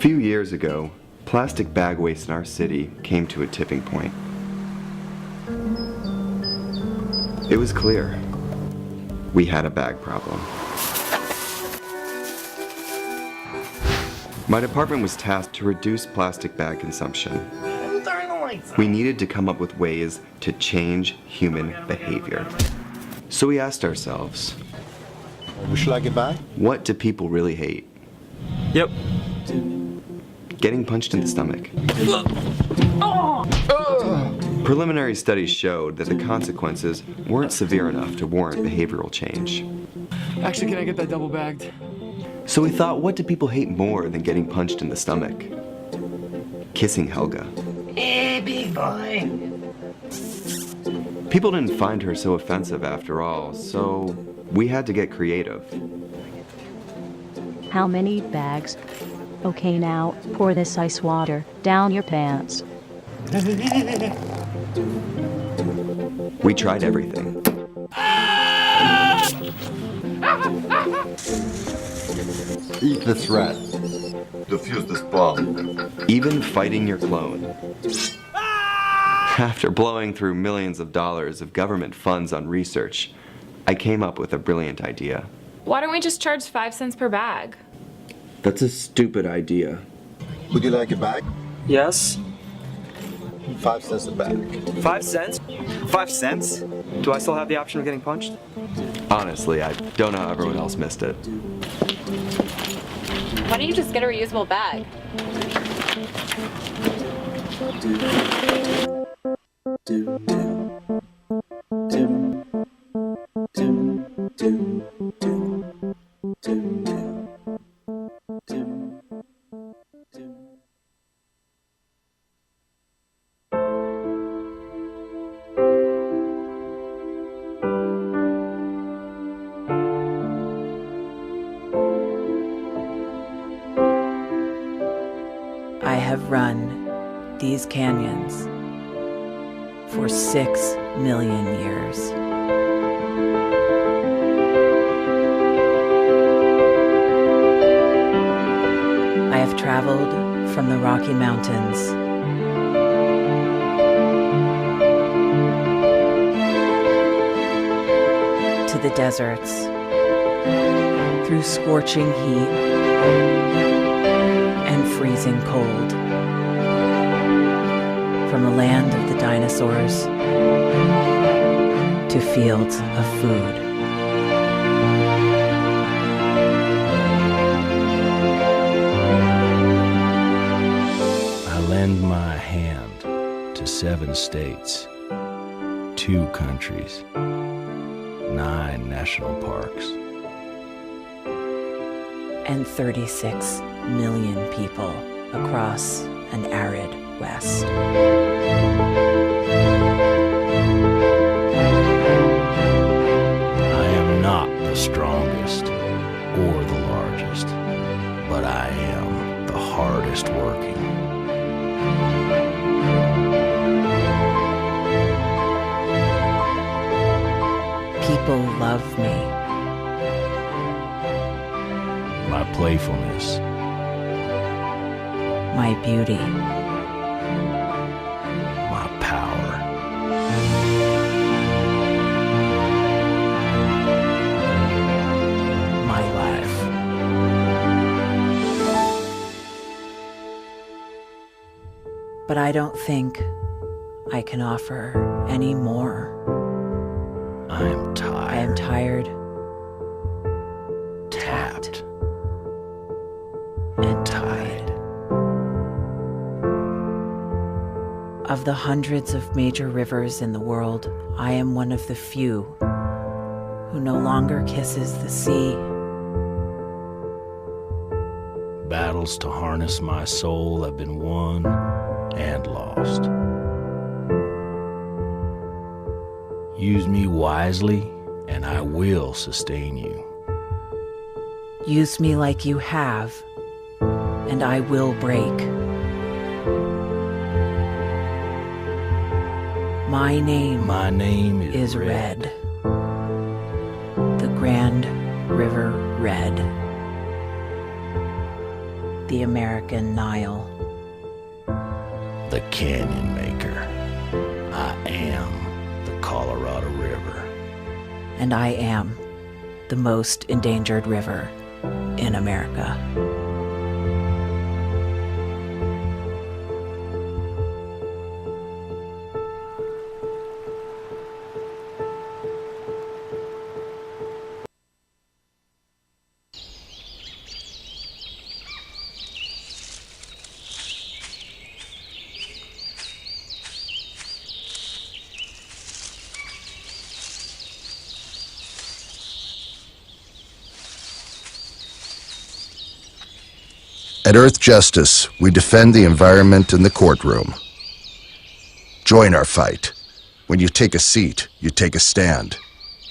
few years ago, plastic bag waste in our city came to a tipping point. It was clear. We had a bag problem. My department was tasked to reduce plastic bag consumption. We needed to come up with ways to change human behavior. So we asked ourselves, would you like a bag? What do people really hate? Yep. Getting punched in the stomach. Preliminary studies showed that the consequences weren't severe enough to warrant behavioral change. Actually, can I get that double bagged? So we thought, what do people hate more than getting punched in the stomach? Kissing Helga. Hey, big boy. People didn't find her so offensive after all, so we had to get creative. How many bags? Okay, now, pour this ice water down your pants. We tried everything. Eat this rat. Defuse this bomb. Even fighting your clone. After blowing through millions of dollars of government funds on research, I came up with a brilliant idea. Why don't we just charge 5 cents per bag? That's a stupid idea. Would you like a bag? Yes. 5 cents a bag. 5 cents? 5 cents? Do I still have the option of getting punched? Honestly, I don't know how everyone else missed it. Why don't you just get a reusable bag? I have run these canyons for 6 million years. I have traveled from the Rocky Mountains to the deserts, through scorching heat and freezing cold, from the land of the dinosaurs to fields of food. I lend my hand to 7 states, 2 countries, 9 national parks, and 36 million people across an arid West. I am not the strongest or the largest, but I am the hardest working. People love me. My playfulness, My beauty. my power, My life. But I don't think I can offer any more. I am I am tired, tired, tapped, and tied. Of the hundreds of major rivers in the world, I am one of the few who no longer kisses the sea. battles to harness my soul have been won and lost. Use me wisely, and I will sustain you. Use me like you have, and I will break. My name is Red. The Grand River Red. the American Nile. The canyon maker. I am the Colorado River. And I am the most endangered river in America. At Earthjustice, we defend the environment in the courtroom. Join our fight. When you take a seat, you take a stand.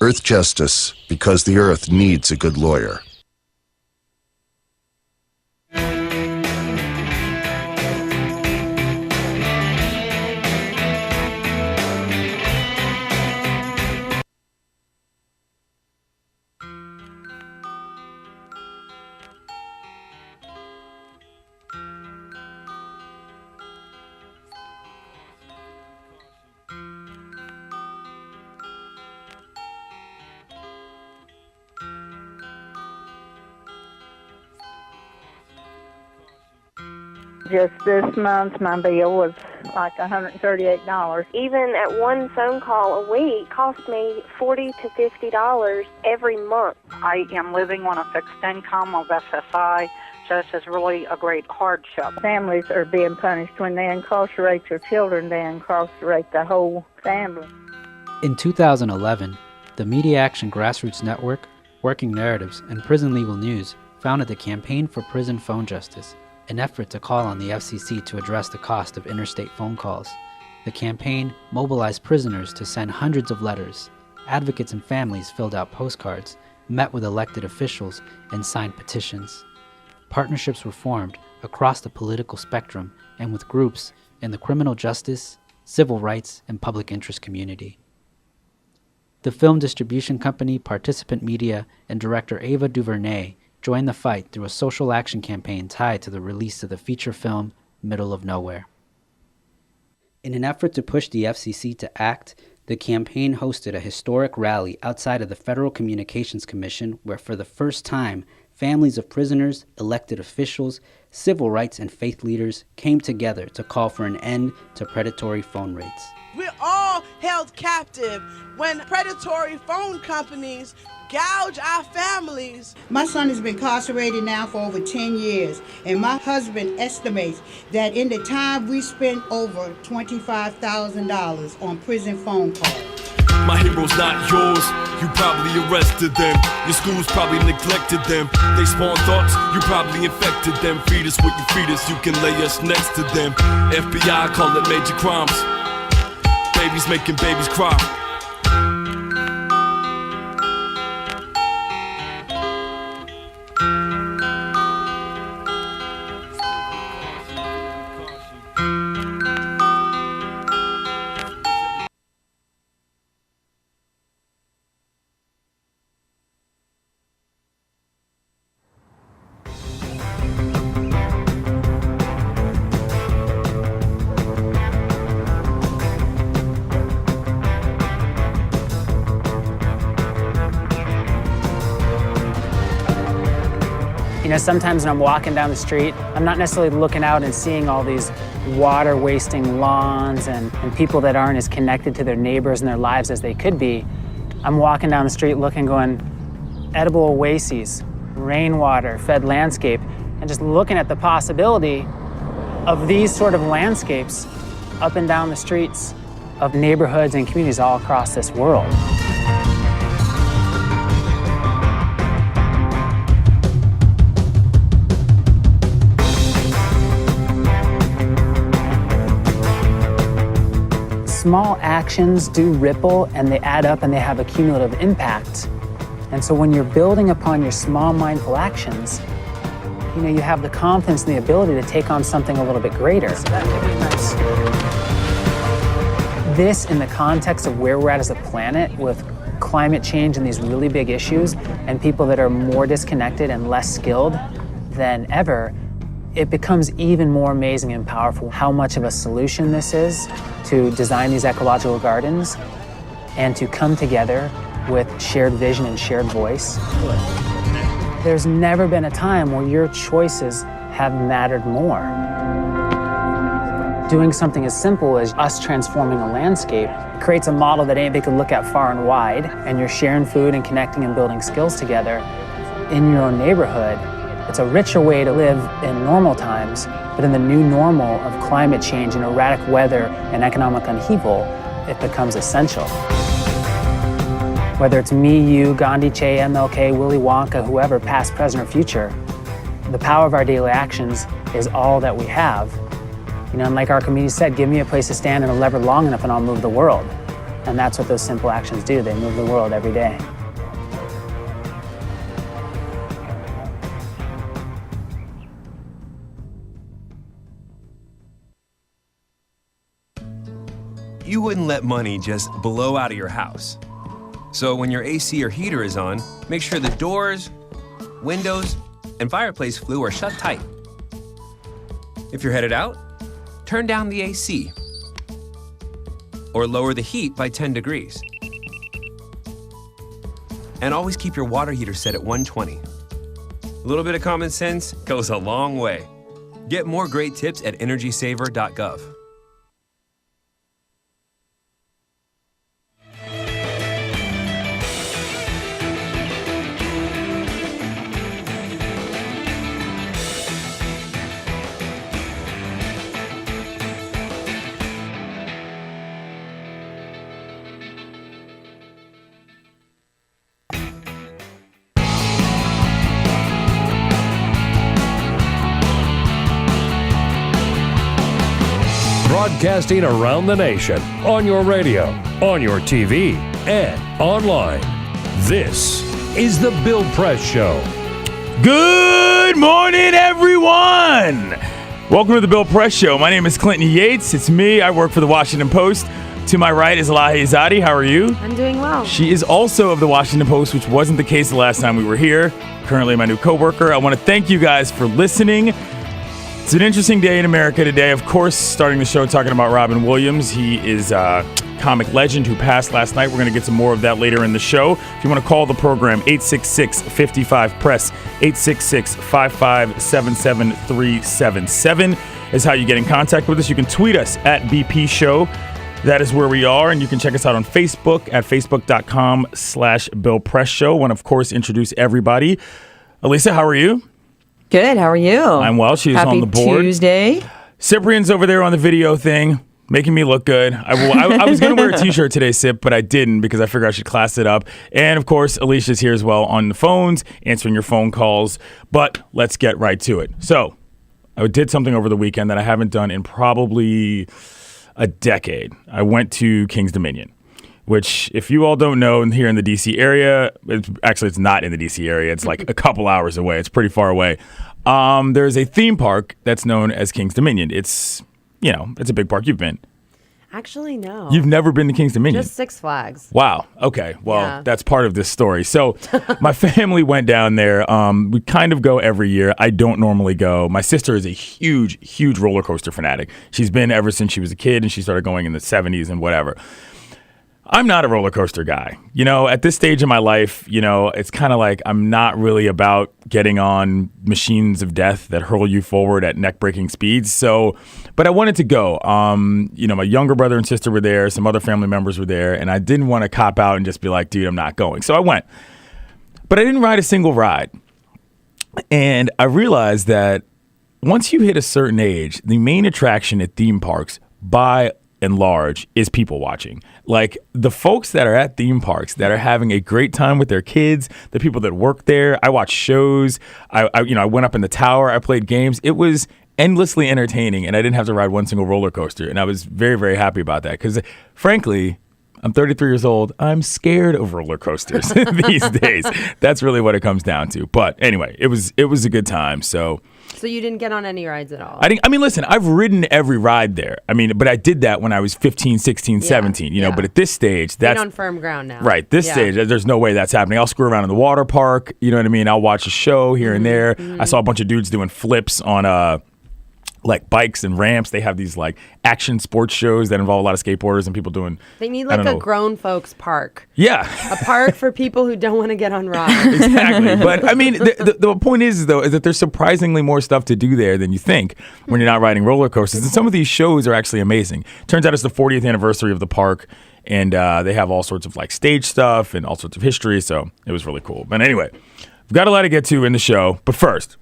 Earthjustice, because the Earth needs a good lawyer. Just this month, my bill was like $138. Even at one phone call a week cost me $40 to $50 every month. I am living on a fixed income of SSI, so this is really a great hardship. Families are being punished. When they incarcerate your children, they incarcerate the whole family. In 2011, the Media Action Grassroots Network, Working Narratives, and Prison Legal News founded the Campaign for Prison Phone Justice, an effort to call on the FCC to address the cost of interstate phone calls. The campaign mobilized prisoners to send hundreds of letters. Advocates and families filled out postcards, met with elected officials, and signed petitions. Partnerships were formed across the political spectrum and with groups in the criminal justice, civil rights, and public interest community. The film distribution company Participant Media and director Ava DuVernay joined the fight through a social action campaign tied to the release of the feature film Middle of Nowhere. In an effort to push the FCC to act, the campaign hosted a historic rally outside of the Federal Communications Commission where for the first time, families of prisoners, elected officials, civil rights and faith leaders came together to call for an end to predatory phone rates. We're all held captive when predatory phone companies gouge our families. My son has been incarcerated now for over 10 years, and my husband estimates that in the time we spent over $25,000 on prison phone calls. My hero's not yours, you probably arrested them. Your schools probably neglected them. They spawn thoughts, you probably infected them. Feed us what you feed us, you can lay us next to them. FBI call it major crimes. Babies making babies cry. You know, sometimes when I'm walking down the street, I'm not necessarily looking out and seeing all these water-wasting lawns and people that aren't as connected to their neighbors and their lives as they could be. I'm walking down the street looking, going, edible oases, rainwater, fed landscape, and just looking at the possibility of these sort of landscapes up and down the streets of neighborhoods and communities all across this world. Small actions do ripple and they add up and they have a cumulative impact. And so when you're building upon your small mindful actions, you know, you have the confidence and the ability to take on something a little bit greater. So that could be nice. This, in the context of where we're at as a planet with climate change and these really big issues and people that are more disconnected and less skilled than ever, it becomes even more amazing and powerful how much of a solution this is to design these ecological gardens and to come together with shared vision and shared voice. There's never been a time where your choices have mattered more. Doing something as simple as us transforming a landscape creates a model that anybody could look at far and wide, and you're sharing food and connecting and building skills together in your own neighborhood. It's a richer way to live in normal times, but in the new normal of climate change and erratic weather and economic upheaval, it becomes essential. Whether it's me, you, Gandhi, Che, MLK, Willy Wonka, whoever, past, present, or future, the power of our daily actions is all that we have. You know, and like our community said, give me a place to stand and a lever long enough and I'll move the world. And that's what those simple actions do. They move the world every day. You wouldn't let money just blow out of your house. So when your AC or heater is on, make sure the doors, windows, and fireplace flue are shut tight. If you're headed out, turn down the AC or lower the heat by 10 degrees. And always keep your water heater set at 120. A little bit of common sense goes a long way. Get more great tips at energysaver.gov. Broadcasting around the nation, on your radio, on your TV, and online. This is The Bill Press Show. Good morning, everyone! Welcome to The Bill Press Show. My name is Clinton Yates. It's me. I work for The Washington Post. To my right is Elahe Izadi. How are you? I'm doing well. She is also of The Washington Post, which wasn't the case the last time we were here. Currently my new coworker. I want to thank you guys for listening. It's an interesting day in America today. Of course, starting the show talking about Robin Williams. He is a comic legend who passed last night. We're going to get some more of that later in the show. If you want to call the program, 866-55-PRESS, 866-557-7377 is how you get in contact with us. You can tweet us at BP Show. That is where we are, and you can check us out on Facebook at facebook.com/Bill Press Show. I want to, of course, introduce everybody. Elisa, how are you? Good. How are you? I'm well. She's on the board. Happy Tuesday. Cyprian's over there on the video thing, making me look good. I was going to wear a T-shirt today, Sip, but I didn't because I figured I should class it up. And, of course, Alicia's here as well on the phones, answering your phone calls. But let's get right to it. So I did something over the weekend that I haven't done in probably a decade. I went to King's Dominion, which, if you all don't know, here in the D.C. area, it's not in the D.C. area. It's like a couple hours away. It's pretty far away. There's a theme park that's known as King's Dominion. It's a big park. You've been. Actually, no. You've never been to King's Dominion? Just Six Flags. Wow. Okay. Well, Yeah. That's part of this story. So my family went down there. We kind of go every year. I don't normally go. My sister is a huge, huge roller coaster fanatic. She's been ever since she was a kid, and she started going in the 70s and whatever. I'm not a roller coaster guy. At this stage in my life, it's kind of like I'm not really about getting on machines of death that hurl you forward at neck-breaking speeds. So, but I wanted to go. My younger brother and sister were there. Some other family members were there. And I didn't want to cop out and just be like, dude, I'm not going. So I went. But I didn't ride a single ride. And I realized that once you hit a certain age, the main attraction at theme parks, by and large, is people watching. Like the folks that are at theme parks that are having a great time with their kids, the people that work there. I watch shows. I went up in the tower. I played games. It was endlessly entertaining, and I didn't have to ride one single roller coaster. And I was very, very happy about that because, frankly, I'm 33 years old. I'm scared of roller coasters these days. That's really what it comes down to. But anyway, it was a good time. So So you didn't get on any rides at all? I mean, listen, I've ridden every ride there. I mean, but I did that when I was 15, 16, 17, you know, but at this stage, Being that's on firm ground now. right. This stage, there's no way that's happening. I'll screw around in the water park. You know what I mean? I'll watch a show here and there. I saw a bunch of dudes doing flips on like bikes and ramps. They have these like action sports shows that involve a lot of skateboarders and people doing. They need like a grown folks park. Yeah. A park for people who don't want to get on rides. Exactly. But I mean, the point is that there's surprisingly more stuff to do there than you think when you're not riding roller coasters. And some of these shows are actually amazing. Turns out it's the 40th anniversary of the park. And they have all sorts of like stage stuff and all sorts of history. So it was really cool. But anyway, we've got a lot to get to in the show. But first,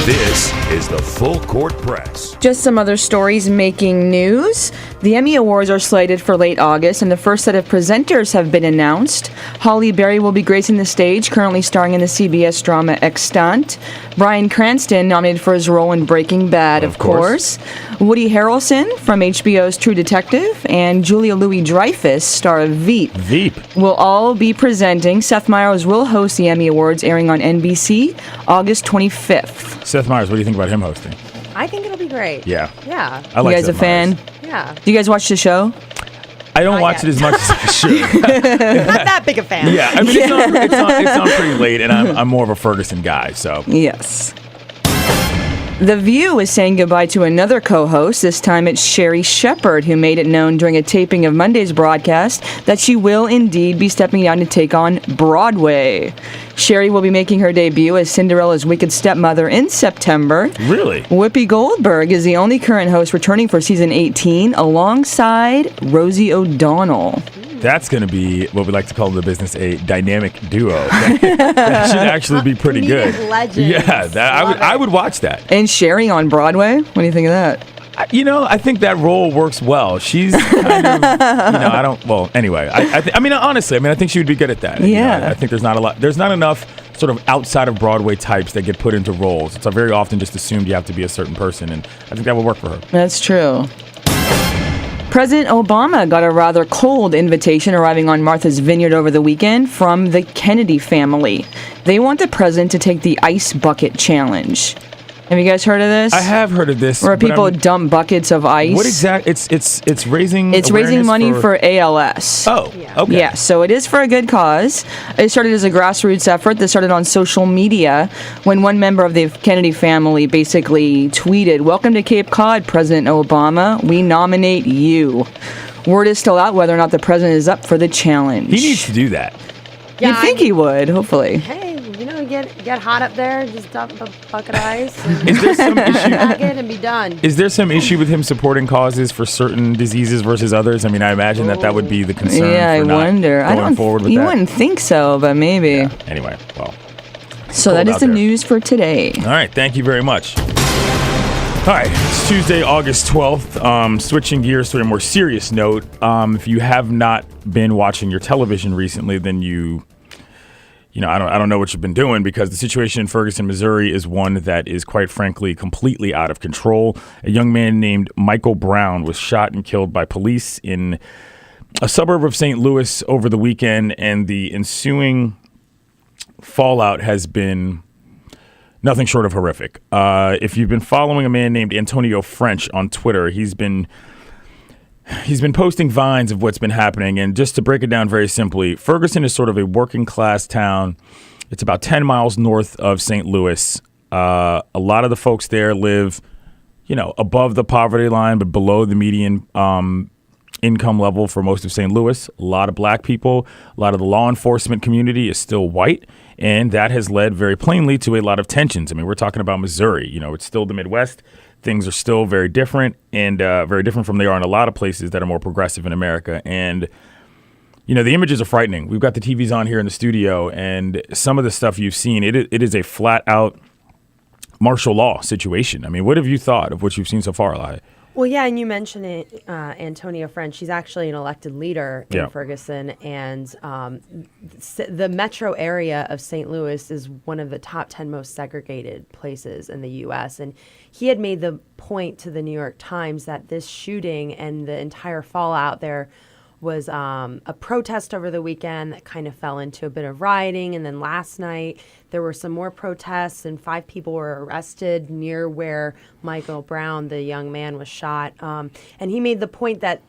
This is the Full Court Press. Just some other stories making news. The Emmy Awards are slated for late August, and the first set of presenters have been announced. Halle Berry will be gracing the stage, currently starring in the CBS drama Extant. Bryan Cranston, nominated for his role in Breaking Bad, of course. Woody Harrelson from HBO's True Detective, and Julia Louis-Dreyfus, star of Veep. Will all be presenting. Seth Meyers will host the Emmy Awards, airing on NBC August 25th. Seth Meyers, what do you think about him hosting? I think it'll be great. Yeah. Yeah. I like you guys Seth a fan? Meyers. Yeah. Do you guys watch the show? I don't watch it as much as I should. Not that big a fan. Yeah, I mean, it's on pretty late, and I'm more of a Ferguson guy, so. Yes. The View is saying goodbye to another co-host. This time it's Sherry Shepherd, who made it known during a taping of Monday's broadcast that she will indeed be stepping down to take on Broadway. Sherry will be making her debut as Cinderella's wicked stepmother in September. Really? Whoopi Goldberg is the only current host returning for season 18, alongside Rosie O'Donnell. That's going to be what we like to call in the business a dynamic duo. That should actually be pretty good. Legends. Yeah, I would watch that. And Sherry on Broadway? What do you think of that? I think that role works well. She's kind of, I don't. Well, anyway, I mean, honestly, I think she would be good at that. Yeah. I think there's not enough sort of outside of Broadway types that get put into roles. It's very often just assumed you have to be a certain person, and I think that would work for her. That's true. President Obama got a rather cold invitation arriving on Martha's Vineyard over the weekend from the Kennedy family. They want the president to take the ice bucket challenge. Have you guys heard of this? I have heard of this. Where people dump buckets of ice. What exactly? It's raising. It's raising money for ALS. Oh, okay. Yeah, so it is for a good cause. It started as a grassroots effort that started on social media when one member of the Kennedy family basically tweeted, "Welcome to Cape Cod, President Obama. We nominate you." Word is still out whether or not the president is up for the challenge. He needs to do that. You'd think he would, hopefully. Hey, get hot up there, just dump a bucket of ice, and Is there some issue? pack it and be done. Is there some issue with him supporting causes for certain diseases versus others? I mean, I imagine that would be the concern. Yeah, for I not wonder. Going forward with you that. wouldn't think so, but maybe. Yeah. Anyway, well. So that is the news for today. All right, thank you very much. All right, it's Tuesday, August 12th. Switching gears to a more serious note. If you have not been watching your television recently, then I don't know what you've been doing, because the situation in Ferguson, Missouri is one that is quite frankly completely out of control. A young man named Michael Brown was shot and killed by police in a suburb of St. Louis over the weekend, and the ensuing fallout has been nothing short of horrific. If you've been following a man named Antonio French on Twitter, he's been posting vines of what's been happening. And just to break it down very simply, Ferguson is sort of a working class town. It's about 10 miles north of St. Louis. A lot of the folks there live, above the poverty line, but below the median income level for most of St. Louis. A lot of black people. A lot of the law enforcement community is still white. And that has led very plainly to a lot of tensions. I mean, we're talking about Missouri. It's still the Midwest. Things are still very different, and very different from they are in a lot of places that are more progressive in America. And, the images are frightening. We've got the TVs on here in the studio, and some of the stuff you've seen, it is a flat-out martial law situation. I mean, what have you thought of what you've seen so far, Elahe? Well, yeah, and you mentioned it, Antonio French. He's actually an elected leader in Ferguson, and the metro area of St. Louis is one of the top 10 most segregated places in the U.S., and he had made the point to the New York Times that this shooting and the entire fallout there was a protest over the weekend that kind of fell into a bit of rioting. And then last night, there were some more protests, and 5 people were arrested near where Michael Brown, the young man, was shot. And he made the point that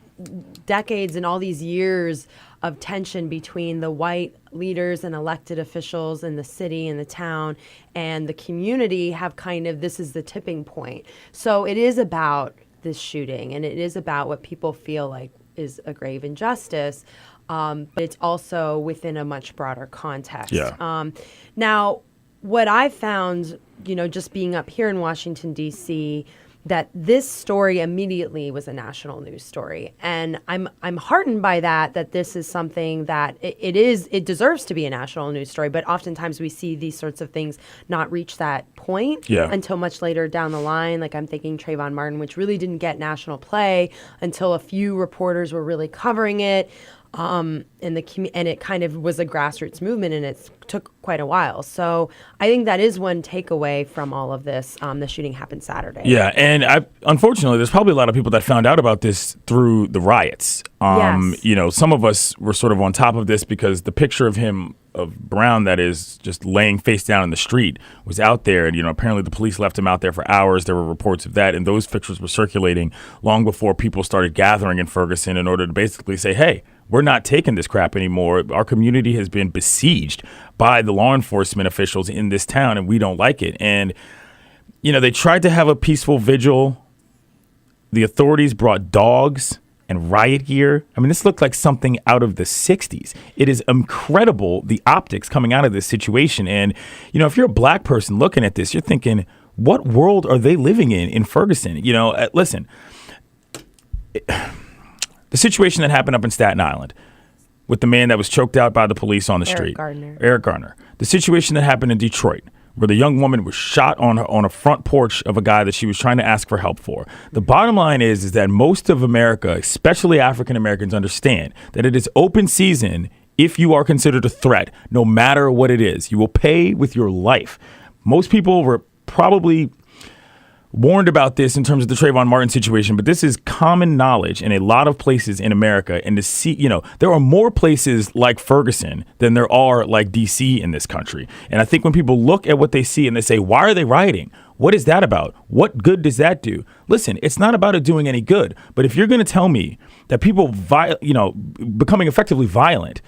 decades and all these years of tension between the white leaders and elected officials in the city and the town and the community have kind of, this is the tipping point. So it is about this shooting, and it is about what people feel like is a grave injustice, but it's also within a much broader context. Yeah. Now, what I found, just being up here in Washington, D.C., that this story immediately was a national news story. And I'm heartened by that this is something that it deserves to be a national news story, but oftentimes we see these sorts of things not reach that point until much later down the line. Like I'm thinking Trayvon Martin, which really didn't get national play until a few reporters were really covering it. And it kind of was a grassroots movement, and it took quite a while. So I think that is one takeaway from all of this. The shooting happened Saturday. Yeah, and unfortunately, there's probably a lot of people that found out about this through the riots. Yes. Some of us were sort of on top of this because the picture of Brown that is just laying face down in the street was out there. And, apparently the police left him out there for hours. There were reports of that. And those pictures were circulating long before people started gathering in Ferguson in order to basically say, hey, we're not taking this crap anymore. Our community has been besieged by the law enforcement officials in this town, and we don't like it. And, they tried to have a peaceful vigil. The authorities brought dogs and riot gear. I mean, this looked like something out of the 60s. It is incredible, the optics coming out of this situation. And, if you're a black person looking at this, you're thinking, what world are they living in Ferguson? Listen, the situation that happened up in Staten Island with the man that was choked out by the police on the street. Eric Garner. The situation that happened in Detroit where the young woman was shot on a front porch of a guy that she was trying to ask for help for. The bottom line is that most of America, especially African Americans, understand that it is open season if you are considered a threat, no matter what it is. You will pay with your life. Most people were probably warned about this in terms of the Trayvon Martin situation, but this is common knowledge in a lot of places in America. And to see, there are more places like Ferguson than there are like DC in this country. And I think when people look at what they see and they say, why are they rioting? What is that about? What good does that do? Listen, it's not about it doing any good. But if you're going to tell me that people, becoming effectively violent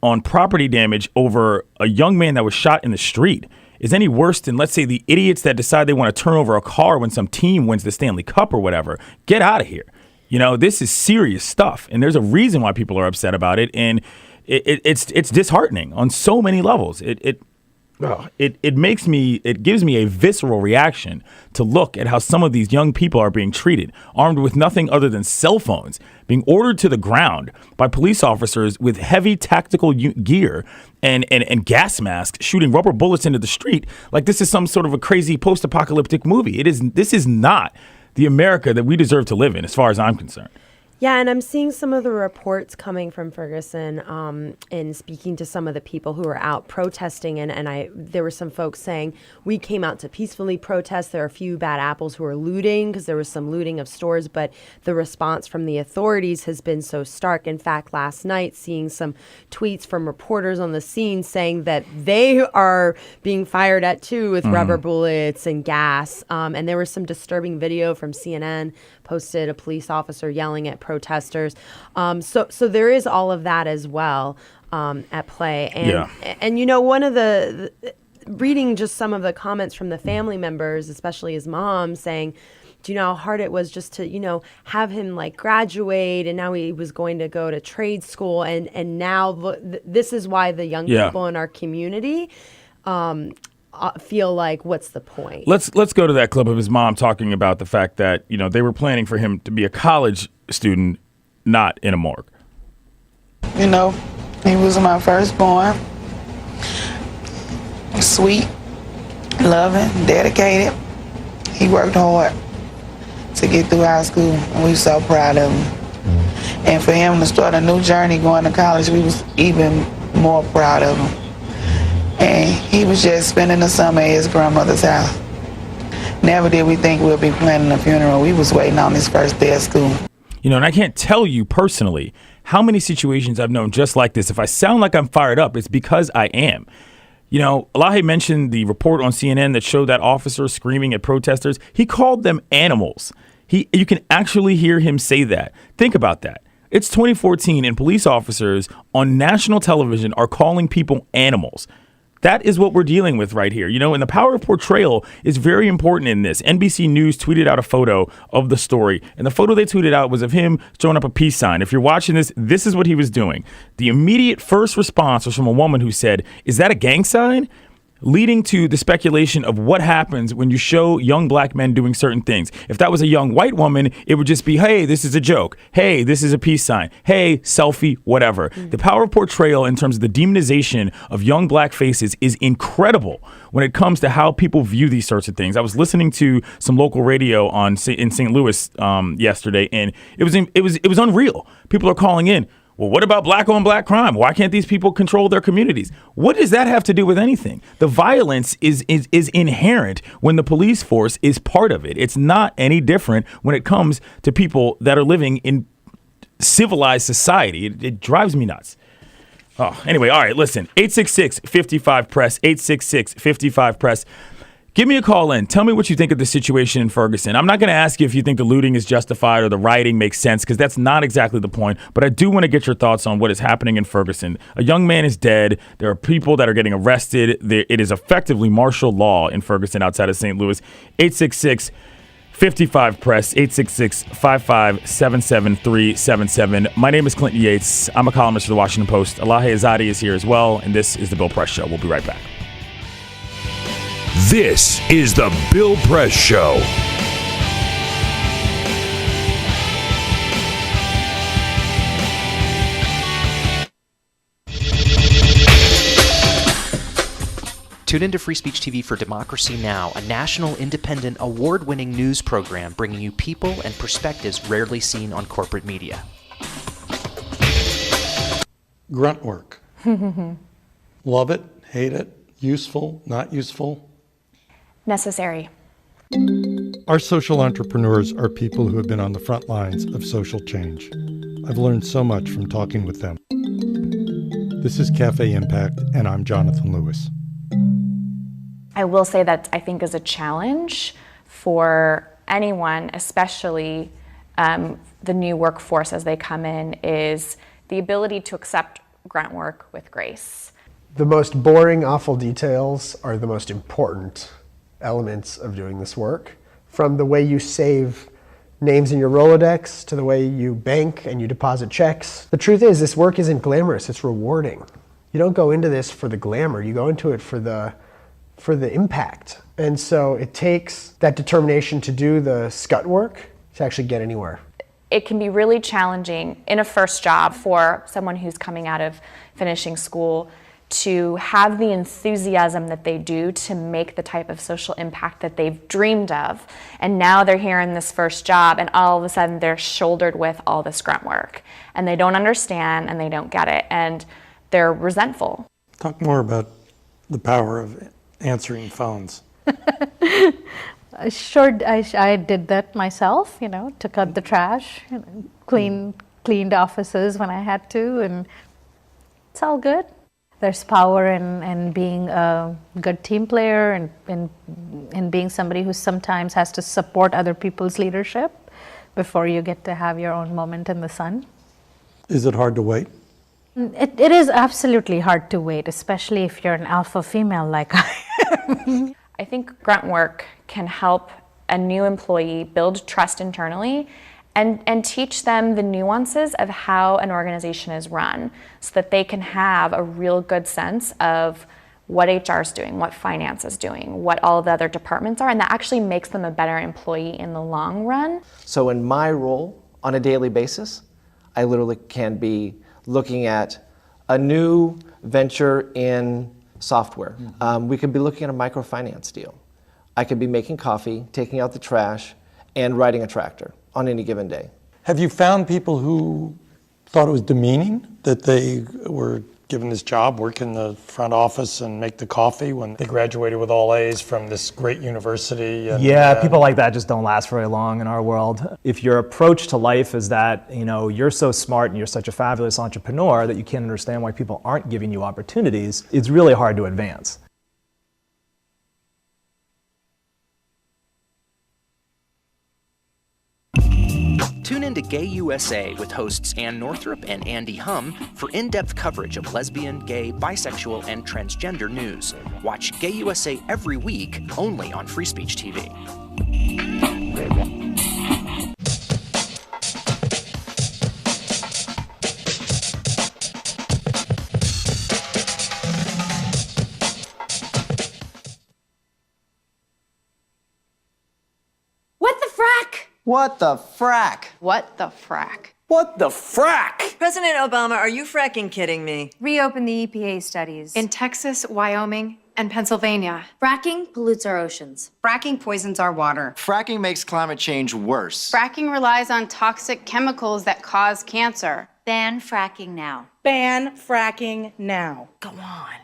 on property damage over a young man that was shot in the street is any worse than, let's say, the idiots that decide they want to turn over a car when some team wins the Stanley Cup or whatever. Get out of here. This is serious stuff, and there's a reason why people are upset about it, and it's disheartening on so many levels. It gives me a visceral reaction to look at how some of these young people are being treated, armed with nothing other than cell phones, being ordered to the ground by police officers with heavy tactical gear and gas masks, shooting rubber bullets into the street like this is some sort of a crazy post-apocalyptic movie. This is not the America that we deserve to live in, as far as I'm concerned. Yeah, and I'm seeing some of the reports coming from Ferguson and speaking to some of the people who were out protesting. And there were some folks saying, we came out to peacefully protest. There are a few bad apples who are looting because there was some looting of stores. But the response from the authorities has been so stark. In fact, last night, seeing some tweets from reporters on the scene saying that they are being fired at, too, with rubber bullets and gas. And there was some disturbing video from CNN posted, a police officer yelling at protesters. So there is all of that as well at play. And one of the reading just some of the comments from the family members, especially his mom, saying, do you know how hard it was just to, have him graduate, and now he was going to go to trade school, and now this is why the young people in our community feel like, what's the point? Let's go to that clip of his mom talking about the fact that, they were planning for him to be a college student, not in a morgue. He was my firstborn. Sweet, loving, dedicated. He worked hard to get through high school, and we were so proud of him. And for him to start a new journey going to college, we was even more proud of him. And he was just spending the summer at his grandmother's house. Never did we think we'd be planning a funeral. We was waiting on his first day of school. And I can't tell you personally how many situations I've known just like this. If I sound like I'm fired up, it's because I am. You know, Elahe mentioned the report on CNN that showed that officer screaming at protesters. He called them animals. You can actually hear him say that. Think about that. It's 2014 and police officers on national television are calling people animals. That is what we're dealing with right here. You know, and the power of portrayal is very important in this. NBC News tweeted out a photo of the story, and the photo they tweeted out was of him throwing up a peace sign. If you're watching this, this is what he was doing. The immediate first response was from a woman who said, "Is that a gang sign?" Leading to the speculation of what happens when you show young black men doing certain things. If that was a young white woman, it would just be, hey, this is a joke. Hey, this is a peace sign. Hey, selfie, whatever. The power of portrayal in terms of the demonization of young black faces is incredible when it comes to how people view these sorts of things. I was listening to some local radio in St. Louis yesterday, and it was unreal. People are calling in. Well, what about black on black crime? Why can't these people control their communities? What does that have to do with anything? The violence is inherent when the police force is part of it. It's not any different when it comes to people that are living in civilized society. It drives me nuts. Oh, anyway, all right, listen, 866-55-PRESS, 866-55-PRESS. Give me a call in. Tell me what you think of the situation in Ferguson. I'm not going to ask you if you think the looting is justified or the rioting makes sense, because that's not exactly the point. But I do want to get your thoughts on what is happening in Ferguson. A young man is dead. There are people that are getting arrested. It is effectively martial law in Ferguson outside of St. Louis. 866-55-PRESS, 866-557-7377. My name is Clinton Yates. I'm a columnist for the Washington Post. Elahe Izadi is here as well, and this is The Bill Press Show. We'll be right back. This is the Bill Press Show. Tune into Free Speech TV for Democracy Now!, a national, independent, award-winning news program bringing you people and perspectives rarely seen on corporate media. Grunt work. Love it, hate it, useful, not useful. Necessary. Our social entrepreneurs are people who have been on the front lines of social change. I've learned so much from talking with them. This is Cafe Impact, and I'm Jonathan Lewis. I will say that I think is a challenge for anyone, especially the new workforce as they come in, is the ability to accept grunt work with grace. The most boring, awful details are the most important elements of doing this work. From the way you save names in your Rolodex to the way you bank and you deposit checks. The truth is, this work isn't glamorous, it's rewarding. You don't go into this for the glamour, you go into it for the impact. And so it takes that determination to do the scut work to actually get anywhere. It can be really challenging in a first job for someone who's coming out of finishing school to have the enthusiasm that they do to make the type of social impact that they've dreamed of. And now they're here in this first job, and all of a sudden they're shouldered with all this grunt work. And they don't understand, and they don't get it, and they're resentful. Talk more about the power of answering phones. Sure, I did that myself, took out the trash, cleaned offices when I had to, and it's all good. There's power in being a good team player and in being somebody who sometimes has to support other people's leadership before you get to have your own moment in the sun. Is it hard to wait? It is absolutely hard to wait, especially if you're an alpha female like I am. I think grunt work can help a new employee build trust internally and teach them the nuances of how an organization is run so that they can have a real good sense of what HR is doing, what finance is doing, what all the other departments are, and that actually makes them a better employee in the long run. So in my role on a daily basis, I literally can be looking at a new venture in software. We could be looking at a microfinance deal. I could be making coffee, taking out the trash, and riding a tractor on any given day. Have you found people who thought it was demeaning that they were given this job, work in the front office and make the coffee when they graduated with all A's from this great university. And, people like that just don't last very long in our world. If your approach to life is that, you're so smart and you're such a fabulous entrepreneur that you can't understand why people aren't giving you opportunities, it's really hard to advance. Tune in to Gay USA with hosts Ann Northrup and Andy Hum for in-depth coverage of lesbian, gay, bisexual, and transgender news. Watch Gay USA every week, only on Free Speech TV. What the frack? What the frack? What the frack? What the frack? President Obama, are you fracking kidding me? Reopen the EPA studies. In Texas, Wyoming, and Pennsylvania. Fracking pollutes our oceans. Fracking poisons our water. Fracking makes climate change worse. Fracking relies on toxic chemicals that cause cancer. Ban fracking now. Ban fracking now. Go on.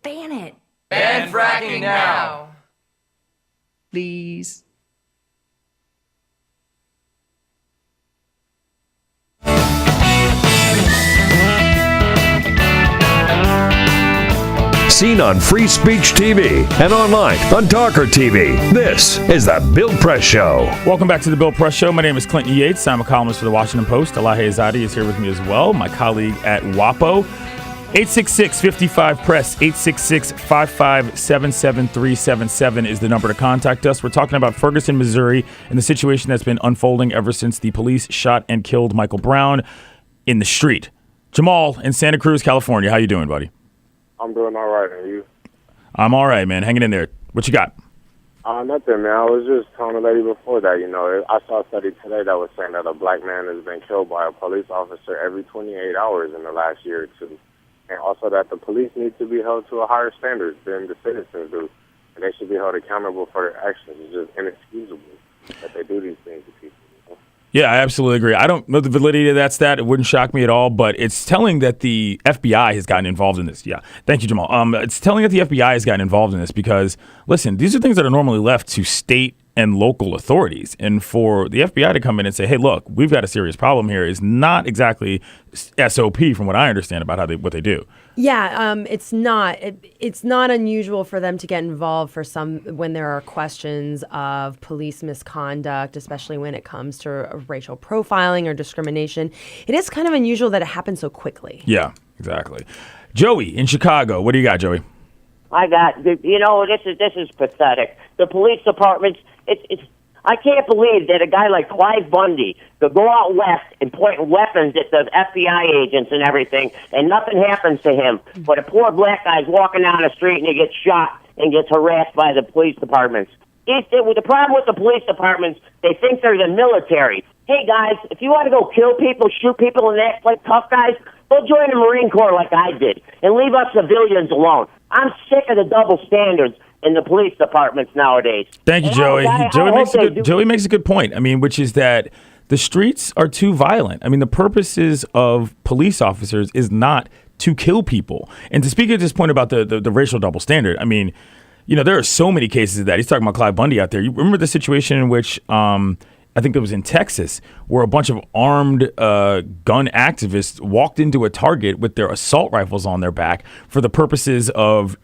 Ban it. Ban fracking now. Please. Seen on Free Speech TV and online on TawkrTV. This is The Bill Press Show. Welcome back to The Bill Press Show. My name is Clinton Yates. I'm a columnist for The Washington Post. Elahe Izadi is here with me as well, my colleague at WAPO. 866-55-PRESS, 866-557-7377 is the number to contact us. We're talking about Ferguson, Missouri, and the situation that's been unfolding ever since the police shot and killed Michael Brown in the street. Jamal in Santa Cruz, California. How you doing, buddy? I'm doing all right, and you? I'm all right, man. Hanging in there. What you got? Nothing, man. I was just telling the lady before that, I saw a study today that was saying that a black man has been killed by a police officer every 28 hours in the last year or two. And also that the police need to be held to a higher standard than the citizens do. And they should be held accountable for their actions. It's just inexcusable that they do these things to people. Yeah, I absolutely agree. I don't know the validity of that stat. It wouldn't shock me at all, but it's telling that the FBI has gotten involved in this. Yeah. Thank you, Jamal. It's telling that the FBI has gotten involved in this because, listen, these are things that are normally left to state and local authorities. And for the FBI to come in and say, hey, look, we've got a serious problem here is not exactly SOP from what I understand about what they do. Yeah, it's not. It's not unusual for them to get involved when there are questions of police misconduct, especially when it comes to racial profiling or discrimination. It is kind of unusual that it happens so quickly. Yeah, exactly. Joey in Chicago. What do you got, Joey? I got, this is pathetic. The police departments, I can't believe that a guy like Clive Bundy could go out west and point weapons at the FBI agents and everything, and nothing happens to him. But a poor black guy's walking down the street and he gets shot and gets harassed by the police departments. The problem with the police departments, they think they're the military. Hey, guys, if you want to go kill people, shoot people, and act like tough guys, go join the Marine Corps like I did, and leave us civilians alone. I'm sick of the double standards in the police departments nowadays. Thank you, Joey. Joey makes a good point. I mean, which is that the streets are too violent. I mean, the purposes of police officers is not to kill people. And to speak at this point about the racial double standard, I mean, there are so many cases of that. He's talking about Clive Bundy out there. You remember the situation in which I think it was in Texas, where a bunch of armed gun activists walked into a Target with their assault rifles on their back for the purposes of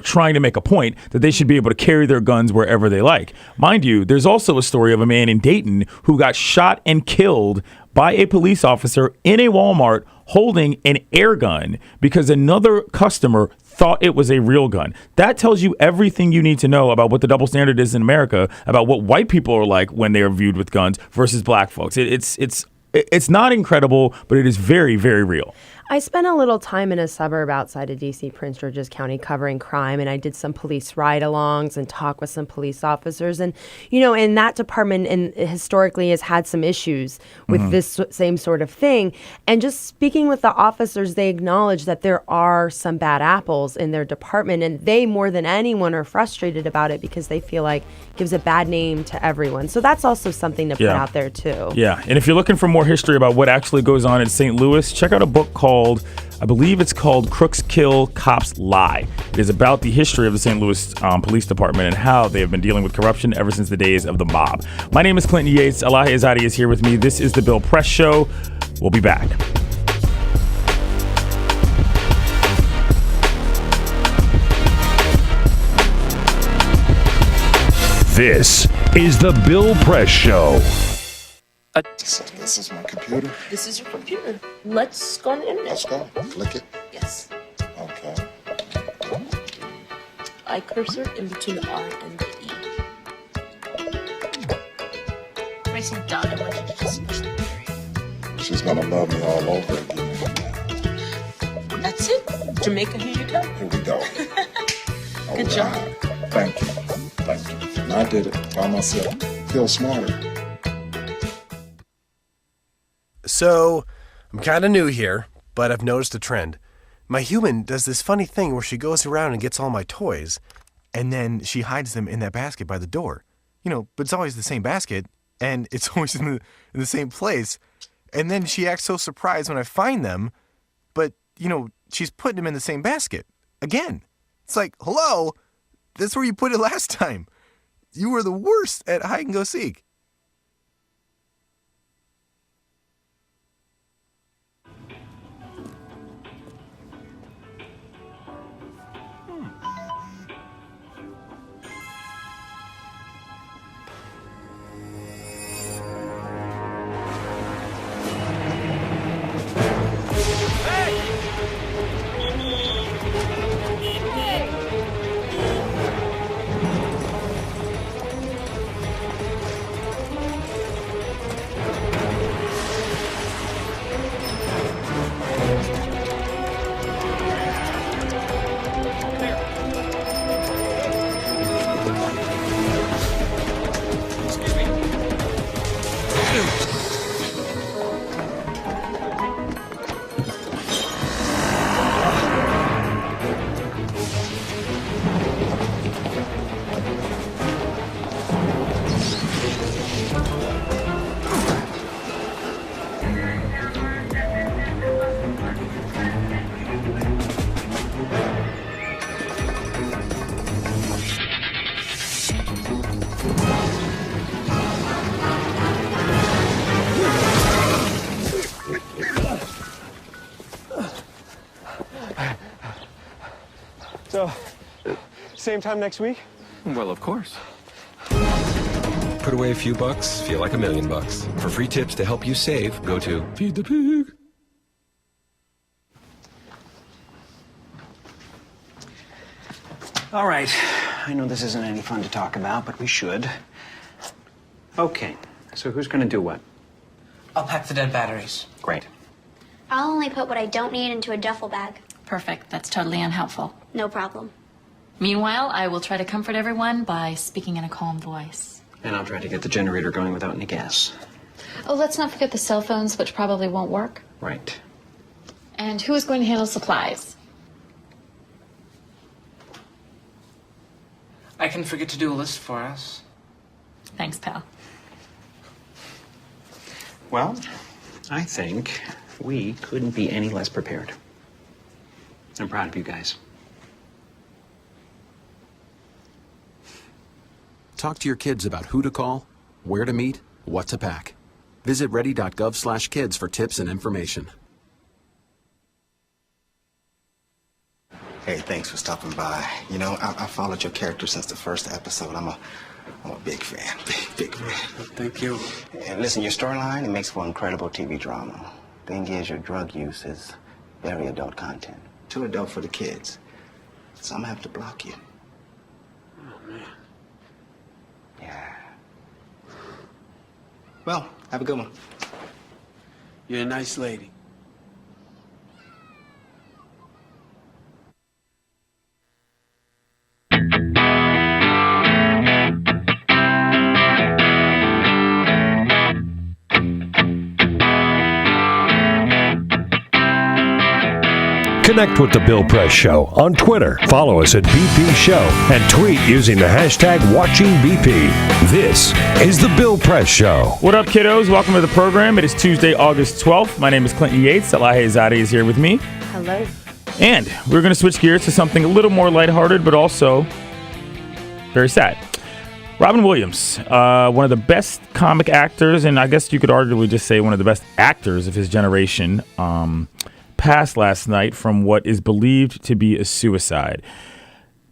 trying to make a point that they should be able to carry their guns wherever they like. Mind you, there's also a story of a man in Dayton who got shot and killed by a police officer in a Walmart holding an air gun because another customer thought it was a real gun. That tells you everything you need to know about what the double standard is in America, about what white people are like when they are viewed with guns versus black folks. It's not incredible, but it is very, very real. I spent a little time in a suburb outside of D.C., Prince George's County, covering crime, and I did some police ride-alongs and talk with some police officers. And, in that department, and historically has had some issues with this same sort of thing. And just speaking with the officers, they acknowledge that there are some bad apples in their department, and they, more than anyone, are frustrated about it because they feel like it gives a bad name to everyone. So that's also something to put out there, too. Yeah, and if you're looking for more history about what actually goes on in St. Louis, check out a book called I believe it's called Crooks Kill, Cops Lie. It is about the history of the St. Louis Police Department and how they have been dealing with corruption ever since the days of the mob. My name is Clinton Yates. Elahe Izadi is here with me. This is the Bill Press Show. We'll be back. This is the Bill Press Show. This is my computer. This is your computer. Let's go on the internet. Let's go. Click it. Yes. Okay. I cursor in between the R and the E. Pressing down, I want you to just push the area. She's gonna love me all over again. That's it. Jamaica, here you go. Here we go. Good job. Thank you. Thank you. And I did it by myself. Feel smarter. So, I'm kind of new here, but I've noticed a trend. My human does this funny thing where she goes around and gets all my toys, and then she hides them in that basket by the door. But it's always the same basket, and it's always in the same place. And then she acts so surprised when I find them, but, she's putting them in the same basket. Again. It's like, hello? That's where you put it last time. You were the worst at hide and go seek. So, same time next week? Well, of course. Put away a few bucks, feel like $1 million. For free tips to help you save, go to Feed the Pig. All right. I know this isn't any fun to talk about, but we should. Okay. So who's going to do what? I'll pack the dead batteries. Great. I'll only put what I don't need into a duffel bag. Perfect. That's totally unhelpful. No problem. Meanwhile, I will try to comfort everyone by speaking in a calm voice. And I'll try to get the generator going without any gas. Oh, let's not forget the cell phones, which probably won't work. Right. And who is going to handle supplies? I can forget to do a list for us. Thanks, pal. Well, I think we couldn't be any less prepared. I'm proud of you guys. Talk to your kids about who to call, where to meet, what to pack. Visit ready.gov/kids for tips and information. Hey, thanks for stopping by. I followed your character since the first episode. I'm a big fan, big fan. Thank you. And listen, your storyline, it makes for incredible TV drama. Thing is, your drug use is very adult content. Too adult for the kids. So I'm gonna have to block you. Oh, man. Yeah. Well, have a good one. You're a nice lady. Connect with The Bill Press Show on Twitter. Follow us at BP Show and tweet using the hashtag WatchingBP. This is The Bill Press Show. What up, kiddos? Welcome to the program. It is Tuesday, August 12th. My name is Clinton Yates. Elahe Izadi is here with me. Hello. And we're going to switch gears to something a little more lighthearted, but also very sad. Robin Williams, one of the best comic actors, and I guess you could arguably just say one of the best actors of his generation, passed last night from what is believed to be a suicide.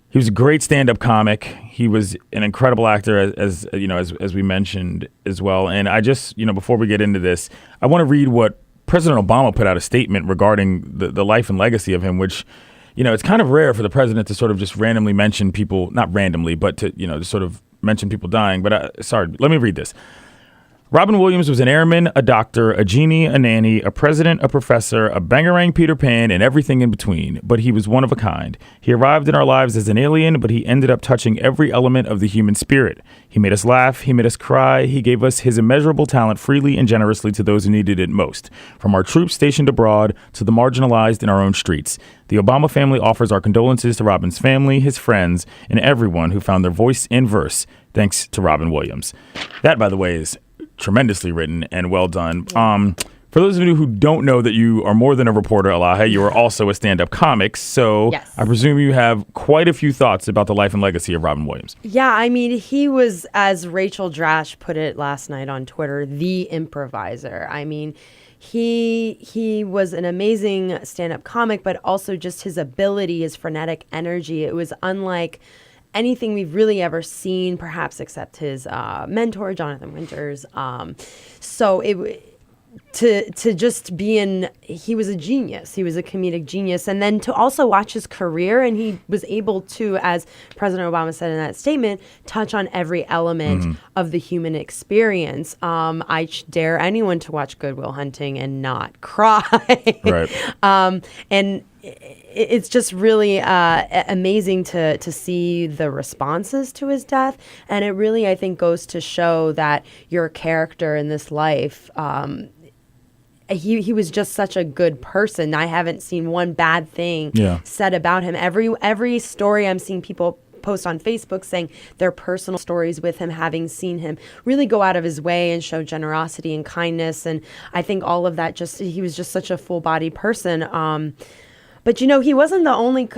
He was a great stand-up comic. He was an incredible actor, as we mentioned as well. And I just, before we get into this, I want to read what President Obama put out a statement regarding the life and legacy of him, which, it's kind of rare for the president to sort of just randomly mention people, not randomly, but to, to sort of mention people dying. But let me read this. Robin Williams was an airman, a doctor, a genie, a nanny, a president, a professor, a bangarang Peter Pan, and everything in between. But he was one of a kind. He arrived in our lives as an alien, but he ended up touching every element of the human spirit. He made us laugh. He made us cry. He gave us his immeasurable talent freely and generously to those who needed it most, from our troops stationed abroad to the marginalized in our own streets. The Obama family offers our condolences to Robin's family, his friends, and everyone who found their voice in verse, thanks to Robin Williams. That, by the way, is tremendously written and well done. For those of you who don't know that you are more than a reporter, Elahe, you are also a stand-up comic. So yes. I presume you have quite a few thoughts about the life and legacy of Robin Williams. Yeah, I mean, he was, as Rachel Drash put it last night on Twitter, the improviser. I mean, he was an amazing stand-up comic, but also just his ability, his frenetic energy. It was unlike anything we've really ever seen, perhaps except his mentor, Jonathan Winters. So to just be he was a genius. He was a comedic genius. And then to also watch his career, and he was able to, as President Obama said in that statement, touch on every element of the human experience. I dare anyone to watch Good Will Hunting and not cry. Right. And it's just really amazing to see the responses to his death. And it really, I think, goes to show that your character in this life, he was just such a good person. I haven't seen one bad thing said about him. Every story I'm seeing people post on Facebook saying their personal stories with him, having seen him really go out of his way and show generosity and kindness. And I think all of that, he was just such a full-bodied person. But, he wasn't the only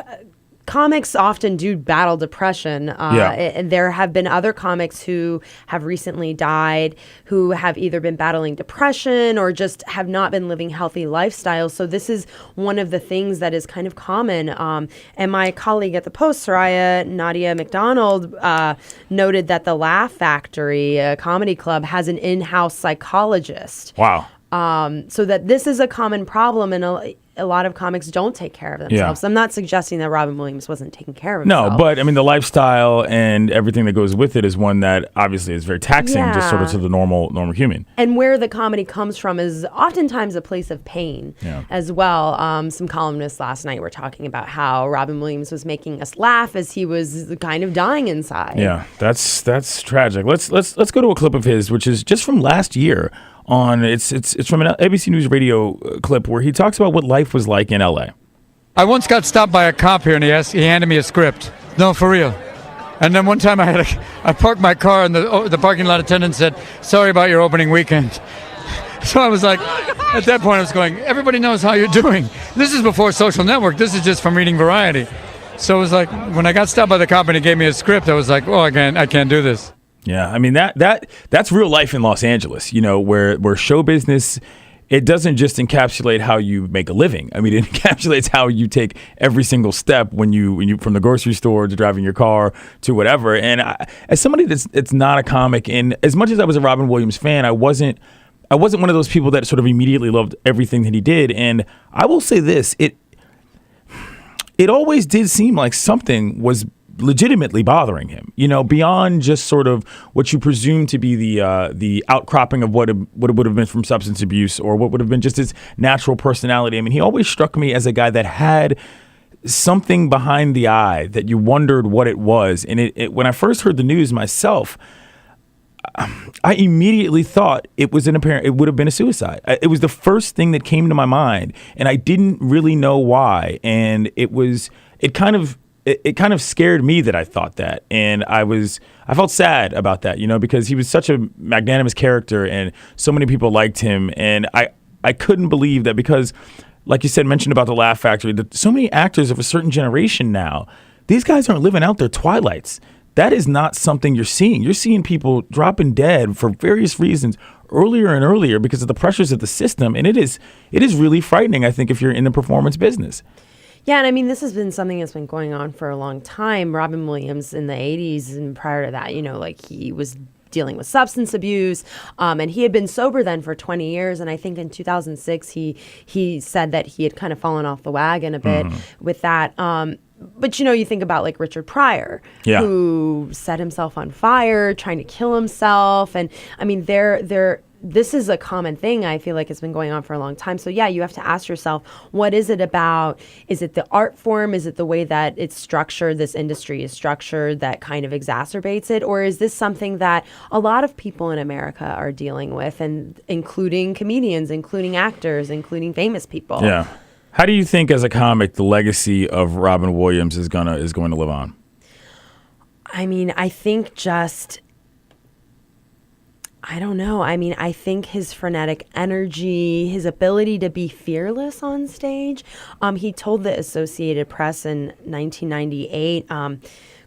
comics often do battle depression. And there have been other comics who have recently died who have either been battling depression or just have not been living healthy lifestyles. So this is one of the things that is kind of common. And my colleague at the Post, Soraya Nadia McDonald, noted that the Laugh Factory comedy club has an in-house psychologist. Wow. So that this is a common problem, and a lot of comics don't take care of themselves. I'm not suggesting that Robin Williams wasn't taking care of himself. No, but I mean, the lifestyle and everything that goes with it is one that obviously is very taxing, just sort of to the normal human. And where the comedy comes from is oftentimes a place of pain as well. Some columnists last night were talking about how Robin Williams was making us laugh as he was kind of dying inside. Yeah, that's tragic. Let's go to a clip of his, which is just from last year. It's from an ABC News Radio clip where he talks about what life was like in LA. I once got stopped by a cop here and he handed me a script. No, for real. And then one time I parked my car and the parking lot attendant said, "Sorry about your opening weekend." So I was like, at that point I was going, everybody knows how you're doing. This is before Social Network. This is just from reading Variety. So it was like, when I got stopped by the cop and he gave me a script, I was like, I can't do this. Yeah, I mean that's real life in Los Angeles, where show business, it doesn't just encapsulate how you make a living. I mean, it encapsulates how you take every single step when you from the grocery store to driving your car to whatever. And as somebody that's not a comic, and as much as I was a Robin Williams fan, I wasn't one of those people that sort of immediately loved everything that he did. And I will say this, it always did seem like something was legitimately bothering him, beyond just sort of what you presume to be the outcropping of what it would have been from substance abuse or what would have been just his natural personality. I mean, he always struck me as a guy that had something behind the eye that you wondered what it was. And it when I first heard the news myself, I immediately thought it would have been a suicide. It was the first thing that came to my mind, and I didn't really know why. And it kind of scared me that I thought that, and I felt sad about that, because he was such a magnanimous character, and so many people liked him, and I couldn't believe that because, like you said, mentioned about the Laugh Factory, that so many actors of a certain generation now, these guys aren't living out their twilights. That is not something you're seeing. You're seeing people dropping dead for various reasons earlier and earlier because of the pressures of the system. And it is really frightening, I think, if you're in the performance business. Yeah, and I mean, this has been something that's been going on for a long time. Robin Williams in the 80s and prior to that, he was dealing with substance abuse, and he had been sober then for 20 years. And I think in 2006, he said that he had kind of fallen off the wagon a bit with that. But, you think about like Richard Pryor, who set himself on fire, trying to kill himself. And I mean, this is a common thing I feel like has been going on for a long time. So, yeah, you have to ask yourself, what is it about? Is it the art form? Is it the way that it's structured, this industry is structured, that kind of exacerbates it? Or is this something that a lot of people in America are dealing with, and including comedians, including actors, including famous people? Yeah. How do you think, as a comic, the legacy of Robin Williams is going to live on? I mean, I think I don't know. I mean, I think his frenetic energy, his ability to be fearless on stage. He told the Associated Press in 1998,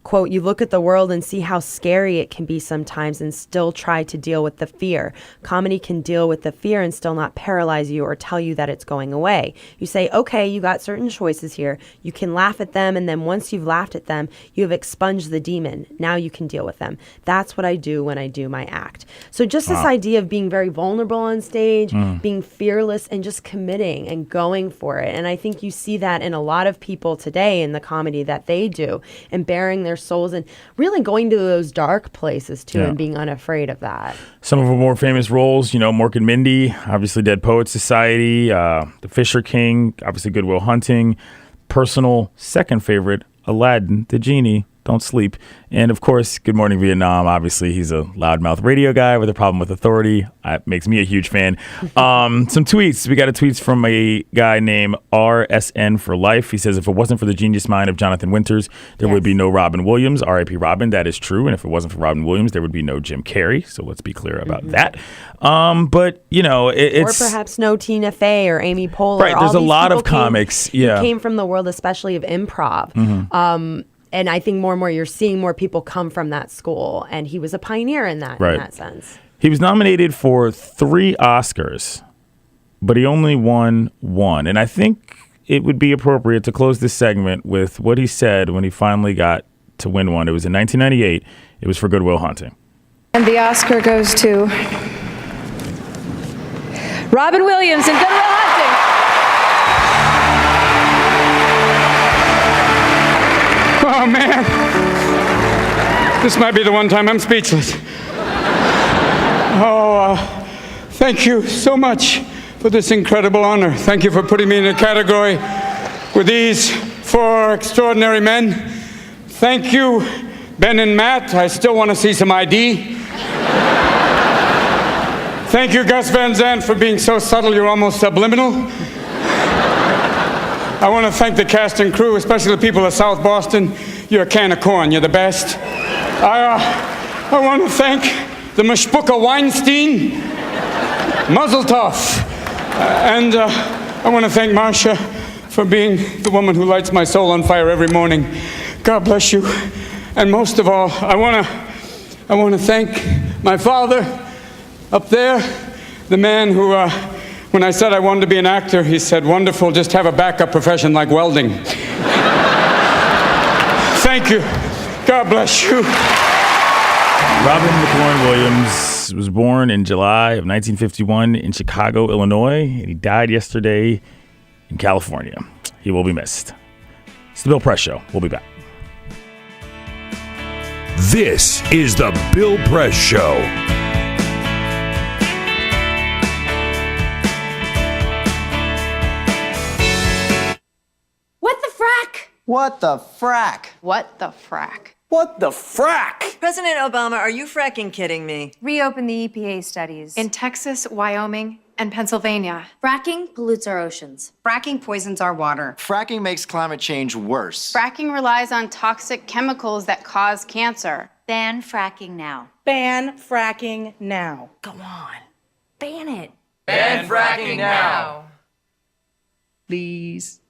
quote, "You look at the world and see how scary it can be sometimes and still try to deal with the fear. Comedy can deal with the fear and still not paralyze you or tell you that it's going away. You say, okay, you got certain choices here. You can laugh at them, and then once you've laughed at them, you have expunged the demon. Now you can deal with them. That's what I do when I do my act." So just this idea of being very vulnerable on stage, being fearless, and just committing and going for it. And I think you see that in a lot of people today in the comedy that they do, and bearing their souls and really going to those dark places too, and being unafraid of that. Some of her more famous roles, Mork and Mindy, obviously Dead Poets Society, The Fisher King, obviously Good Will Hunting, personal second favorite, Aladdin, the Genie, Don't Sleep, and of course, Good Morning Vietnam. Obviously, he's a loudmouth radio guy with a problem with authority. That makes me a huge fan. Some tweets. We got a tweet from a guy named RSN for Life. He says, if it wasn't for the genius mind of Jonathan Winters, there would be no Robin Williams. R.I.P. Robin. That is true. And if it wasn't for Robin Williams, there would be no Jim Carrey. So let's be clear about that. But, it's... Or perhaps no Tina Fey or Amy Poehler. Right. There's a lot of comics. Came from the world, especially of improv. And I think more and more you're seeing more people come from that school. And he was a pioneer in that, in that sense. He was nominated for 3 Oscars, but he only won 1. And I think it would be appropriate to close this segment with what he said when he finally got to win one. It was in 1998. It was for Good Will Hunting. And the Oscar goes to Robin Williams in Good Will Hunting. Oh, man. This might be the one time I'm speechless. Thank you so much for this incredible honor. Thank you for putting me in a category with these 4 extraordinary men. Thank you, Ben and Matt. I still want to see some ID. Thank you, Gus Van Sant, for being so subtle you're almost subliminal. I want to thank the cast and crew, especially the people of South Boston. You're a can of corn. You're the best. I want to thank the Mashpuka Weinstein, Mazel Tov. And I want to thank Marcia for being the woman who lights my soul on fire every morning. God bless you. And most of all, I want to thank my father up there, the man who... when I said I wanted to be an actor, he said, wonderful, just have a backup profession like welding. Thank you. God bless you. Robin McLaurin Williams was born in July of 1951 in Chicago, Illinois, and he died yesterday in California. He will be missed. It's the Bill Press Show. We'll be back. This is the Bill Press Show. What the frack? What the frack? What the frack? What the frack? President Obama, are you fracking kidding me? Reopen the EPA studies. In Texas, Wyoming, and Pennsylvania. Fracking pollutes our oceans. Fracking poisons our water. Fracking makes climate change worse. Fracking relies on toxic chemicals that cause cancer. Ban fracking now. Ban fracking now. Go on. Ban it. Ban fracking now. Please.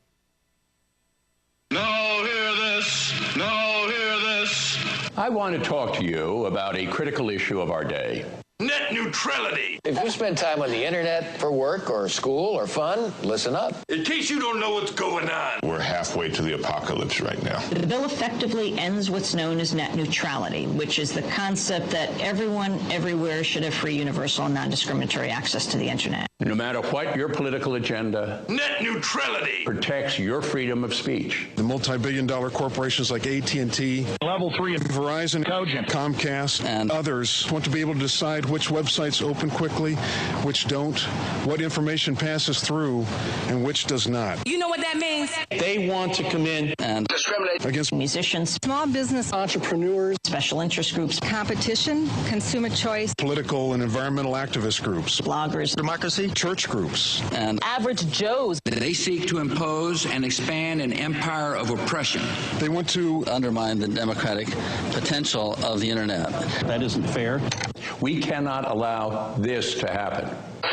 Now hear this. Now hear this. I want to talk to you about a critical issue of our day. Net neutrality. If you spend time on the internet for work or school or fun, listen up. In case you don't know what's going on. We're halfway to the apocalypse right now. The bill effectively ends what's known as net neutrality, which is the concept that everyone, everywhere should have free, universal, and non-discriminatory access to the internet. No matter what your political agenda, net neutrality protects your freedom of speech. The multi-billion-dollar corporations like AT&T, Level 3 Verizon, Cogent, Comcast, and others want to be able to decide which websites open quickly, which don't, what information passes through, and which does not. You know what that means? They want to come in and discriminate against musicians, Small business entrepreneurs, special interest groups, competition, consumer choice, political and environmental activist groups, bloggers, democracy, church groups, and average Joes. They seek to impose and expand an empire of oppression. They want to undermine the democratic potential of the internet. That isn't fair. We cannot allow this to happen.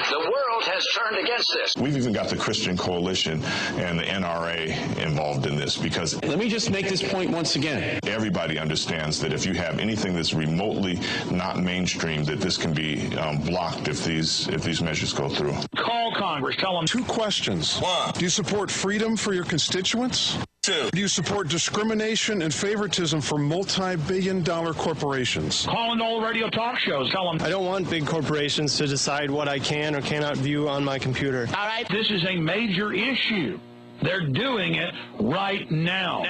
The world has turned against this. We've even got the Christian Coalition and the NRA involved in this because Let me just make this point once again. everybody understands that if you have anything that's remotely not mainstream, that this can be blocked if these measures go through. Call Congress. Tell them. 2 questions. 1. Do you support freedom for your constituents? 2. Do you support discrimination and favoritism for multi-billion-dollar corporations? Call into all radio talk shows. Tell them. I don't want big corporations to decide what I can or cannot view on my computer. All right. This is a major issue. They're doing it right now.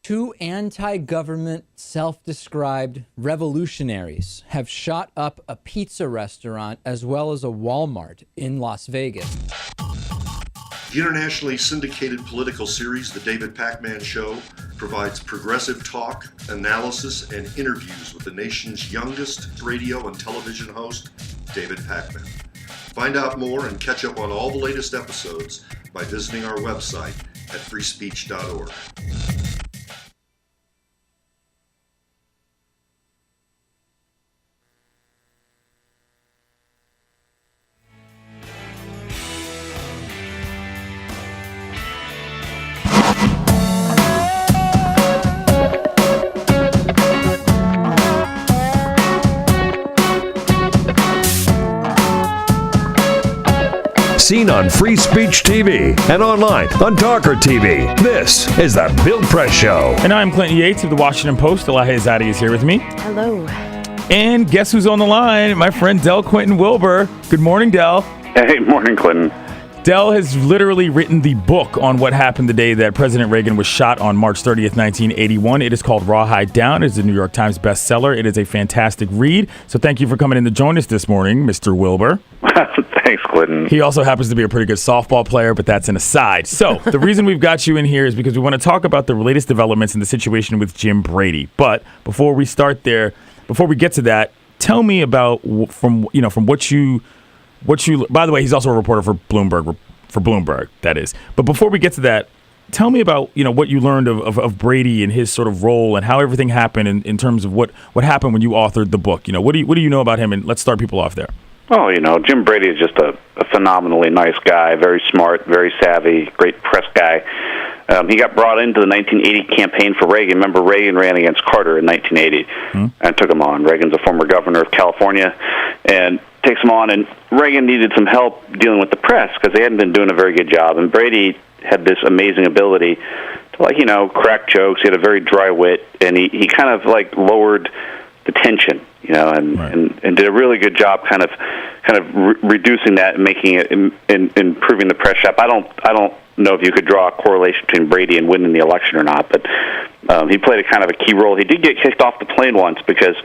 Two anti-government, self-described revolutionaries have shot up a pizza restaurant as well as a Walmart in Las Vegas. The internationally syndicated political series, The David Pakman Show, provides progressive talk, analysis, and interviews with the nation's youngest radio and television host, David Pakman. Find out more and catch up on all the latest episodes by visiting our website at freespeech.org. Seen on Free Speech TV and online on TawkrTV. This is the Bill Press Show. And I'm Clinton Yates of the Washington Post. Elahe Izadi is here with me. Hello. And guess who's on the line? My friend Del Quentin Wilbur. Good morning, Del. Hey, morning, Clinton. Del has literally written the book on what happened the day that President Reagan was shot on March 30th, 1981. It is called Rawhide Down. It is a New York Times bestseller. It is a fantastic read. So thank you for coming in to join us this morning, Mr. Wilbur. Thanks, Clinton. He also happens to be a pretty good softball player, but that's an aside. So the reason we've got you in here is because we want to talk about the latest developments in the situation with Jim Brady. But before we start there, before we get to that, tell me about from what you. By the way, he's also a reporter for Bloomberg, that is. But before we get to that, tell me about what you learned of Brady and his sort of role and how everything happened in terms of what happened when you authored the book. What do you know about him? And let's start people off there. Oh, Jim Brady is just a phenomenally nice guy, very smart, very savvy, great press guy. He got brought into the 1980 campaign for Reagan. Remember, Reagan ran against Carter in 1980 and took him on. Reagan's a former governor of California and takes him on. And Reagan needed some help dealing with the press because they hadn't been doing a very good job. And Brady had this amazing ability to, crack jokes. He had a very dry wit, and he kind of, lowered the tension, and did a really good job kind of reducing that and making it, improving the press shop. I don't know if you could draw a correlation between Brady and winning the election or not, but he played a kind of a key role. He did get kicked off the plane once because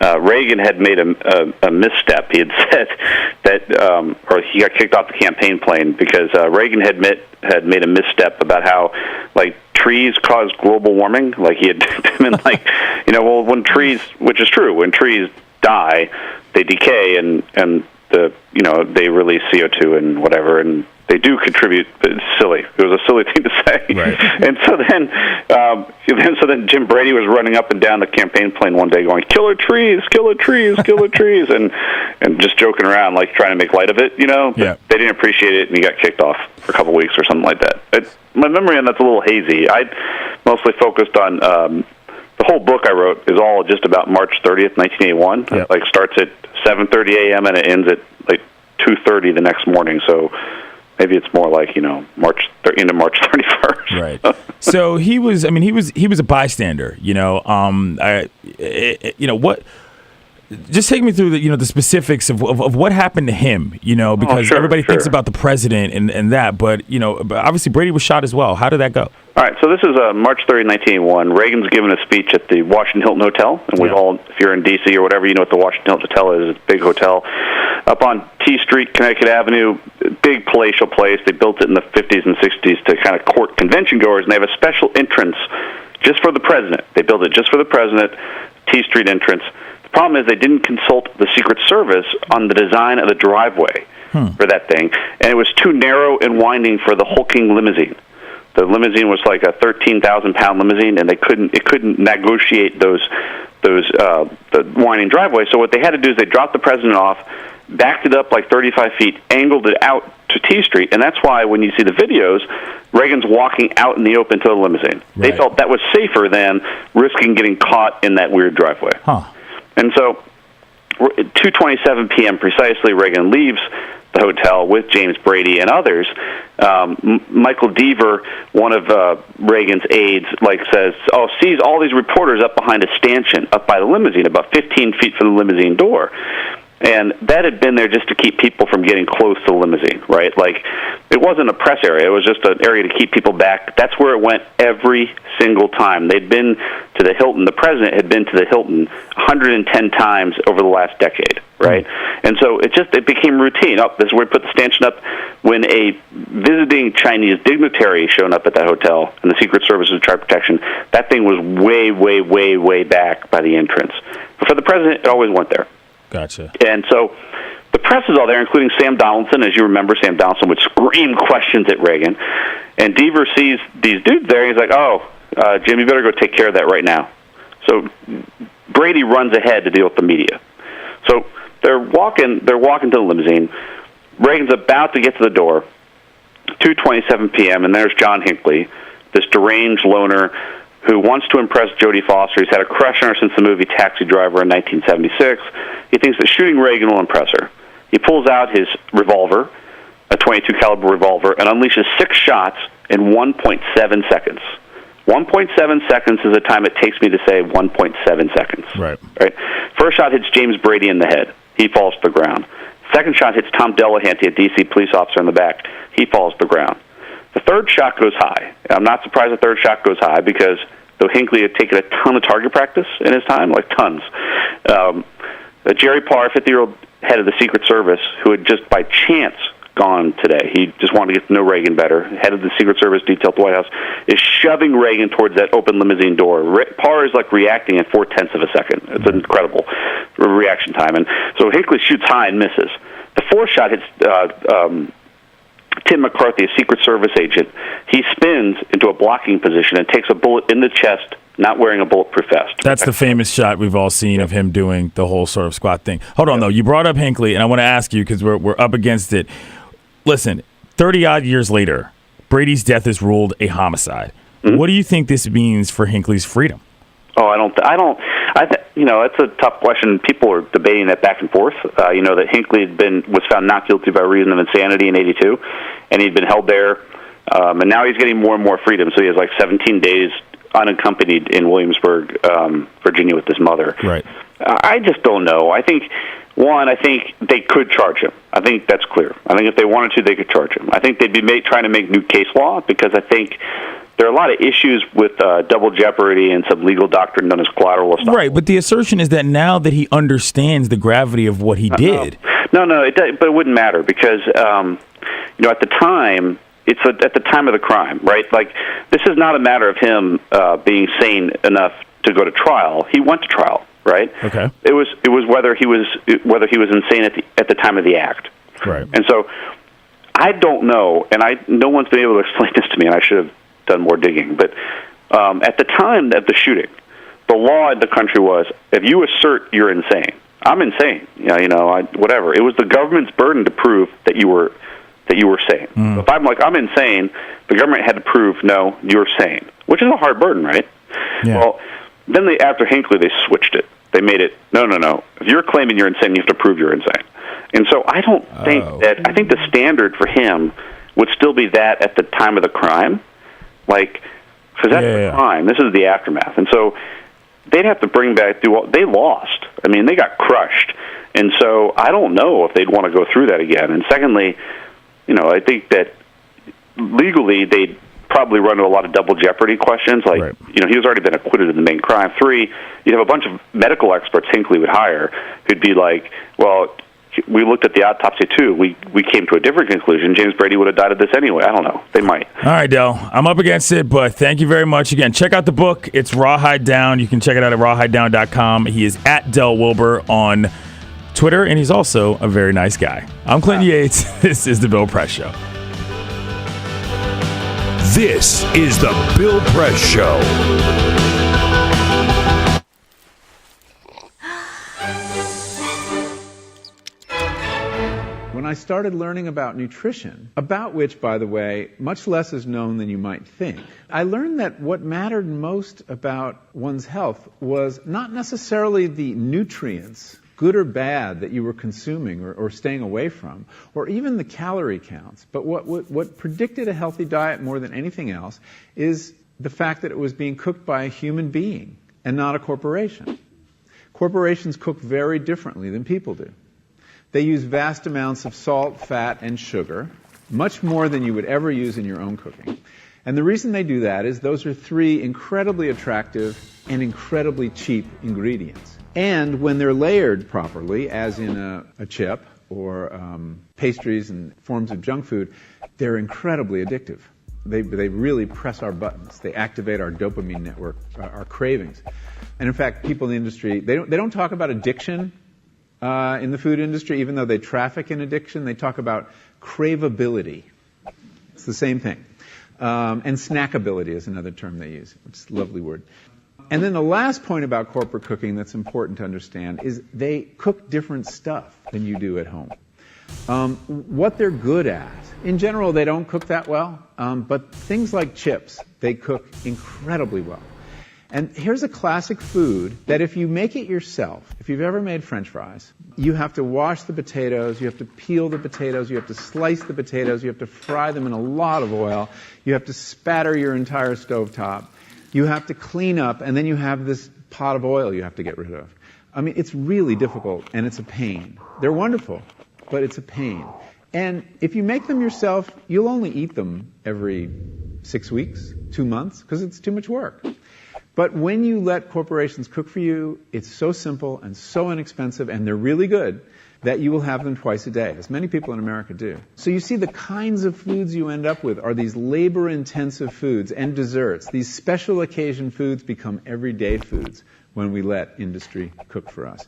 Reagan had made a misstep. He had said that, or he got kicked off the campaign plane because Reagan had made a misstep about how, trees cause global warming. Like he had been like, well, when trees, which is true, when trees die, they decay and the they release CO2 and whatever, and they do contribute. It's silly. It was a silly thing to say. Right. And so then Jim Brady was running up and down the campaign plane one day going, killer trees, killer trees, killer trees, and just joking around, like trying to make light of it, But they didn't appreciate it, and he got kicked off for a couple of weeks or something like that. My memory on that's a little hazy. I mostly focused on the whole book I wrote is all just about March 30th, 1981. It like starts at 7:30 a.m. and it ends at like 2:30 the next morning. So maybe it's more like March 31st. Right. So he was a bystander. What? Just take me through the specifics of what happened to him. Because everybody thinks about the president and that, but obviously Brady was shot as well. How did that go? All right, so this is March 30, 1981. Reagan's given a speech at the Washington Hilton Hotel, and we've all, if you're in D.C. or whatever, you know what the Washington Hilton Hotel is. It's a big hotel up on T Street, Connecticut Avenue, big palatial place. They built it in the 50s and 60s to kind of court convention goers, and they have a special entrance just for the president. They built it just for the president, T Street entrance. The problem is they didn't consult the Secret Service on the design of the driveway for that thing, and it was too narrow and winding for the hulking limousine. The limousine was like a 13,000-pound limousine, and it couldn't negotiate the winding driveway. So what they had to do is they dropped the president off, backed it up like 35 feet, angled it out to T Street, and that's why when you see the videos, Reagan's walking out in the open to the limousine. Right. They felt that was safer than risking getting caught in that weird driveway. And so, at 2:27 p.m. precisely, Reagan leaves the hotel with James Brady and others. Michael Deaver, one of Reagan's aides, says, sees all these reporters up behind a stanchion up by the limousine, about 15 feet from the limousine door. And that had been there just to keep people from getting close to the limousine, right? Like, it wasn't a press area. It was just an area to keep people back. That's where it went every single time. They'd been to the Hilton. The president had been to the Hilton 110 times over the last decade, right? And so it became routine. This is where we put the stanchion up. When a visiting Chinese dignitary showed up at that hotel and the Secret Service was child protection, that thing was way, way, way, way back by the entrance. But for the president, it always went there. Gotcha. And so the press is all there, including Sam Donaldson. As you remember, Sam Donaldson would scream questions at Reagan. And Deaver sees these dudes there, and he's like, Jim, you better go take care of that right now. So Brady runs ahead to deal with the media. So they're walking to the limousine. Reagan's about to get to the door, 2:27 p.m., and there's John Hinckley, this deranged loner who wants to impress Jodie Foster. He's had a crush on her since the movie Taxi Driver in 1976. He thinks that shooting Reagan will impress her. He pulls out his revolver, a .22 caliber revolver, and unleashes 6 shots in 1.7 seconds. 1.7 seconds is the time it takes me to say 1.7 seconds. Right. First shot hits James Brady in the head. He falls to the ground. Second shot hits Tom Delahanty, a D.C. police officer, in the back. He falls to the ground. The third shot goes high. I'm not surprised the third shot goes high because though Hinckley had taken a ton of target practice in his time, like tons, Jerry Parr, 50-year-old head of the Secret Service, who had just by chance gone today, he just wanted to get to know Reagan better, head of the Secret Service detail at the White House, is shoving Reagan towards that open limousine door. Parr is reacting in 0.4 of a second. It's an incredible reaction time. And so Hinckley shoots high and misses. The fourth shot hits Tim McCarthy, a Secret Service agent. He spins into a blocking position and takes a bullet in the chest, not wearing a bulletproof vest. That's the famous shot we've all seen of him doing the whole sort of squat thing. Hold on, though. You brought up Hinckley, and I want to ask you because we're up against it. Listen, 30-odd years later, Brady's death is ruled a homicide. Mm-hmm. What do you think this means for Hinckley's freedom? It's a tough question. People are debating that back and forth. That Hinckley was found not guilty by reason of insanity in 82, and he'd been held there, and now he's getting more and more freedom. So he has 17 days unaccompanied in Williamsburg, Virginia, with his mother. Right. I just don't know. I think they could charge him. I think that's clear. I think if they wanted to, they could charge him. I think they'd be trying to make new case law because I think there are a lot of issues with double jeopardy and some legal doctrine known as collateral estoppel. Right, but the assertion is that now that he understands the gravity of what he did. No, but it wouldn't matter because, at the time, it's at the time of the crime, right? Like, this is not a matter of him being sane enough to go to trial. He went to trial, right? Okay. It was whether he was insane at the time of the act. Right. And so I don't know, and no one's been able to explain this to me, and I should have done more digging. But at the time of the shooting, the law in the country was, if you assert you're insane, I'm insane. Whatever. It was the government's burden to prove that you were sane. So if I'm like, I'm insane, the government had to prove, no, you're sane, which is a hard burden, right? Yeah. Well, then after Hinckley, they switched it. They made it, no. If you're claiming you're insane, you have to prove you're insane. And so I don't think I think the standard for him would still be that at the time of the crime, like, because that's the crime. This is the aftermath. And so they'd have to bring back, they lost. I mean, they got crushed. And so I don't know if they'd want to go through that again. And secondly, I think that legally they'd probably run into a lot of double jeopardy questions. Like, he was already been acquitted of the main crime. 3, you'd have a bunch of medical experts Hinckley would hire who'd be like, well, we looked at the autopsy too. We came to a different conclusion. James Brady would have died of this anyway. I don't know. They might. All right, Del. I'm up against it, but thank you very much. Again, check out the book. It's Rawhide Down. You can check it out at rawhidedown.com. He is at Del Wilbur on Twitter, and he's also a very nice guy. I'm Clinton Yates. This is The Bill Press Show. This is The Bill Press Show. When I started learning about nutrition, about which, by the way, much less is known than you might think, I learned that what mattered most about one's health was not necessarily the nutrients, good or bad, that you were consuming or staying away from, or even the calorie counts. But what predicted a healthy diet more than anything else is the fact that it was being cooked by a human being and not a corporation. Corporations cook very differently than people do. They use vast amounts of salt, fat, and sugar, much more than you would ever use in your own cooking. And the reason they do that is those are 3 incredibly attractive and incredibly cheap ingredients. And when they're layered properly, as in a chip or pastries and forms of junk food, they're incredibly addictive. They really press our buttons. They activate our dopamine network, our cravings. And in fact, people in the industry, they don't talk about addiction in the food industry, even though they traffic in addiction. They talk about craveability. It's the same thing. And snackability is another term they use. It's a lovely word. And then the last point about corporate cooking that's important to understand is they cook different stuff than you do at home. What they're good at, in general, they don't cook that well, but things like chips, they cook incredibly well. And here's a classic food that if you make it yourself, if you've ever made French fries, you have to wash the potatoes, you have to peel the potatoes, you have to slice the potatoes, you have to fry them in a lot of oil, you have to spatter your entire stovetop, you have to clean up, and then you have this pot of oil you have to get rid of. I mean, it's really difficult, and it's a pain. They're wonderful, but it's a pain. And if you make them yourself, you'll only eat them every 6 weeks, 2 months, because it's too much work. But when you let corporations cook for you, it's so simple and so inexpensive, and they're really good, that you will have them twice a day, as many people in America do. So you see the kinds of foods you end up with are these labor-intensive foods and desserts. These special occasion foods become everyday foods when we let industry cook for us.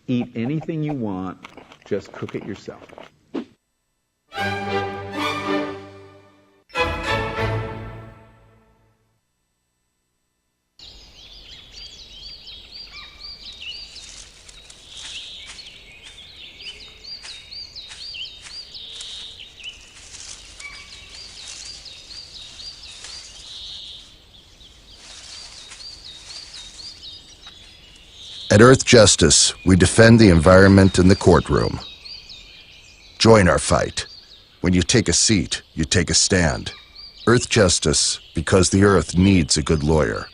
Eat anything you want, just cook it yourself. At Earthjustice, we defend the environment in the courtroom. Join our fight. When you take a seat, you take a stand. Earthjustice, because the Earth needs a good lawyer.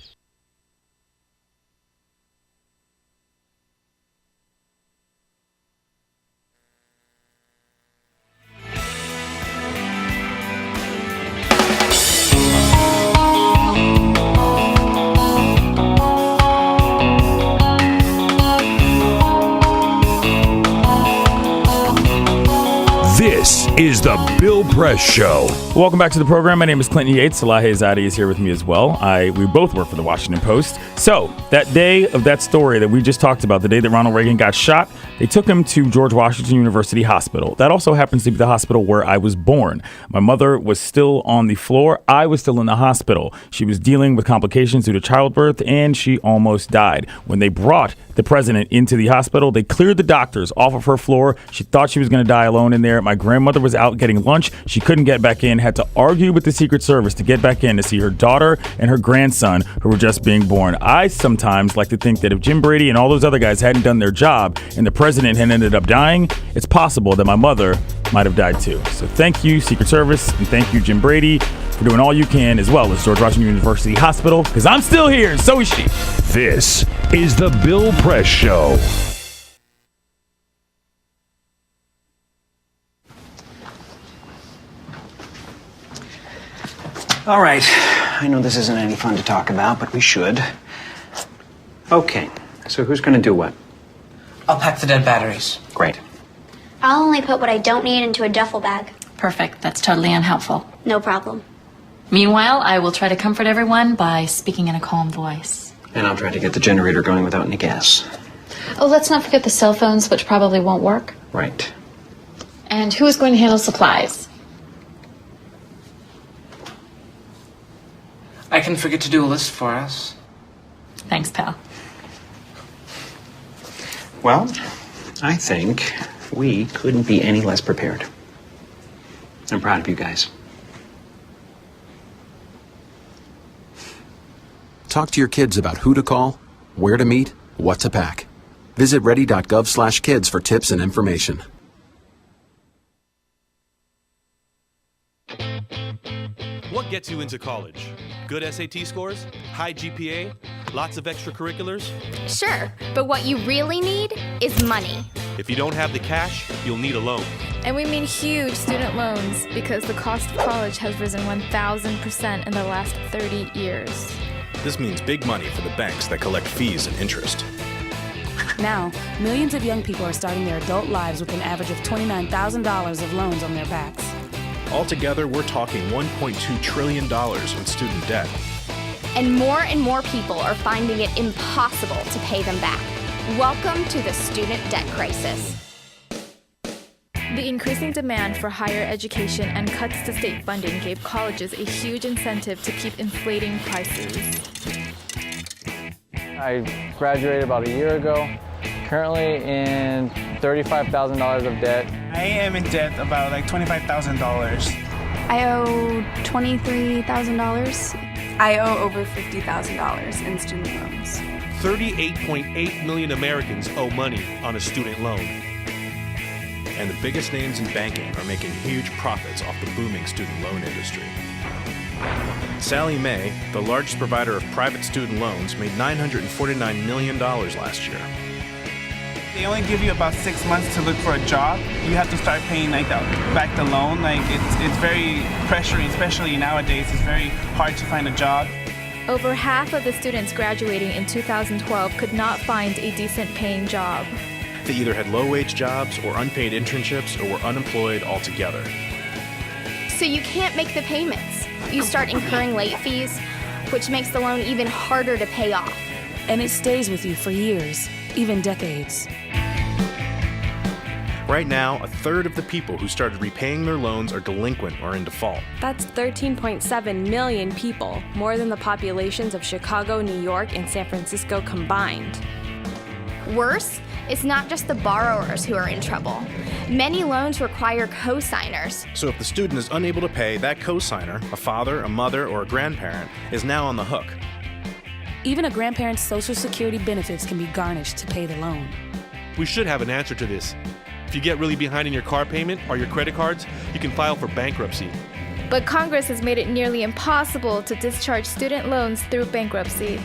This is The Bill Press Show. Welcome back to the program. My name is Clinton Yates. Elahe Izadi is here with me as well. We both work for the Washington Post. So, that day of that story that we just talked about, the day that Ronald Reagan got shot, they took him to George Washington University Hospital. That also happens to be the hospital where I was born. My mother was still on the floor. I was still in the hospital. She was dealing with complications due to childbirth, and she almost died. When they brought the president into the hospital, they cleared the doctors off of her floor. She thought she was going to die alone in there. My grandmother was out getting lunch. She couldn't get back in, had to argue with the Secret Service to get back in to see her daughter and her grandson who were just being born. I sometimes like to think that if Jim Brady and all those other guys hadn't done their job and the president had ended up dying, it's possible that my mother might have died too. So thank you, Secret Service, and thank you, Jim Brady, for doing all you can, as well as George Washington University Hospital, because I'm still here, and so is she. This is The Bill Press Show. All right. I know this isn't any fun to talk about, but we should. Okay. So who's going to do what? I'll pack the dead batteries. Great. I'll only put what I don't need into a duffel bag. Perfect. That's totally unhelpful. No problem. Meanwhile, I will try to comfort everyone by speaking in a calm voice. And I'll try to get the generator going without any gas. Oh, let's not forget the cell phones, which probably won't work. Right. And who is going to handle supplies? I can forget to do a list for us. Thanks, pal. Well, I think we couldn't be any less prepared. I'm proud of you guys. Talk to your kids about who to call, where to meet, what to pack. Visit ready.gov/kids for tips and information. What gets you into college? Good SAT scores? High GPA? Lots of extracurriculars? Sure, but what you really need is money. If you don't have the cash, you'll need a loan. And we mean huge student loans because the cost of college has risen 1,000% in the last 30 years. This means big money for the banks that collect fees and interest. Now, millions of young people are starting their adult lives with an average of $29,000 of loans on their backs. Altogether, we're talking $1.2 trillion in student debt. And more people are finding it impossible to pay them back. Welcome to the student debt crisis. The increasing demand for higher education and cuts to state funding gave colleges a huge incentive to keep inflating prices. I graduated about a year ago, currently in $35,000 of debt. I am in debt about like $25,000. I owe $23,000. I owe over $50,000 in student loans. 38.8 million Americans owe money on a student loan. And the biggest names in banking are making huge profits off the booming student loan industry. Sallie Mae, the largest provider of private student loans, made $949 million last year. They only give you about 6 months to look for a job. You have to start paying back the loan. It's very pressuring, especially nowadays. It's very hard to find a job. Over half of the students graduating in 2012 could not find a decent paying job. They either had low-wage jobs or unpaid internships or were unemployed altogether. So you can't make the payments. You start incurring late fees, which makes the loan even harder to pay off. And it stays with you for years, even decades. Right now, a third of the people who started repaying their loans are delinquent or in default. That's 13.7 million people, more than the populations of Chicago, New York, and San Francisco combined. Worse, it's not just the borrowers who are in trouble. Many loans require co-signers. So if the student is unable to pay, that co-signer, a father, a mother, or a grandparent, is now on the hook. Even a grandparent's Social Security benefits can be garnished to pay the loan. We should have an answer to this. If you get really behind in your car payment or your credit cards, you can file for bankruptcy. But Congress has made it nearly impossible to discharge student loans through bankruptcy.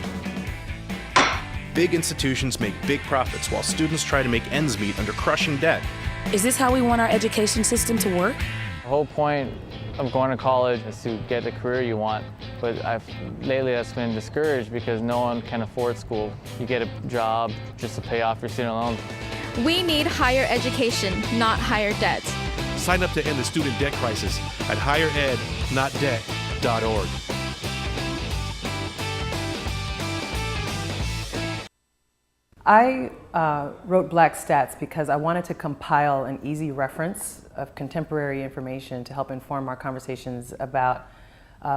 Big institutions make big profits while students try to make ends meet under crushing debt. Is this how we want our education system to work? The whole point of going to college is to get the career you want, but lately that's been discouraged because no one can afford school. You get a job just to pay off your student loans. We need higher education, not higher debt. Sign up to end the student debt crisis at higherednotdebt.org. I wrote Black Stats because I wanted to compile an easy reference of contemporary information to help inform our conversations about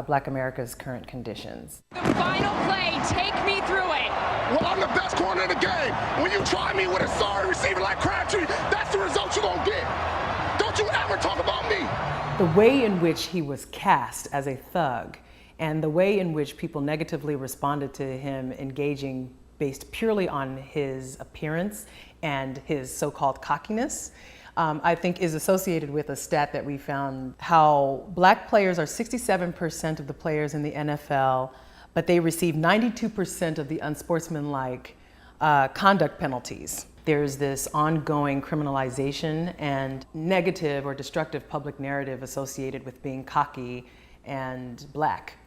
Black America's current conditions. The final play, take me through it. Well, I'm the best corner in the game. When you try me with a sorry receiver like Crabtree, that's the result you're gonna get. Don't you ever talk about me. The way in which he was cast as a thug and the way in which people negatively responded to him engaging based purely on his appearance and his so-called cockiness, I think is associated with a stat that we found, how Black players are 67% of the players in the NFL, but they receive 92% of the unsportsmanlike conduct penalties. There's this ongoing criminalization and negative or destructive public narrative associated with being cocky and Black.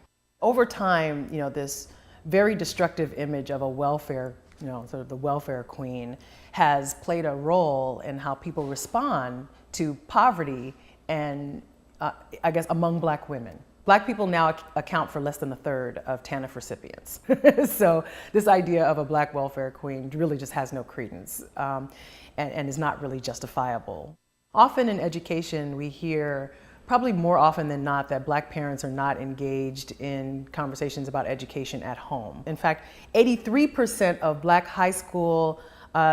Over time, this very destructive image of a welfare, sort of the welfare queen, has played a role in how people respond to poverty and, I guess, among Black women. Black people now account for less than a third of TANF recipients. So this idea of a Black welfare queen really just has no credence and is not really justifiable. Often in education, we hear, probably more often than not, that Black parents are not engaged in conversations about education at home. In fact, 83% of Black high school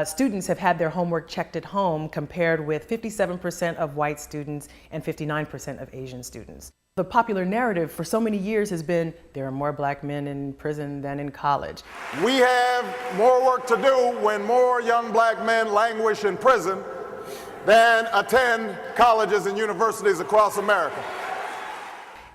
students have had their homework checked at home, compared with 57% of white students and 59% of Asian students. The popular narrative for so many years has been, there are more Black men in prison than in college. We have more work to do when more young Black men languish in prison than attend colleges and universities across America.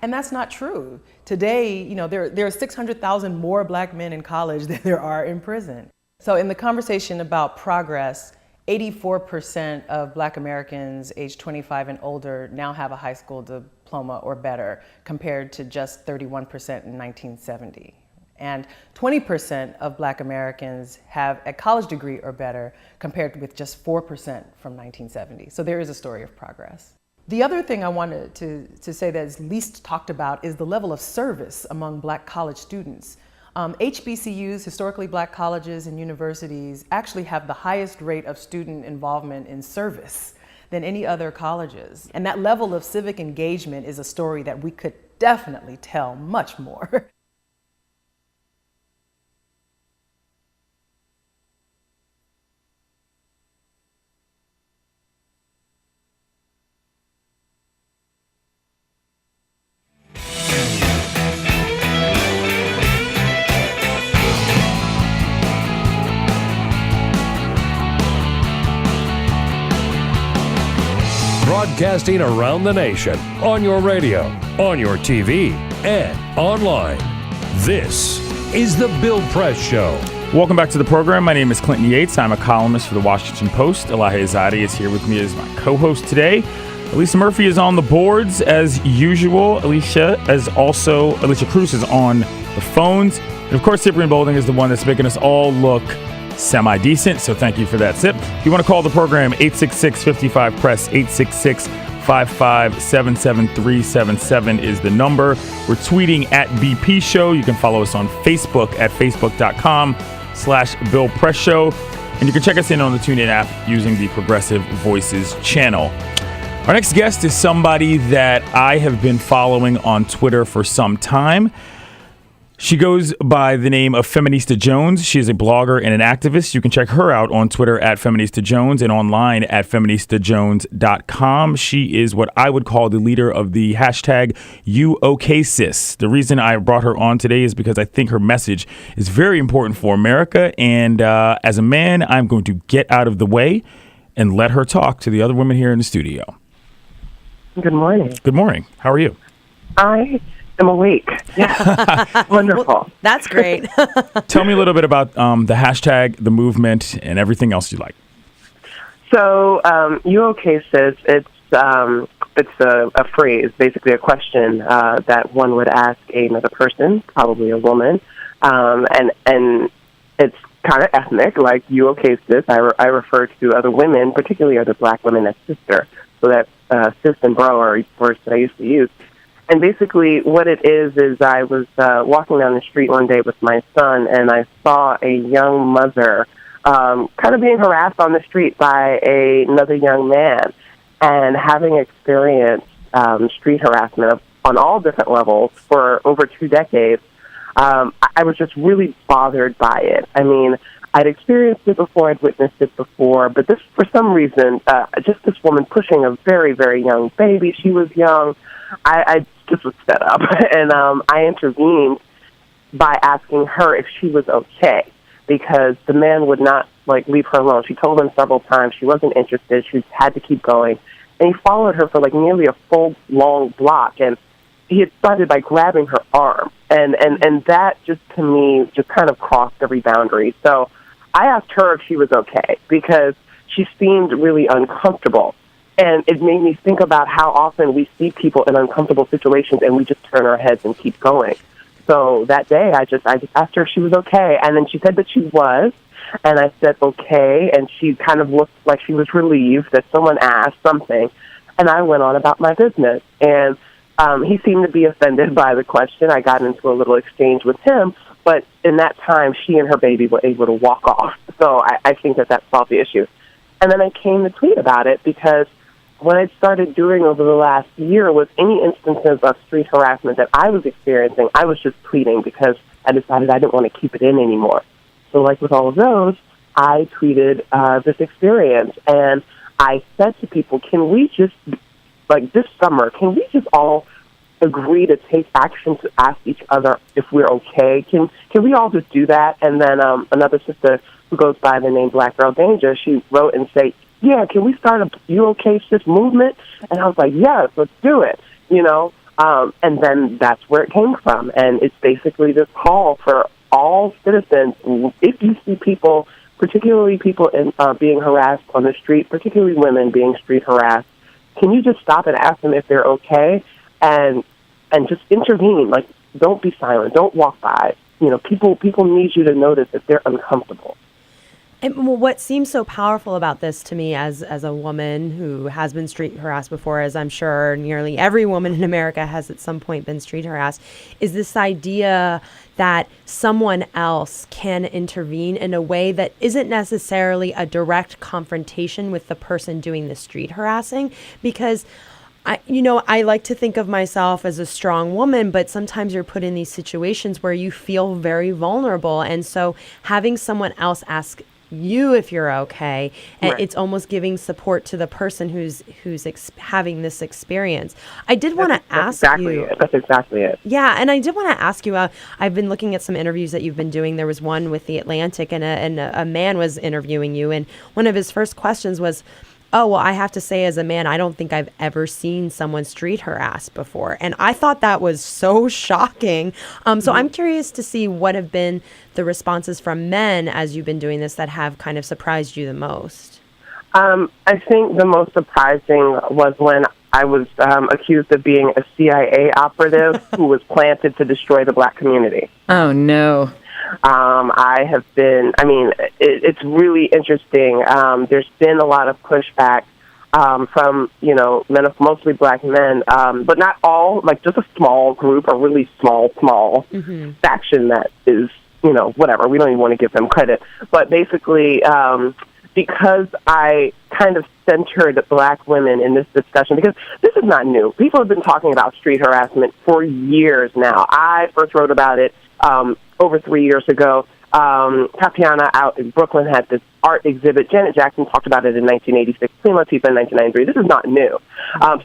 And that's not true. Today, there are 600,000 more Black men in college than there are in prison. So in the conversation about progress, 84% of Black Americans aged 25 and older now have a high school diploma or better, compared to just 31% in 1970. And 20% of Black Americans have a college degree or better, compared with just 4% from 1970. So there is a story of progress. The other thing I wanted to say that is least talked about is the level of service among Black college students. HBCUs, historically Black colleges and universities, actually have the highest rate of student involvement in service than any other colleges. And that level of civic engagement is a story that we could definitely tell much more. Broadcasting around the nation, on your radio, on your TV, and online. This is The Bill Press Show. Welcome back to the program. My name is Clinton Yates. I'm a columnist for the Washington Post. Elahe Izadi is here with me as my co-host today. Elisa Murphy is on the boards as usual. Alicia Cruz is on the phones. And of course, Cyprian Bolding is the one that's making us all look semi-decent, so thank you for that, Sip. If you want to call the program, 866-55-PRESS, 866-557-7377 is the number. We're tweeting at BP Show. You can follow us on Facebook at facebook.com/Bill Press Show. And you can check us in on the TuneIn app using the Progressive Voices channel. Our next guest is somebody that I have been following on Twitter for some time. She goes by the name of Feminista Jones. She is a blogger and an activist. You can check her out on Twitter at Feminista Jones and online at feministajones.com. She is what I would call the leader of the hashtag #YouOKSis. The reason I brought her on today is because I think her message is very important for America. And as a man, I'm going to get out of the way and let her talk to the other women here in the studio. Good morning. Good morning. How are you? I'm awake. Yeah. Wonderful. Well, that's great. Tell me a little bit about the hashtag, the movement, and everything else you like. So, YouOKSis, it's a phrase, basically a question that one would ask another person, probably a woman, and it's kind of ethnic, like YouOKSis. I refer to other women, particularly other Black women, as sister. So that sis and bro are words that I used to use. And basically what it is I was walking down the street one day with my son, and I saw a young mother kind of being harassed on the street by another young man, and having experienced street harassment on all different levels for over 2 decades, I was just really bothered by it. I mean, I'd experienced it before, I'd witnessed it before, but this, for some reason, just this woman pushing a very, very young baby, she was young, I just was fed up. And I intervened by asking her if she was okay, because the man would not, leave her alone. She told him several times she wasn't interested, she had to keep going. And he followed her for, nearly a full, long block, and he had started by grabbing her arm. And that just, to me, just kind of crossed every boundary. So I asked her if she was okay, because she seemed really uncomfortable. And it made me think about how often we see people in uncomfortable situations and we just turn our heads and keep going. So that day, I just asked her if she was okay. And then she said that she was. And I said, okay. And she kind of looked like she was relieved that someone asked something. And I went on about my business. And he seemed to be offended by the question. I got into a little exchange with him. But in that time, she and her baby were able to walk off. So I think that solved the issue. And then I came to tweet about it, because what I started doing over the last year was any instances of street harassment that I was experiencing, I was just tweeting, because I decided I didn't want to keep it in anymore. So with all of those, I tweeted this experience, and I said to people, can we just, this summer, can we just all agree to take action to ask each other if we're okay? Can we all just do that? And then another sister who goes by the name Black Girl Danger, she wrote and said, yeah, can we start a You Okay Sis movement? And I was like, yes, let's do it, and then that's where it came from. And it's basically this call for all citizens, if you see people, particularly people being harassed on the street, particularly women being street harassed, can you just stop and ask them if they're okay, and just intervene? Don't be silent. Don't walk by. People need you to notice if they're uncomfortable. And what seems so powerful about this to me, as a woman who has been street harassed before, as I'm sure nearly every woman in America has at some point been street harassed, is this idea that someone else can intervene in a way that isn't necessarily a direct confrontation with the person doing the street harassing. Because I like to think of myself as a strong woman, but sometimes you're put in these situations where you feel very vulnerable. And so having someone else ask you if you're okay, and right. It's almost giving support to the person who's having this experience. I did want to ask you. That's exactly it. Yeah, and I did want to ask you. I've been looking at some interviews that you've been doing. There was one with The Atlantic, and a man was interviewing you, and one of his first questions was, oh, well, I have to say, as a man, I don't think I've ever seen someone street harassed before. And I thought that was so shocking. So I'm curious to see what have been the responses from men as you've been doing this that have kind of surprised you the most. I think the most surprising was when I was accused of being a CIA operative who was planted to destroy the Black community. Oh, no. It's really interesting. There's been a lot of pushback from, mostly Black men, but not all, just a small group, a really small faction that is, whatever. We don't even want to give them credit. But basically, because I kind of centered Black women in this discussion, because this is not new. People have been talking about street harassment for years now. I first wrote about it over 3 years ago. Tatiana out in Brooklyn had this art exhibit. Janet Jackson talked about it in 1986. Queen Latifah in 1993. This is not new.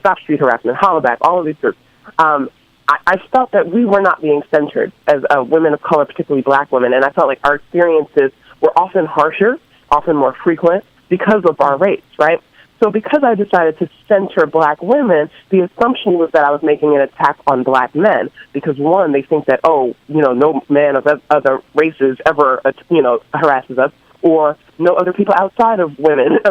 Stop Street Harassment, Hollaback, all of these groups. I felt that we were not being centered as women of color, particularly Black women, and I felt like our experiences were often harsher, often more frequent, because of our race, right? So because I decided to center Black women, the assumption was that I was making an attack on Black men, because one, they think that, no man of other races ever, harasses us, or no other people outside of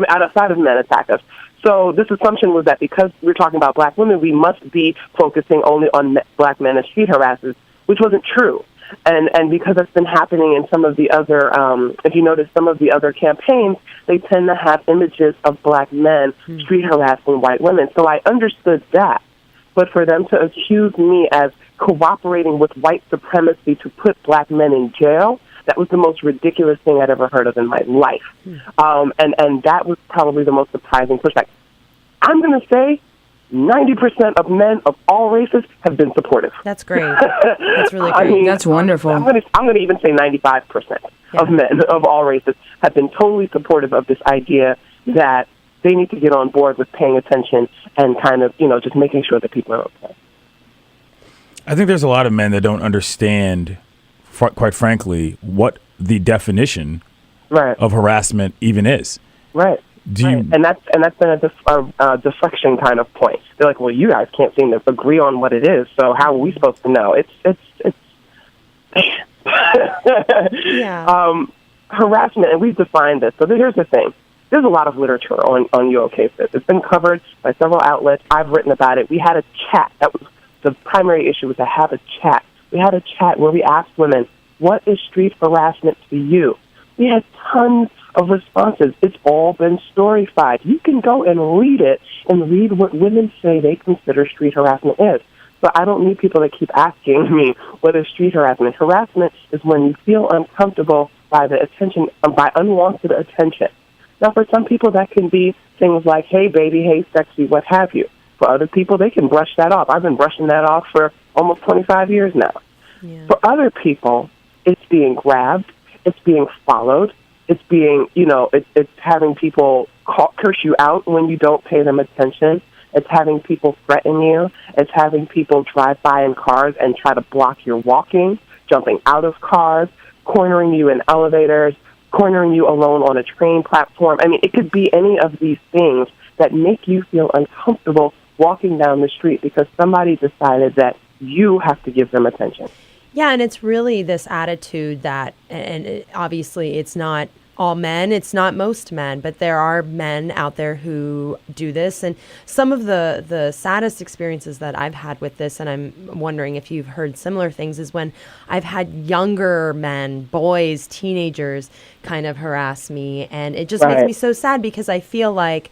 outside of men attack us. So this assumption was that because we're talking about Black women, we must be focusing only on Black men as street harassers, which wasn't true. And because it's been happening in some of the other, if you notice some of the other campaigns, they tend to have images of black men street harassing white women. So I understood that. But for them to accuse me as cooperating with white supremacy to put black men in jail, that was the most ridiculous thing I'd ever heard of in my life. And that was probably the most surprising perspective. I'm going to say 90% of men of all races have been supportive. That's great. That's really great. I mean, that's wonderful. I'm going to even say 95% of men of all races have been totally supportive of this idea that they need to get on board with paying attention and kind of, just making sure that people are okay. I think there's a lot of men that don't understand, quite frankly, what the definition of harassment even is. Right. And that's been a deflection kind of point. They're like, well, you guys can't seem to agree on what it is, so how are we supposed to know? It's harassment, and we've defined this. So here's the thing. There's a lot of literature on You OK Sis. It's been covered by several outlets. I've written about it. We had a chat. That was the primary issue, was to have a chat. We had a chat where we asked women, what is street harassment to you? We had tons of responses. It's all been storyfied. You can go and read it and read what women say they consider street harassment is. So I don't need people to keep asking me what is street harassment. Harassment is when you feel uncomfortable by by unwanted attention. Now, for some people, that can be things like, hey, baby, hey, sexy, what have you. For other people, they can brush that off. I've been brushing that off for almost 25 years now. Yeah. For other people, it's being grabbed, it's being followed, it's being, it's having people curse you out when you don't pay them attention. It's having people threaten you. It's having people drive by in cars and try to block your walking, jumping out of cars, cornering you in elevators, cornering you alone on a train platform. I mean, it could be any of these things that make you feel uncomfortable walking down the street because somebody decided that you have to give them attention. Yeah, and it's really this attitude that, and obviously it's not all men, it's not most men, but there are men out there who do this. And some of the saddest experiences that I've had with this, and I'm wondering if you've heard similar things, is when I've had younger men, boys, teenagers kind of harass me. And it just makes me so sad because I feel like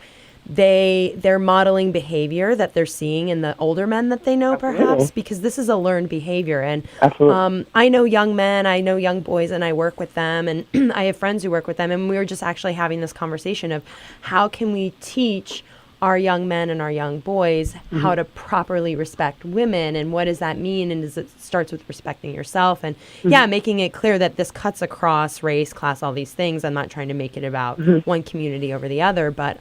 they're modeling behavior that they're seeing in the older men that they know, perhaps, because this is a learned behavior. And I know young men, I know young boys, and I work with them, and I have friends who work with them, and we were just actually having this conversation of how can we teach our young men and our young boys how to properly respect women, and what does that mean, and it starts with respecting yourself, and making it clear that this cuts across race, class, all these things. I'm not trying to make it about one community over the other, but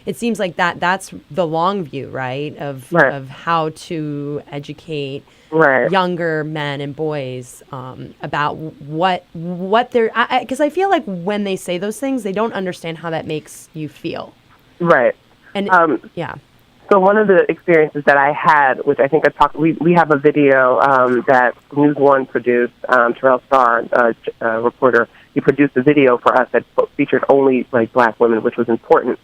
it seems like that's the long view, right, of how to educate younger men and boys about what they're, because I feel like when they say those things, they don't understand how that makes you feel. Right. And so one of the experiences that I had, which I think I talked, we have a video that News One produced. Terrell Starr, reporter, he produced a video for us that featured only black women, which was important.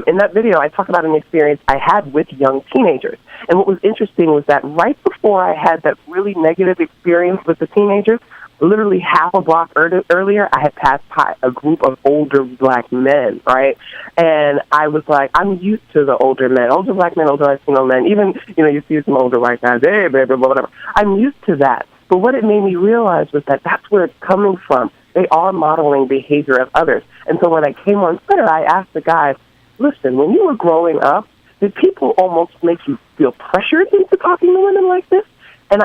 In that video, I talk about an experience I had with young teenagers. And what was interesting was that right before I had that really negative experience with the teenagers, literally half a block earlier, I had passed by a group of older black men, right? And I was like, I'm used to the older men, older black men, older Latino men. Even, you see some older white guys, hey, baby, whatever. I'm used to that. But what it made me realize was that that's where it's coming from. They are modeling behavior of others. And so when I came on Twitter, I asked the guys, listen, when you were growing up, did people almost make you feel pressured into talking to women like this? And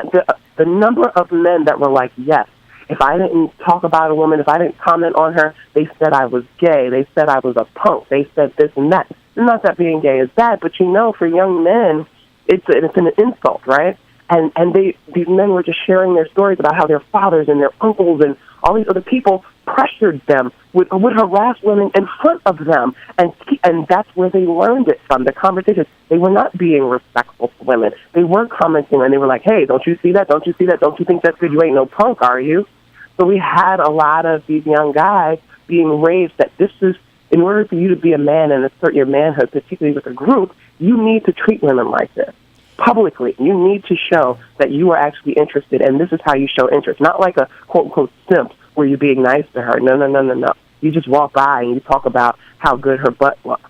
the number of men that were like, yes. If I didn't talk about a woman, if I didn't comment on her, they said I was gay. They said I was a punk. They said this and that. Not that being gay is bad, but for young men, it's an insult, right? And these men were just sharing their stories about how their fathers and their uncles and all these other people pressured them, would harass women in front of them, and that's where they learned it from, the conversations. They were not being respectful to women. They were commenting, and they were like, hey, don't you see that? Don't you see that? Don't you think that's good? You ain't no punk, are you? So we had a lot of these young guys being raised that this is, in order for you to be a man and assert your manhood, particularly with a group, you need to treat women like this. publicly. You need to show that you are actually interested, and this is how you show interest. Not like a quote-unquote simp where you're being nice to her. No. You just walk by and you talk about how good her butt looks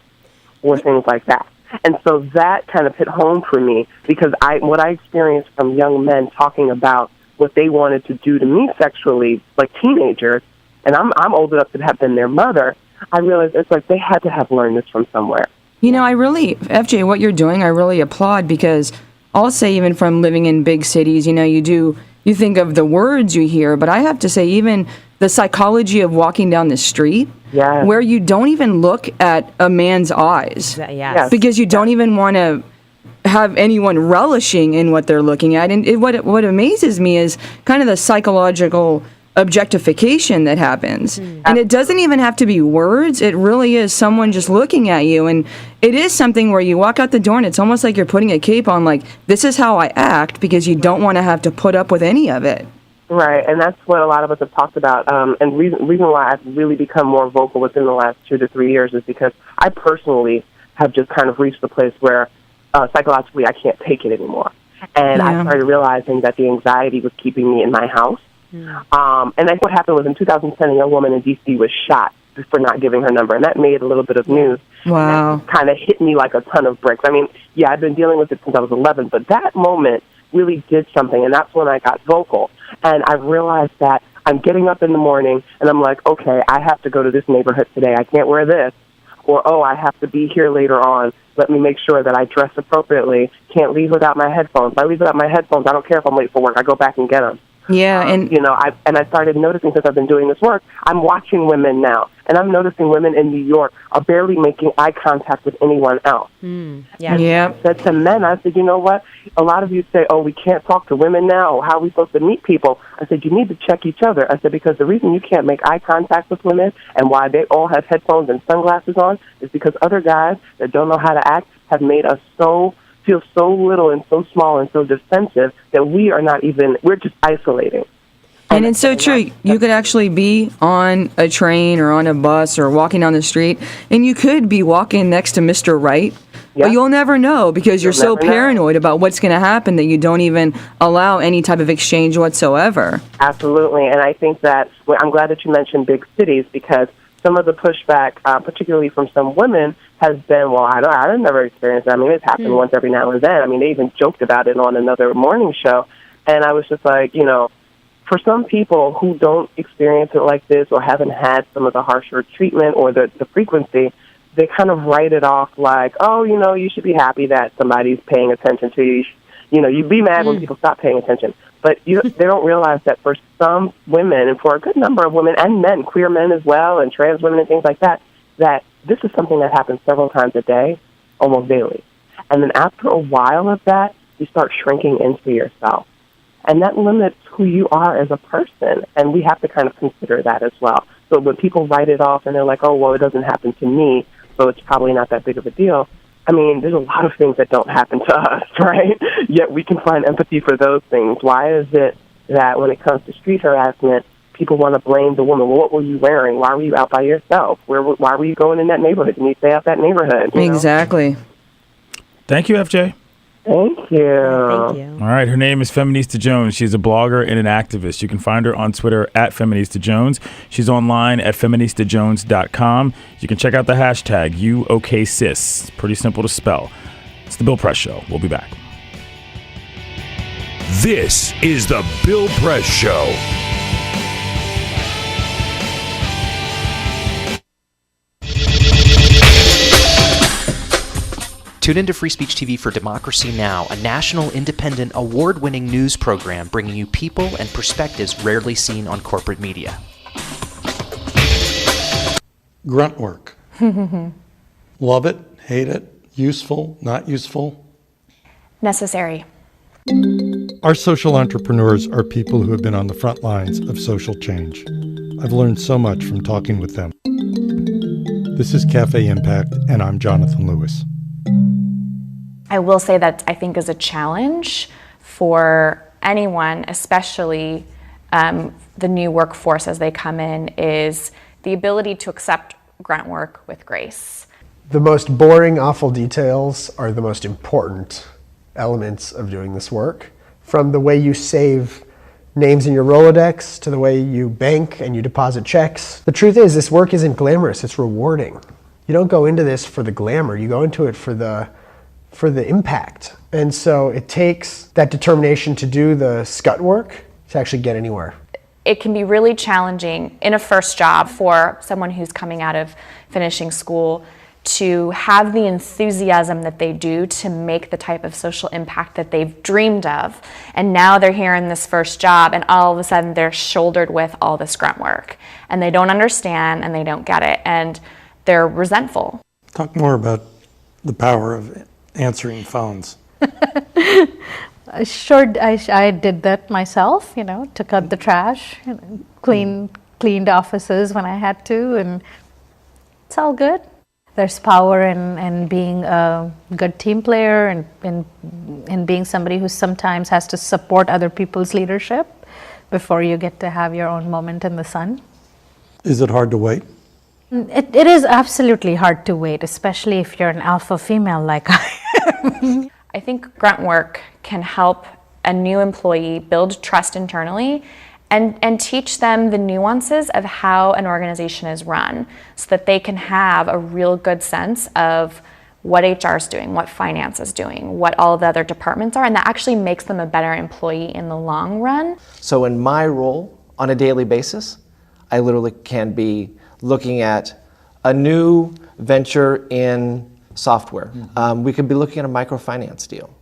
or things like that. And so that kind of hit home for me because what I experienced from young men talking about what they wanted to do to me sexually, like teenagers, and I'm old enough to have been their mother, I realized it's like they had to have learned this from somewhere. You know, FJ, what you're doing, I really applaud because I'll say even from living in big cities, you know, you think of the words you hear, but I have to say even the psychology of walking down the street, where you don't even look at a man's eyes. Yes. Because you don't even want to have anyone relishing in what they're looking at. And what amazes me is kind of the psychological objectification that happens. And it doesn't even have to be words. It really is someone just looking at you. And it is something where you walk out the door and it's almost like you're putting a cape on, like, this is how I act, because you don't want to have to put up with any of it. Right, and that's what a lot of us have talked about. And reason why I've really become more vocal within the last 2 to 3 years is because I personally have just kind of reached the place where psychologically I can't take it anymore. And I started realizing that the anxiety was keeping me in my house. And then what happened was in 2010, a young woman in D.C. was shot for not giving her number, and that made a little bit of news. Wow. And that kind of hit me like a ton of bricks. I mean, yeah, I've been dealing with it since I was 11, but that moment really did something, and that's when I got vocal. And I realized that I'm getting up in the morning, and I'm like, okay, I have to go to this neighborhood today. I can't wear this. Or, oh, I have to be here later on. Let me make sure that I dress appropriately. Can't leave without my headphones. If I leave without my headphones, I don't care if I'm late for work. I go back and get them. Yeah, and you know, I started noticing since I've been doing this work, I'm watching women now, and I'm noticing women in New York are barely making eye contact with anyone else. I said to men, I said, you know what? A lot of you say, oh, we can't talk to women now. How are we supposed to meet people? I said, you need to check each other. I said, because the reason you can't make eye contact with women and why they all have headphones and sunglasses on is because other guys that don't know how to act have made us feel so little and so small and so defensive that we're just isolating. And it's so true. You could actually be on a train or on a bus or walking down the street, and you could be walking next to Mr. Right, but you'll never know because you're so paranoid about what's going to happen that you don't even allow any type of exchange whatsoever. Absolutely, and I think that I'm glad that you mentioned big cities because some of the pushback, particularly from some women, has been, well, I've never experienced that. I mean, it's happened once every now and then. I mean, they even joked about it on another morning show. And I was just like, you know, for some people who don't experience it like this or haven't had some of the harsher treatment or the frequency, they kind of write it off like, oh, you know, you should be happy that somebody's paying attention to you. You know, you'd be mad when people stop paying attention. But they don't realize that for some women, and for a good number of women and men, queer men as well, and trans women and things like that, that this is something that happens several times a day, almost daily. And then after a while of that, you start shrinking into yourself. And that limits who you are as a person. And we have to kind of consider that as well. So when people write it off and they're like, oh, well, it doesn't happen to me, so it's probably not that big of a deal. I mean, there's a lot of things that don't happen to us, right? Yet we can find empathy for those things. Why is it that when it comes to street harassment, people want to blame the woman? Well, what were you wearing? Why were you out by yourself? Why were you going in that neighborhood? You need to stay out that neighborhood. Exactly. Thank you, FJ. Thank you. Thank you. All right, her name is Feminista Jones. She's a blogger and an activist. You can find her on Twitter at Feminista Jones. She's online at feministajones.com. You can check out the hashtag #UOKSIS. It's pretty simple to spell. It's The Bill Press Show. We'll be back. This is The Bill Press Show. Tune into Free Speech TV for Democracy Now!, a national, independent, award-winning news program bringing you people and perspectives rarely seen on corporate media. Grunt work. Love it, hate it, useful, not useful? Necessary. Our social entrepreneurs are people who have been on the front lines of social change. I've learned so much from talking with them. This is Cafe Impact, and I'm Jonathan Lewis. I will say that I think is a challenge for anyone, especially the new workforce as they come in, is the ability to accept grunt work with grace. The most boring, awful details are the most important elements of doing this work, from the way you save names in your Rolodex to the way you bank and you deposit checks. The truth is, this work isn't glamorous, it's rewarding. You don't go into this for the glamour, you go into it for the impact. And so it takes that determination to do the scut work to actually get anywhere. It can be really challenging in a first job for someone who's coming out of finishing school to have the enthusiasm that they do to make the type of social impact that they've dreamed of. And now they're here in this first job and all of a sudden they're shouldered with all this grunt work. And they don't understand and they don't get it and they're resentful. Talk more about the power of answering phones. Sure, I did that myself, took out the trash, cleaned offices when I had to, and it's all good. There's power in being a good team player and in being somebody who sometimes has to support other people's leadership before you get to have your own moment in the sun. Is it hard to wait? It is absolutely hard to wait, especially if you're an alpha female like I am. I think grunt work can help a new employee build trust internally and teach them the nuances of how an organization is run so that they can have a real good sense of what HR is doing, what finance is doing, what all the other departments are, and that actually makes them a better employee in the long run. So in my role on a daily basis, I literally can be looking at a new venture in software. We could be looking at a microfinance deal.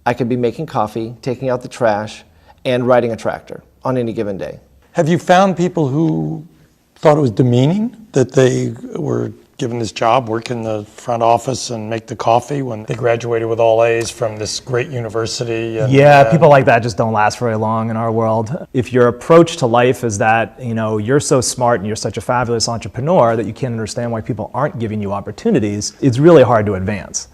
I could be making coffee, taking out the trash, and riding a tractor on any given day. Have you found people who thought it was demeaning that they were given this job, work in the front office and make the coffee when they graduated with all A's from this great university? Yeah, people like that just don't last very long in our world. If your approach to life is that, you're so smart and you're such a fabulous entrepreneur that you can't understand why people aren't giving you opportunities, it's really hard to advance.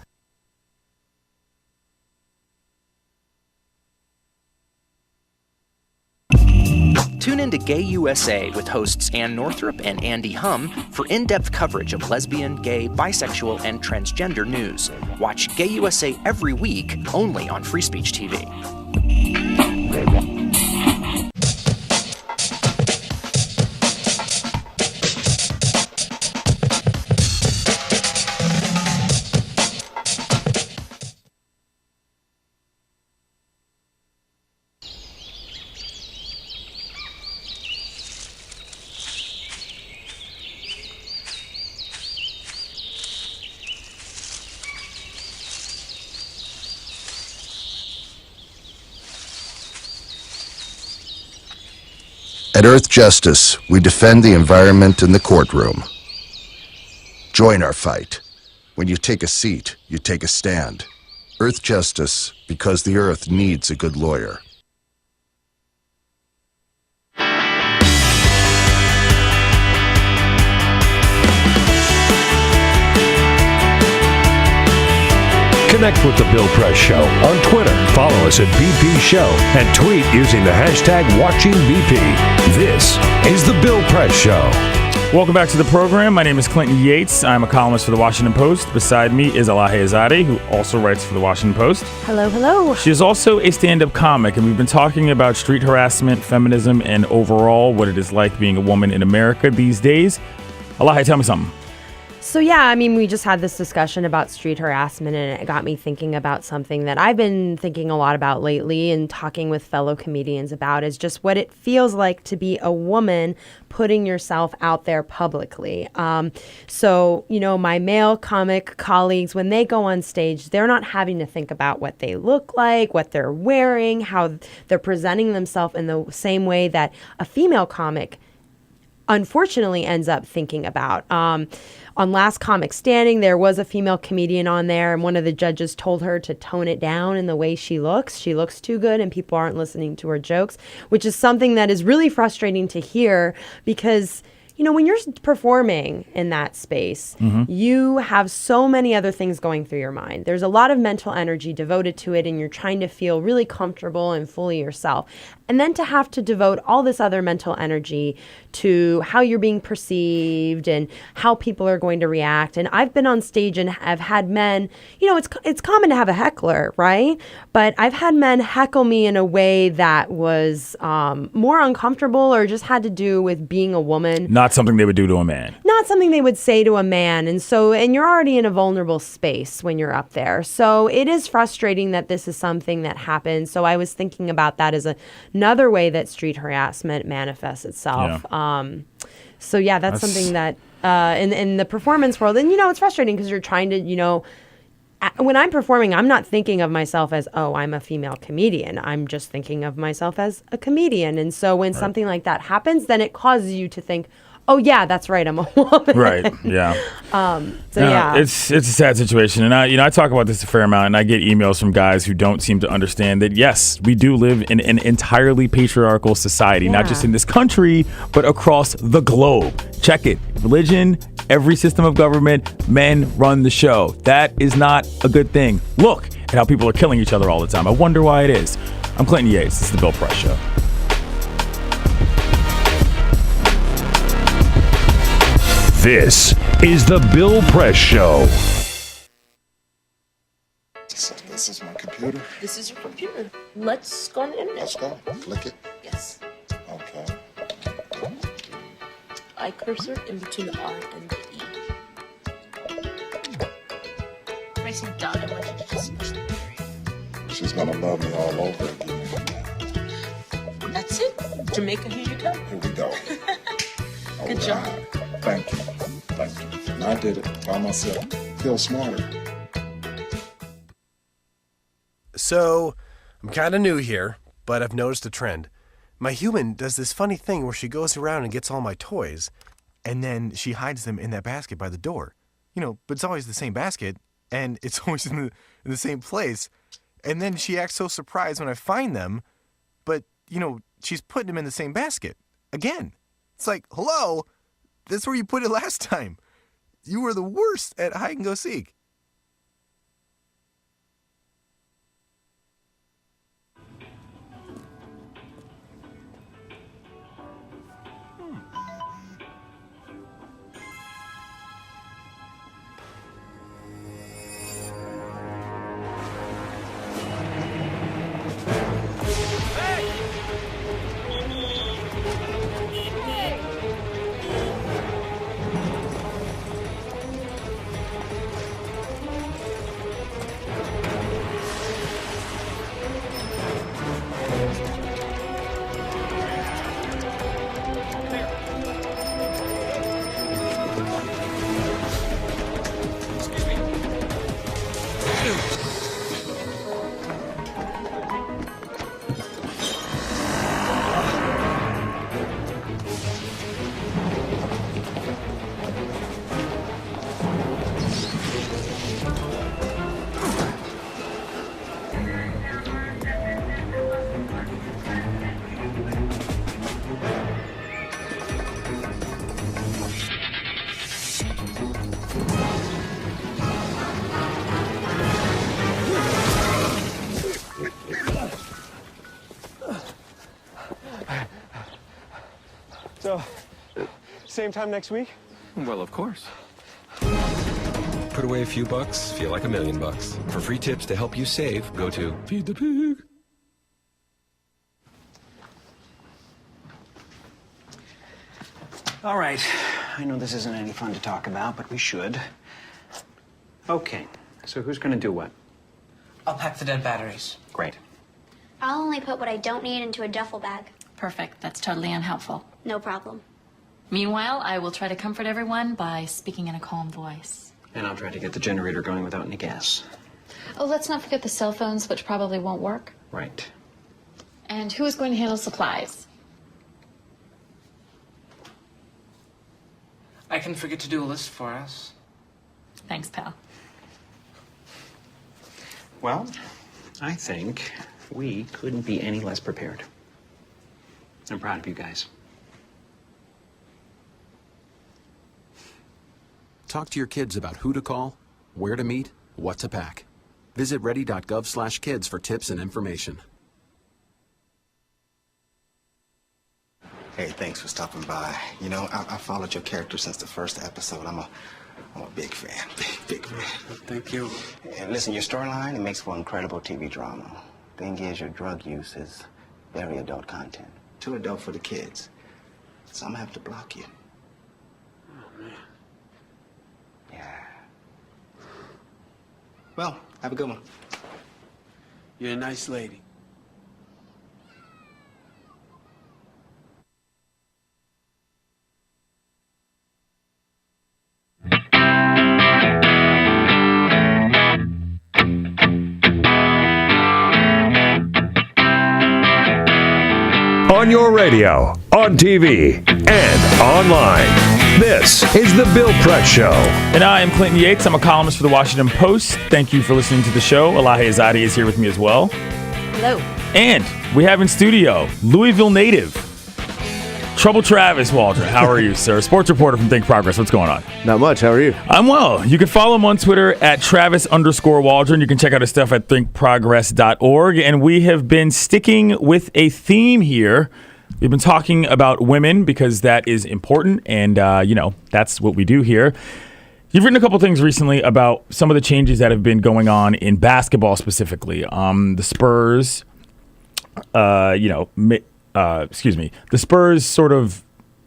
Tune in to Gay USA with hosts Ann Northrup and Andy Hum for in-depth coverage of lesbian, gay, bisexual, and transgender news. Watch Gay USA every week, only on Free Speech TV. At Earthjustice, we defend the environment in the courtroom. Join our fight. When you take a seat, you take a stand. Earthjustice, because the Earth needs a good lawyer. Connect with The Bill Press Show on Twitter. Follow us at BP Show and tweet using the hashtag WatchingBP. This is The Bill Press Show. Welcome back to the program. My name is Clinton Yates. I'm a columnist for The Washington Post. Beside me is Elahe Izadi, who also writes for The Washington Post. Hello, hello. She is also a stand-up comic, and we've been talking about street harassment, feminism, and overall what it is like being a woman in America these days. Elahe, tell me something. So yeah, we just had this discussion about street harassment, and it got me thinking about something that I've been thinking a lot about lately and talking with fellow comedians about, is just what it feels like to be a woman putting yourself out there publicly. So, my male comic colleagues, when they go on stage, they're not having to think about what they look like, what they're wearing, how they're presenting themselves in the same way that a female comic unfortunately ends up thinking about. On Last Comic Standing, there was a female comedian on there, and one of the judges told her to tone it down in the way she looks. She looks too good, and people aren't listening to her jokes, which is something that is really frustrating to hear because, when you're performing in that space, you have so many other things going through your mind. There's a lot of mental energy devoted to it, and you're trying to feel really comfortable and fully yourself. And then to have to devote all this other mental energy to how you're being perceived and how people are going to react. And I've been on stage and I've had men, it's common to have a heckler, right? But I've had men heckle me in a way that was more uncomfortable or just had to do with being a woman. Not something they would do to a man. Not something they would say to a man. And you're already in a vulnerable space when you're up there. So it is frustrating that this is something that happens. So I was thinking about that as another way that street harassment manifests itself. So yeah, that's something that in the performance world, and it's frustrating because you're trying to, when I'm performing, I'm not thinking of myself as, oh, I'm a female comedian. I'm just thinking of myself as a comedian. And so when something like that happens, then it causes you to think, oh yeah, that's right, I'm a woman. Right. Yeah. Yeah. It's a sad situation, and I talk about this a fair amount, and I get emails from guys who don't seem to understand that yes, we do live in an entirely patriarchal society, not just in this country, but across the globe. Check it. Religion, every system of government, men run the show. That is not a good thing. Look at how people are killing each other all the time. I wonder why it is. I'm Clinton Yates. This is the Bill Press Show. This is the Bill Press Show. So this is my computer. This is your computer. Let's go on the internet. Let's go. Click it. Yes. Okay. I cursor in between the R and the E. Pressing down, I want you to just push the period. She's gonna love me all over again. That's it. Jamaica, here you go. Here we go. Good job. Thank you. Thank you. And I did it by myself. Feel smarter. So, I'm kind of new here, but I've noticed a trend. My human does this funny thing where she goes around and gets all my toys, and then she hides them in that basket by the door. But it's always the same basket, and it's always in the same place. And then she acts so surprised when I find them, but, she's putting them in the same basket. Again. It's like, hello? That's where you put it last time. You were the worst at hide and go seek. So, same time next week? Well, of course. Put away a few bucks, feel like $1 million. For free tips to help you save, go to Feed the Pig. All right. I know this isn't any fun to talk about, but we should. Okay. So who's going to do what? I'll pack the dead batteries. Great. I'll only put what I don't need into a duffel bag. Perfect. That's totally unhelpful. No problem. Meanwhile, I will try to comfort everyone by speaking in a calm voice. And I'll try to get the generator going without any gas. Oh, let's not forget the cell phones, which probably won't work. Right. And who is going to handle supplies? I can forget to do a list for us. Thanks, pal. Well, I think we couldn't be any less prepared. I'm proud of you guys. Talk to your kids about who to call, where to meet, what to pack. Visit ready.gov/kids for tips and information. Hey, thanks for stopping by. You know, I followed your character since the first episode. I'm a big fan. Big fan. Thank you. And listen, your storyline, it makes for incredible TV drama. Thing is, your drug use is very adult content. Too adult for the kids. So I'm gonna have to block you. Oh, man. Yeah. Well, have a good one. You're a nice lady. On your radio, on TV, and online. This is The Bill Press Show. And I am Clinton Yates. I'm a columnist for the Washington Post. Thank you for listening to the show. Elahe Izadi is here with me as well. Hello. And we have in studio Louisville native, Trouble Travis Waldron. How are you, sir? Sports reporter from Think Progress. What's going on? Not much. How are you? I'm well. You can follow him on Twitter at Travis_Waldron. You can check out his stuff at thinkprogress.org. And we have been sticking with a theme here. We've been talking about women because that is important. And, that's what we do here. You've written a couple things recently about some of the changes that have been going on in basketball specifically. The Spurs, the Spurs sort of,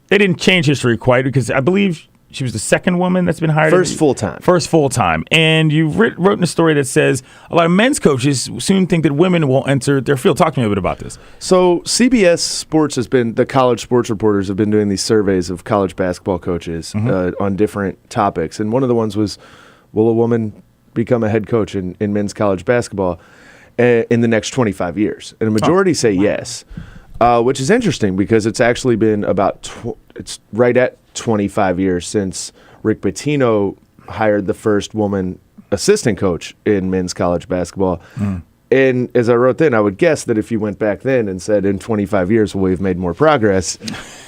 they didn't change history quite because I believe she was the second woman that's been hired. First full-time. First full-time. And you wrote in a story that says a lot of men's coaches soon think that women will enter their field. Talk to me a bit about this. So CBS Sports the college sports reporters have been doing these surveys of college basketball coaches on different topics. And one of the ones was, will a woman become a head coach in men's college basketball in the next 25 years? And a majority say yes. Which is interesting because it's actually been it's right at 25 years since Rick Pitino hired the first woman assistant coach in men's college basketball. And as I wrote then, I would guess that if you went back then and said in 25 years, will we have made more progress?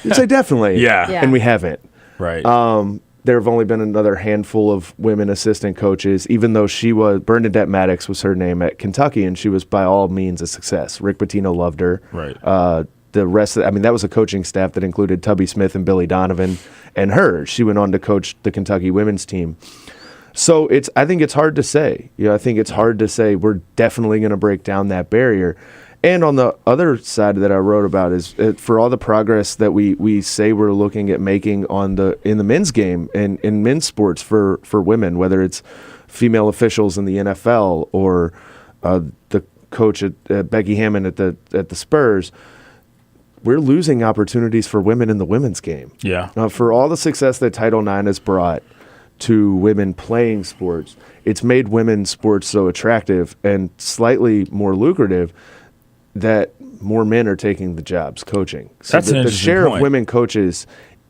You'd say definitely. Yeah. And we haven't. Right. There have only been another handful of women assistant coaches, even though Bernadette Maddox was her name at Kentucky, and she was by all means a success. Rick Pitino loved her. Right. The rest that was a coaching staff that included Tubby Smith and Billy Donovan and her. She went on to coach the Kentucky women's team. So I think it's hard to say. I think it's hard to say we're definitely going to break down that barrier. And on the other side that I wrote about is for all the progress that we say we're looking at making in the men's game and in men's sports for women, whether it's female officials in the NFL or the coach at Becky Hammond at the Spurs, we're losing opportunities for women in the women's game. Yeah. For all the success that Title IX has brought to women playing sports, it's made women's sports so attractive and slightly more lucrative that more men are taking the jobs coaching. So That's an the interesting share point. of women coaches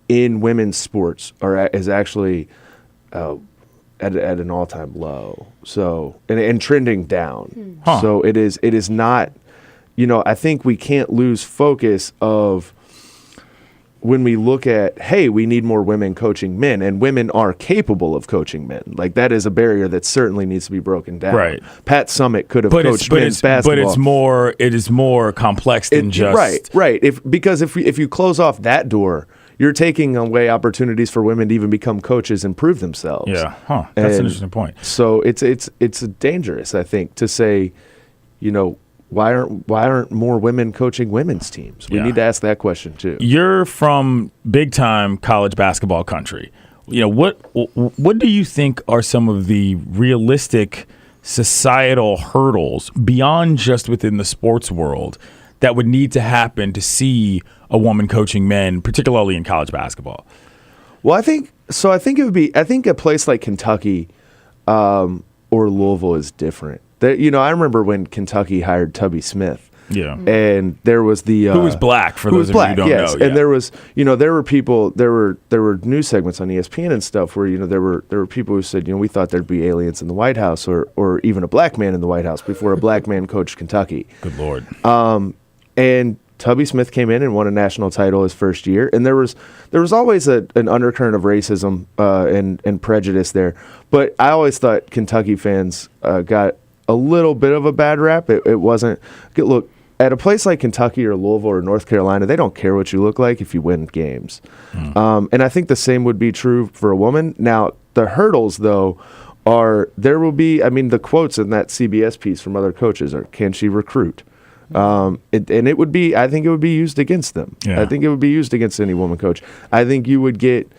in women's sports is actually at an all-time low. So and trending down. Huh. So it is not. I think we can't lose focus of when we look at, hey, we need more women coaching men, and women are capable of coaching men. Like, that is a barrier that certainly needs to be broken down. Right. Pat Summitt could have coached men's basketball. But it is more complex than just right. Because if you close off that door, you're taking away opportunities for women to even become coaches and prove themselves. Yeah, that's an interesting point. So it's dangerous, I think, to say, why aren't more women coaching women's teams? We need to ask that question too. You're from big time college basketball country. What do you think are some of the realistic societal hurdles beyond just within the sports world that would need to happen to see a woman coaching men, particularly in college basketball? Well, I think it would be. I think a place like Kentucky or Louisville is different. I remember when Kentucky hired Tubby Smith. Yeah. And there was the who was black for those of you who don't know. Yeah. And there was, there were people, there were news segments on ESPN and stuff where there were people who said, we thought there'd be aliens in the White House or even a black man in the White House before a black man coached Kentucky. Good Lord. And Tubby Smith came in and won a national title his first year, and there was always an undercurrent of racism and prejudice there. But I always thought Kentucky fans got a little bit of a bad rap. It wasn't look. At a place like Kentucky or Louisville or North Carolina, they don't care what you look like if you win games. And I think the same would be true for a woman. Now, the hurdles, though, there will be, the quotes in that CBS piece from other coaches are, can she recruit? And it would be, I think it would be used against them. Yeah. I think it would be used against any woman coach. I think you would get,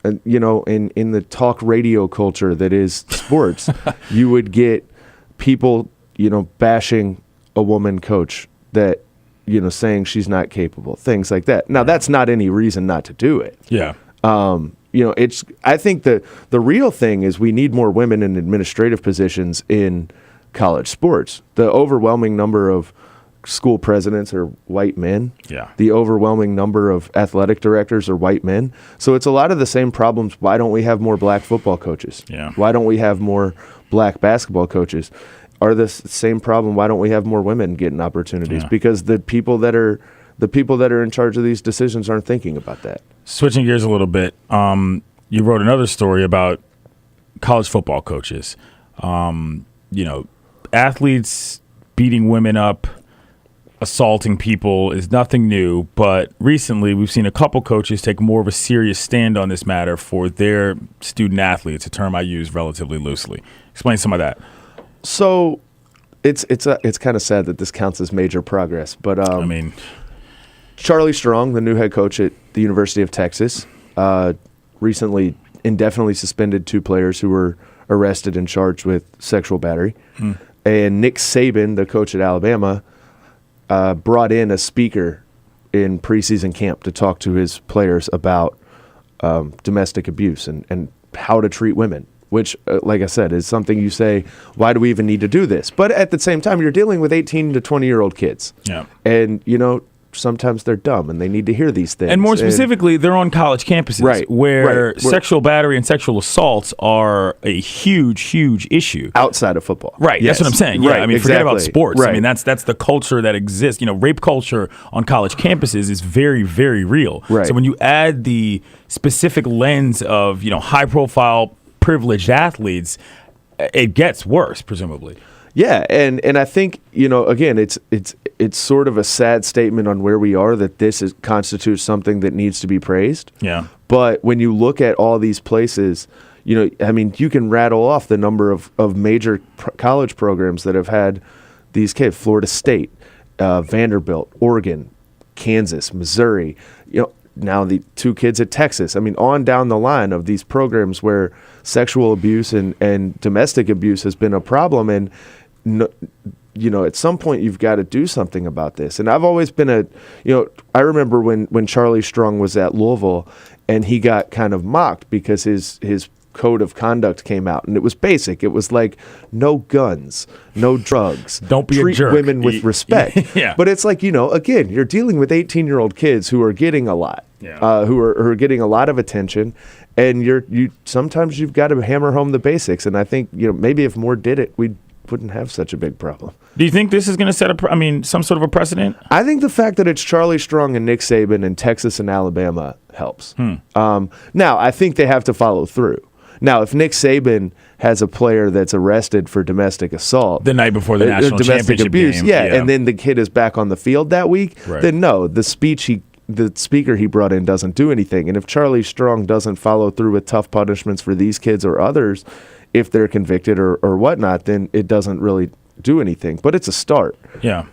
in the talk radio culture that is sports, you would get people, bashing a woman coach that, saying she's not capable, things like that. Now, that's not any reason not to do it. Yeah. I think the real thing is we need more women in administrative positions in college sports. The overwhelming number of school presidents are white men. Yeah. The overwhelming number of athletic directors are white men. So it's a lot of the same problems. Why don't we have more black football coaches? Yeah. Why don't we have more black basketball coaches? Are the same problem? Why don't we have more women getting opportunities? Yeah. Because the people that are in charge of these decisions aren't thinking about that. Switching gears a little bit, you wrote another story about college football coaches. Athletes beating women up, assaulting people is nothing new, but recently we've seen a couple coaches take more of a serious stand on this matter for their student athletes, a term I use relatively loosely. Explain some of that. So it's kind of sad that this counts as major progress, but Charlie Strong, the new head coach at the University of Texas, recently indefinitely suspended 2 players who were arrested and charged with sexual battery. And Nick Saban, the coach at Alabama, brought in a speaker in preseason camp to talk to his players about domestic abuse and how to treat women, which, like I said, is something you say, why do we even need to do this? But at the same time, you're dealing with 18 to 20-year-old kids. Yeah. And, sometimes they're dumb and they need to hear these things. And more specifically, they're on college campuses where sexual battery and sexual assaults are a huge, huge issue. Outside of football. Right. Yes. That's what I'm saying. Yeah. Right, Forget about sports. Right. That's the culture that exists. Rape culture on college campuses is very, very real. Right. So when you add the specific lens of, high profile, privileged athletes, it gets worse, presumably. Yeah, and I think, again, it's sort of a sad statement on where we are that this constitutes something that needs to be praised. Yeah. But when you look at all these places, you can rattle off the number of major college programs that have had these kids: Florida State, Vanderbilt, Oregon, Kansas, Missouri. Now the 2 kids at Texas. On down the line of these programs where sexual abuse and domestic abuse has been a problem. And at some point you've got to do something about this. And I've always been I remember when Charlie Strong was at Louisville and he got kind of mocked because his code of conduct came out, and it was basic. It was like, no guns, no drugs, don't be treat a jerk, women with respect. Yeah. But it's like, again, you're dealing with 18-year-old kids who are getting a lot, who are getting a lot of attention, and sometimes you've got to hammer home the basics. And I think maybe if more did it, we wouldn't have such a big problem. Do you think this is going to set some sort of a precedent? I think the fact that it's Charlie Strong and Nick Saban in Texas and Alabama helps. Now, I think they have to follow through. Now, if Nick Saban has a player that's arrested for domestic assault the night before the national domestic championship abuse, game, and then the kid is back on the field that week, then no, the speaker he brought in doesn't do anything. And if Charlie Strong doesn't follow through with tough punishments for these kids or others, if they're convicted or whatnot, then it doesn't really do anything. But it's a start. Yeah.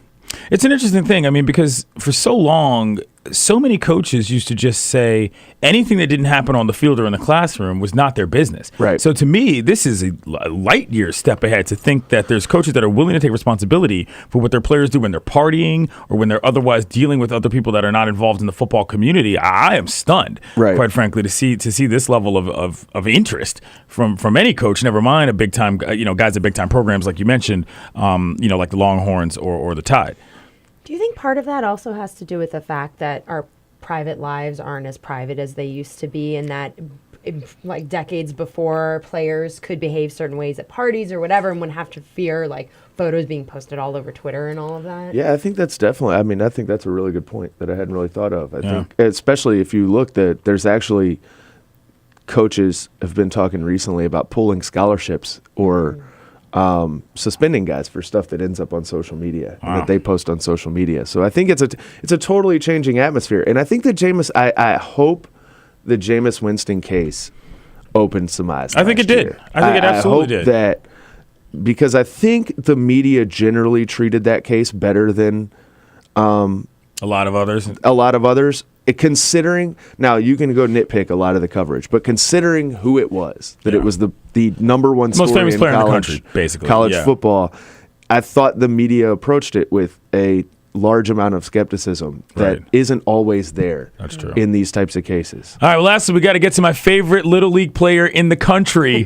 It's an interesting thing. Because for so long, so many coaches used to just say anything that didn't happen on the field or in the classroom was not their business. Right. So to me, this is a light year step ahead to think that there's coaches that are willing to take responsibility for what their players do when they're partying or when they're otherwise dealing with other people that are not involved in the football community. I am stunned, quite frankly, to see this level of interest from any coach. Never mind a big time, guys at big time programs like you mentioned, like the Longhorns or the Tide. Do you think part of that also has to do with the fact that our private lives aren't as private as they used to be, and that like decades before players could behave certain ways at parties or whatever and wouldn't have to fear like photos being posted all over Twitter and all of that. Yeah, I think that's definitely, I think that's a really good point that I hadn't really thought of. I think, especially if you look that there's actually coaches have been talking recently about pulling scholarships or suspending guys for stuff that ends up on social media and that they post on social media. So I think it's a totally changing atmosphere. And I think that I hope the Jameis Winston case opened some eyes. I think it did. I think it absolutely did. That because I think the media generally treated that case better than a lot of others. Considering, now you can go nitpick a lot of the coverage, but considering who it was, that it was the number one most famous in player in the college, country, basically. college football, I thought the media approached it with a large amount of skepticism that isn't always there. That's true. In these types of cases. All right, well, lastly, we got to get to my favorite Little League player in the country,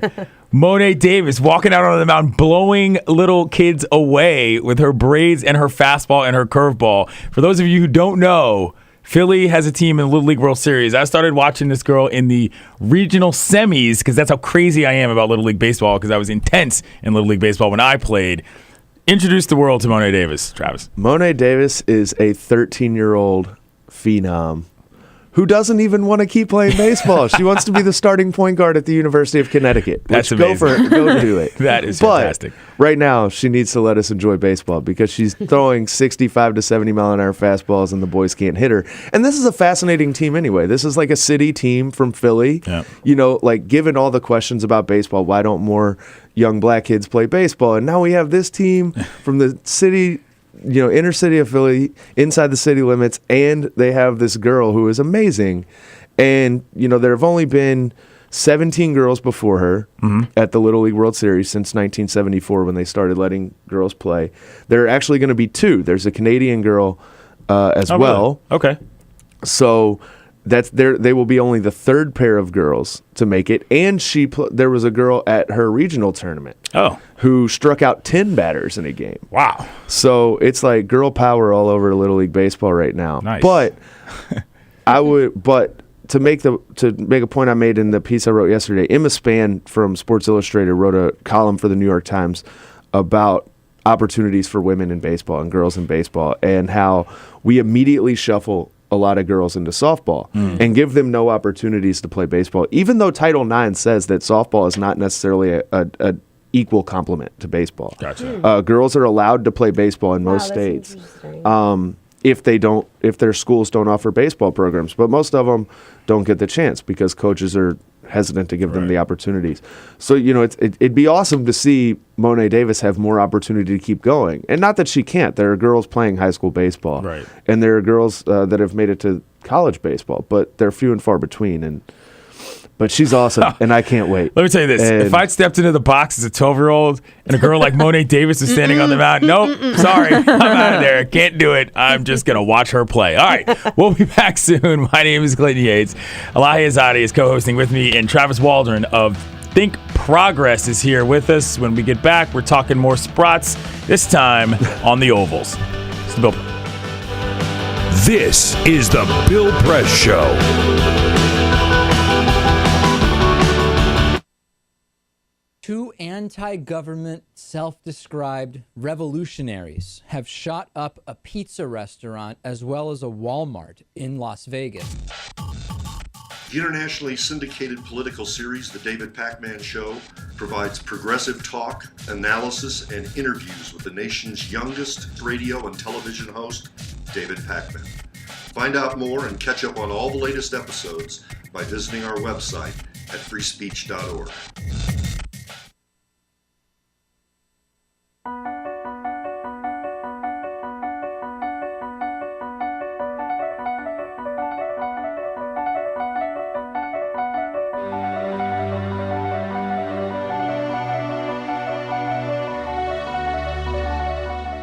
Mo'ne Davis, walking out on the mound, blowing little kids away with her braids and her fastball and her curveball. For those of you who don't know, Philly has a team in the Little League World Series. I started watching this girl in the regional semis because that's how crazy I am about Little League Baseball, because I was intense in Little League Baseball when I played. Introduce the world to Mo'ne Davis, Travis. Mo'ne Davis is a 13-year-old phenom who doesn't even want to keep playing baseball. She wants to be the starting point guard at the University of Connecticut. That's amazing. Go do it. That is fantastic. But right now, she needs to let us enjoy baseball because she's throwing 65 to 70 mile an hour fastballs and the boys can't hit her. And this is a fascinating team anyway. This is like a city team from Philly. Yeah. You know, like given all the questions about baseball, why don't more young black kids play baseball? And now we have this team from the city, inner city of Philly, inside the city limits, and they have this girl who is amazing. And, there have only been 17 girls before her at the Little League World Series since 1974 when they started letting girls play. There are actually going to be 2. There's a Canadian girl as well. Really? Okay. So they will be only the 3rd pair of girls to make it. And there was a girl at her regional tournament who struck out 10 batters in a game. Wow. So it's like girl power all over Little League Baseball right now. Nice. But to make a point I made in the piece I wrote yesterday, Emma Spann from Sports Illustrated wrote a column for the New York Times about opportunities for women in baseball and girls in baseball, and how we immediately shuffle a lot of girls into softball and give them no opportunities to play baseball, even though Title IX says that softball is not necessarily a equal complement to baseball. Gotcha. Girls are allowed to play baseball in most states if their schools don't offer baseball programs, but most of them don't get the chance because coaches are hesitant to give them the opportunities. So, it'd be awesome to see Mo'ne Davis have more opportunity to keep going. And not that she can't. There are girls playing high school baseball. Right. And there are girls that have made it to college baseball, but they're few and far between. But she's awesome, and I can't wait. Let me tell you this. If I'd stepped into the box as a 12-year-old and a girl like Mo'ne Davis is standing on the mound, nope, sorry, I'm out of there. Can't do it. I'm just going to watch her play. All right, we'll be back soon. My name is Clayton Yates. Elahe Izadi is co-hosting with me, and Travis Waldron of Think Progress is here with us. When we get back, we're talking more Sprots, this time on the ovals. It's the Bill. This is the Bill Press Show. Two anti-government, self-described revolutionaries have shot up a pizza restaurant as well as a Walmart in Las Vegas. The internationally syndicated political series, The David Pakman Show, provides progressive talk, analysis, and interviews with the nation's youngest radio and television host, David Pakman. Find out more and catch up on all the latest episodes by visiting our website at freespeech.org.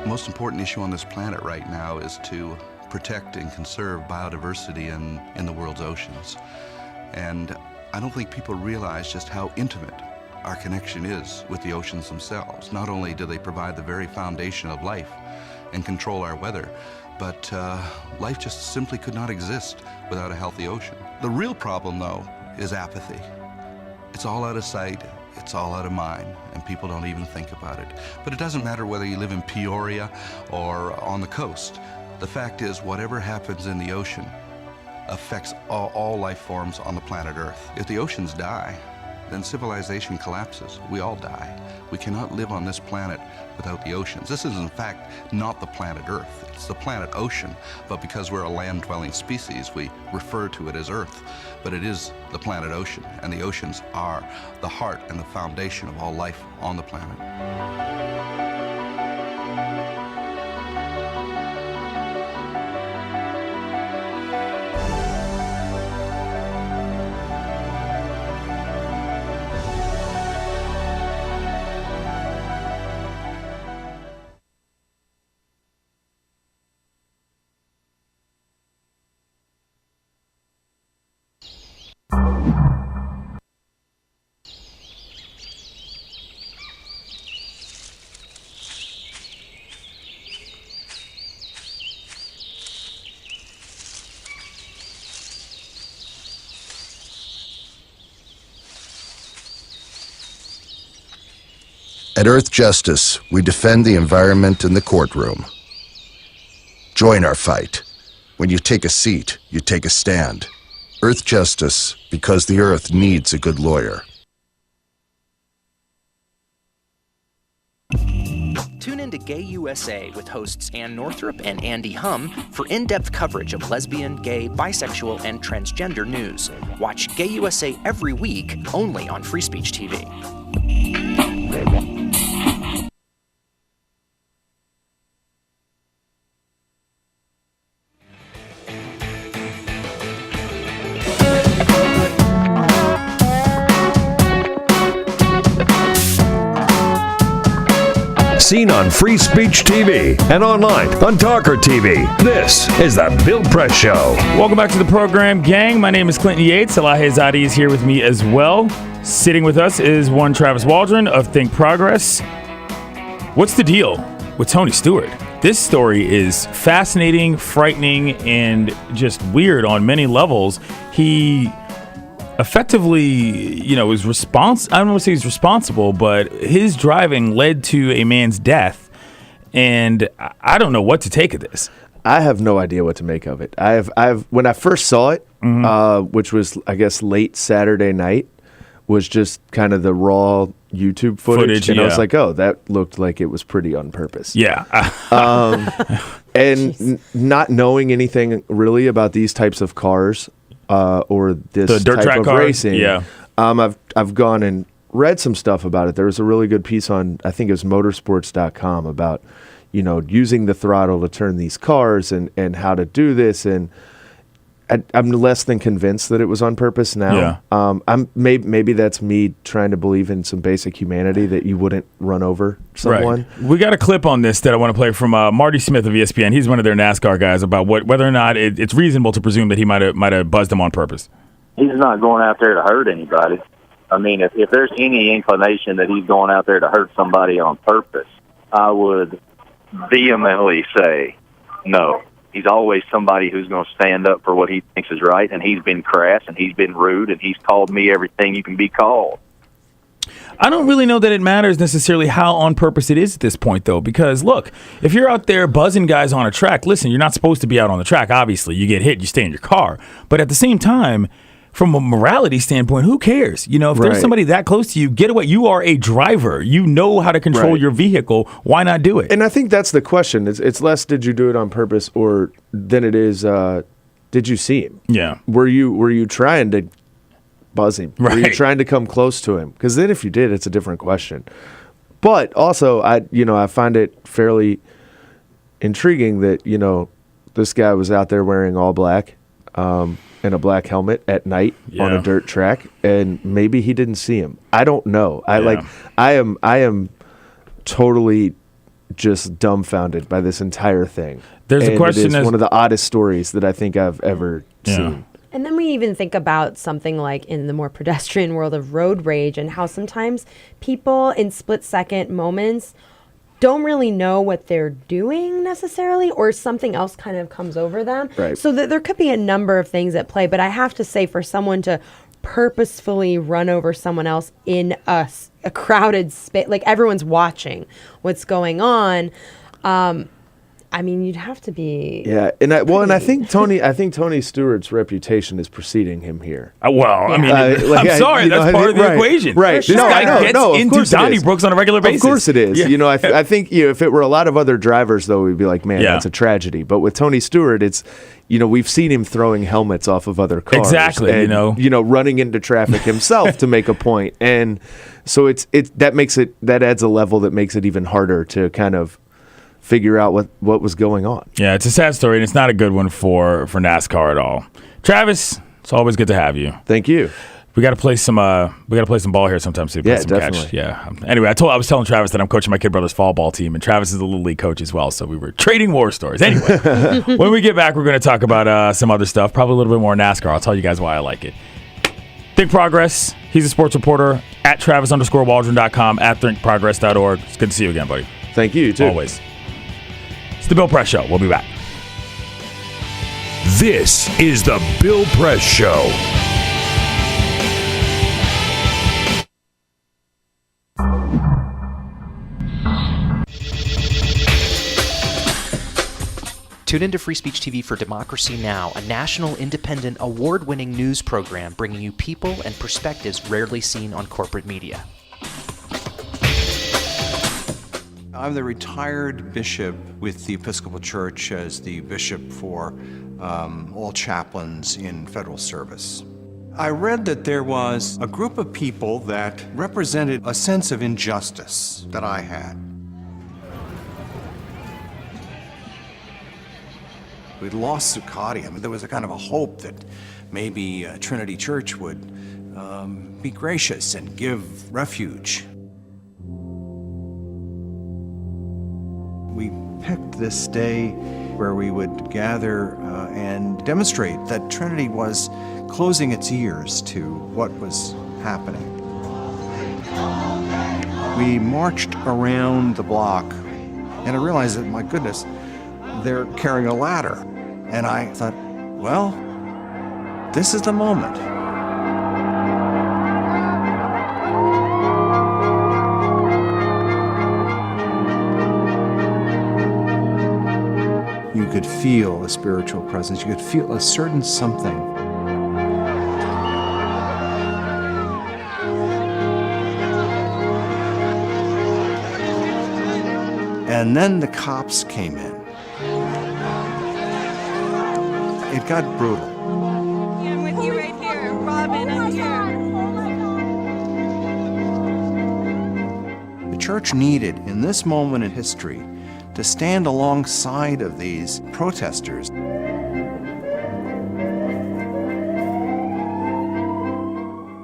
The most important issue on this planet right now is to protect and conserve biodiversity in the world's oceans. And I don't think people realize just how intimate our connection is with the oceans themselves. Not only do they provide the very foundation of life and control our weather, but life just simply could not exist without a healthy ocean. The real problem, though, is apathy. It's all out of sight, it's all out of mind, and people don't even think about it. But it doesn't matter whether you live in Peoria or on the coast. The fact is, whatever happens in the ocean affects all life forms on the planet Earth. If the oceans die, then civilization collapses. We all die. We cannot live on this planet without the oceans. This is, in fact, not the planet Earth. It's the planet ocean, but because we're a land-dwelling species, we refer to it as Earth. But it is the planet ocean, and the oceans are the heart and the foundation of all life on the planet. At Earthjustice, we defend the environment in the courtroom. Join our fight. When you take a seat, you take a stand. Earthjustice, because the Earth needs a good lawyer. Tune in to Gay USA with hosts Ann Northrup and Andy Hum for in-depth coverage of lesbian, gay, bisexual, and transgender news. Watch Gay USA every week, only on Free Speech TV. Seen on Free Speech TV and online on TawkrTV. This is the Bill Press Show. Welcome back to the program, gang. My name is Clinton Yates. Elahe Izadi is here with me as well. Sitting with us is one Travis Waldron of Think Progress. What's the deal with Tony Stewart? This story is fascinating, frightening, and just weird on many levels. He effectively, was I don't want to say he's responsible, but his driving led to a man's death, and I don't know what to take of this. I have no idea what to make of it. When I first saw it, which was, I guess, late Saturday night, was just kind of the raw YouTube footage, and I was like, oh, that looked like it was pretty on purpose. Yeah. Not knowing anything really about these types of cars, or this dirt type track of car racing. Yeah. I've gone and read some stuff about it. There was a really good piece on, I think it was motorsports.com, about, using the throttle to turn these cars and how to do this. And I'm less than convinced that it was on purpose now. Yeah. Maybe that's me trying to believe in some basic humanity, that you wouldn't run over someone. Right. We got a clip on this that I want to play from Marty Smith of ESPN. He's one of their NASCAR guys, about whether or not it's reasonable to presume that he might have buzzed him on purpose. He's not going out there to hurt anybody. I mean, if there's any inclination that he's going out there to hurt somebody on purpose, I would vehemently say no. He's always somebody who's going to stand up for what he thinks is right, and he's been crass, and he's been rude, and he's called me everything you can be called. I don't really know that it matters necessarily how on purpose it is at this point, though, because, look, if you're out there buzzing guys on a track, listen, you're not supposed to be out on the track, obviously. You get hit, you stay in your car. But at the same time, from a morality standpoint, who cares? If there's somebody that close to you, get away. You are a driver. You know how to control your vehicle. Why not do it? And I think that's the question. It's less did you do it on purpose, or than it is did you see him? Yeah. Were you trying to buzz him? Right. Were you trying to come close to him? Because then if you did, it's a different question. But also, I find it fairly intriguing that this guy was out there wearing all black. And a black helmet at night on a dirt track, and maybe he didn't see him. I don't know. I am totally just dumbfounded by this entire thing. There's a question. It is one of the oddest stories that I think I've ever seen. And then we even think about something like in the more pedestrian world of road rage, and how sometimes people in split-second moments don't really know what they're doing necessarily, or something else kind of comes over them. Right. So there could be a number of things at play, but I have to say, for someone to purposefully run over someone else in a crowded space, like everyone's watching what's going on. I mean, you'd have to be. Yeah, and I think Tony Stewart's reputation is preceding him here. I'm sorry, that's part of the equation. Right, This guy gets into Donnybrooks on a regular basis. Of course it is. Yeah. I think if it were a lot of other drivers, though, we'd be like, man, that's a tragedy. But with Tony Stewart, it's, we've seen him throwing helmets off of other cars. Exactly. And, running into traffic himself to make a point, and so that adds a level that makes it even harder to kind of figure out what was going on. Yeah, it's a sad story, and it's not a good one for NASCAR at all. Travis, it's always good to have you. Thank you. We got to play some ball here sometime soon. Yeah, definitely. Catch. Yeah. Anyway, I was telling Travis that I'm coaching my kid brother's fall ball team, and Travis is the Little League coach as well. So we were trading war stories. Anyway, when we get back, we're going to talk about some other stuff, probably a little bit more NASCAR. I'll tell you guys why I like it. Think Progress. He's a sports reporter at Travis_Waldron.com, at thinkprogress.org. It's good to see you again, buddy. Thank you, too. Always. It's the Bill Press Show. We'll be back. This is the Bill Press Show. Tune into Free Speech TV for Democracy Now!, a national, independent, award-winning news program bringing you people and perspectives rarely seen on corporate media. I'm the retired bishop with the Episcopal Church as the bishop for all chaplains in federal service. I read that there was a group of people that represented a sense of injustice that I had. We'd lost Zuccotti. I mean, there was a kind of a hope that maybe Trinity Church would be gracious and give refuge. We picked this day where we would gather and demonstrate that Trinity was closing its ears to what was happening. We marched around the block, and I realized that, my goodness, they're carrying a ladder. And I thought, well, this is the moment. You could feel a spiritual presence. You could feel a certain something. And then the cops came in. It got brutal. I'm with you right here. Robin, I'm here. The church needed, in this moment in history, to stand alongside of these protesters. The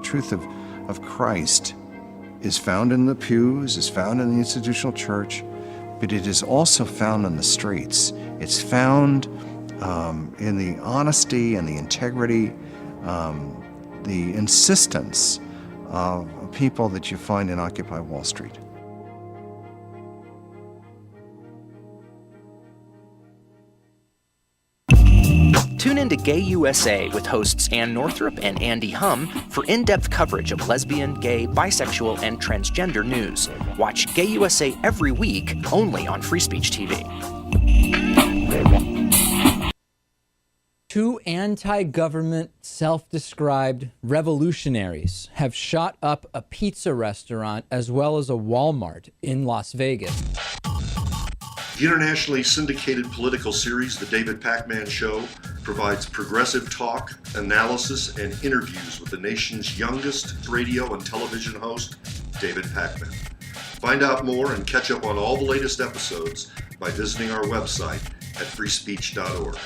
truth of Christ is found in the pews, is found in the institutional church, but it is also found in the streets. It's found in the honesty and the integrity, the insistence of people that you find in Occupy Wall Street. Tune in to Gay USA with hosts Ann Northrup and Andy Hum for in-depth coverage of lesbian, gay, bisexual, and transgender news. Watch Gay USA every week, only on Free Speech TV. Two anti-government, self-described revolutionaries have shot up a pizza restaurant as well as a Walmart in Las Vegas. The internationally syndicated political series, The David Pakman Show, provides progressive talk, analysis, and interviews with the nation's youngest radio and television host, David Pakman. Find out more and catch up on all the latest episodes by visiting our website at freespeech.org.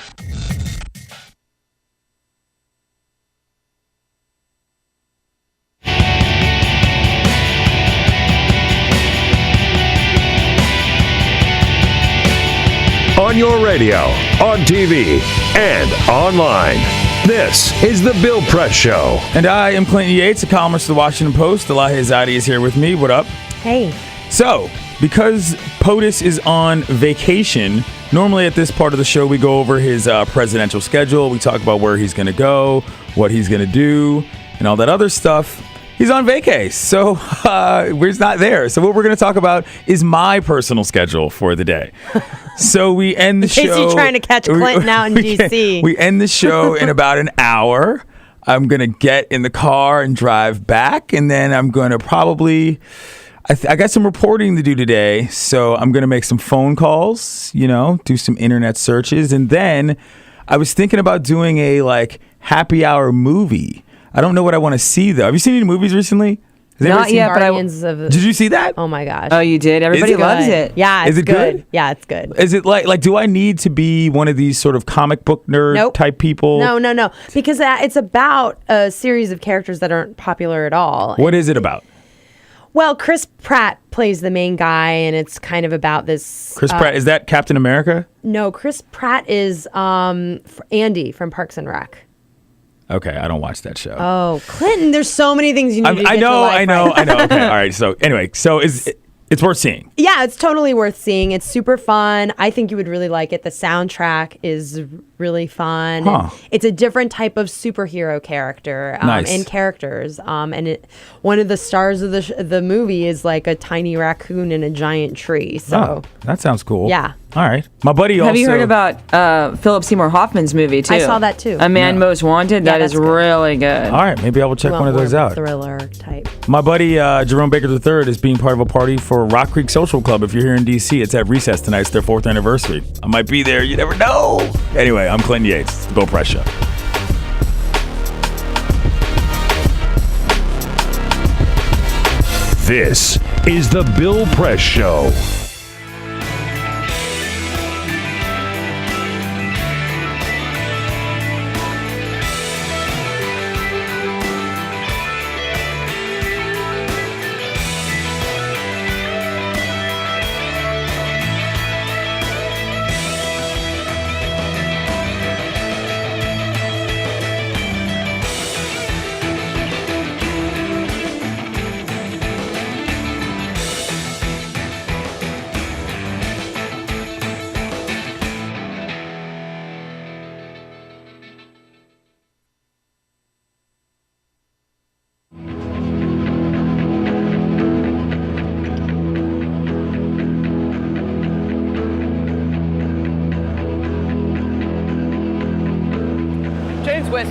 On your radio, on TV, and online. This is the Bill Press Show. And I am Clinton Yates, a columnist for the Washington Post. Elahe Izadi is here with me. What up? Hey. So, because POTUS is on vacation, normally at this part of the show we go over his presidential schedule. We talk about where he's going to go, what he's going to do. and all that other stuff, he's on vacay. So we're not there. So what we're going to talk about is my personal schedule for the day. So we end the show. In case you're trying to catch Clinton out in D.C. We end the show in about an hour. I'm going to get in the car and drive back, and then I'm going to probably... I got some reporting to do today, so I'm going to make some phone calls, do some internet searches, and then I was thinking about doing a happy hour movie. I don't know what I want to see though. Have you seen any movies recently? Not yet, but Did you see that? Oh my gosh! Oh, you did. Everybody loves it. Yeah, is it good? Yeah, it's good. Is it like? Do I need to be one of these sort of comic book nerd type people? No, because it's about a series of characters that aren't popular at all. What is it about? Well, Chris Pratt plays the main guy, and it's kind of about this. Chris Pratt, is that Captain America? No, Chris Pratt is Andy from Parks and Rec. Okay, I don't watch that show. Oh, Clinton, there's so many things you need to do. I know. Okay, all right. So anyway, it's worth seeing. Yeah, it's totally worth seeing. It's super fun. I think you would really like it. The soundtrack is really fun. Huh. It's a different type of superhero character and characters. And one of the stars of the movie is like a tiny raccoon in a giant tree. So that sounds cool. Yeah. All right. My buddy Have you heard about Philip Seymour Hoffman's movie too? I saw that too. A Man Most Wanted. Yeah, that is really good. All right, maybe I will check one of those out. Thriller type. My buddy Jerome Baker III is being part of a party for Rock Creek Social Club. If you're here in D.C., it's at Recess tonight. It's their 4th anniversary. I might be there. You never know. Anyway, I'm Clinton Yates. It's the Bill Press Show. This is the Bill Press Show.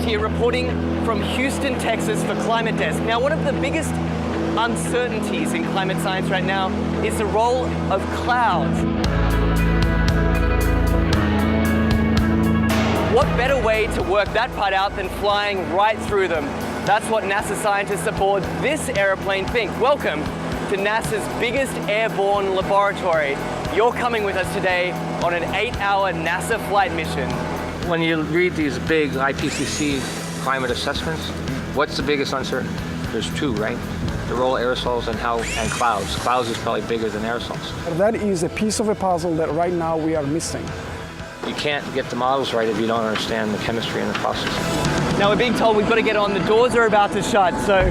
Here reporting from Houston, Texas for Climate Desk. Now, one of the biggest uncertainties in climate science right now is the role of clouds. What better way to work that part out than flying right through them? That's what NASA scientists aboard this airplane think. Welcome to NASA's biggest airborne laboratory. You're coming with us today on an 8-hour NASA flight mission. When you read these big IPCC climate assessments, what's the biggest uncertainty? There's two, right? The role of aerosols and clouds. Clouds is probably bigger than aerosols. That is a piece of a puzzle that right now we are missing. You can't get the models right if you don't understand the chemistry and the process. Now we're being told we've got to get on. The doors are about to shut, so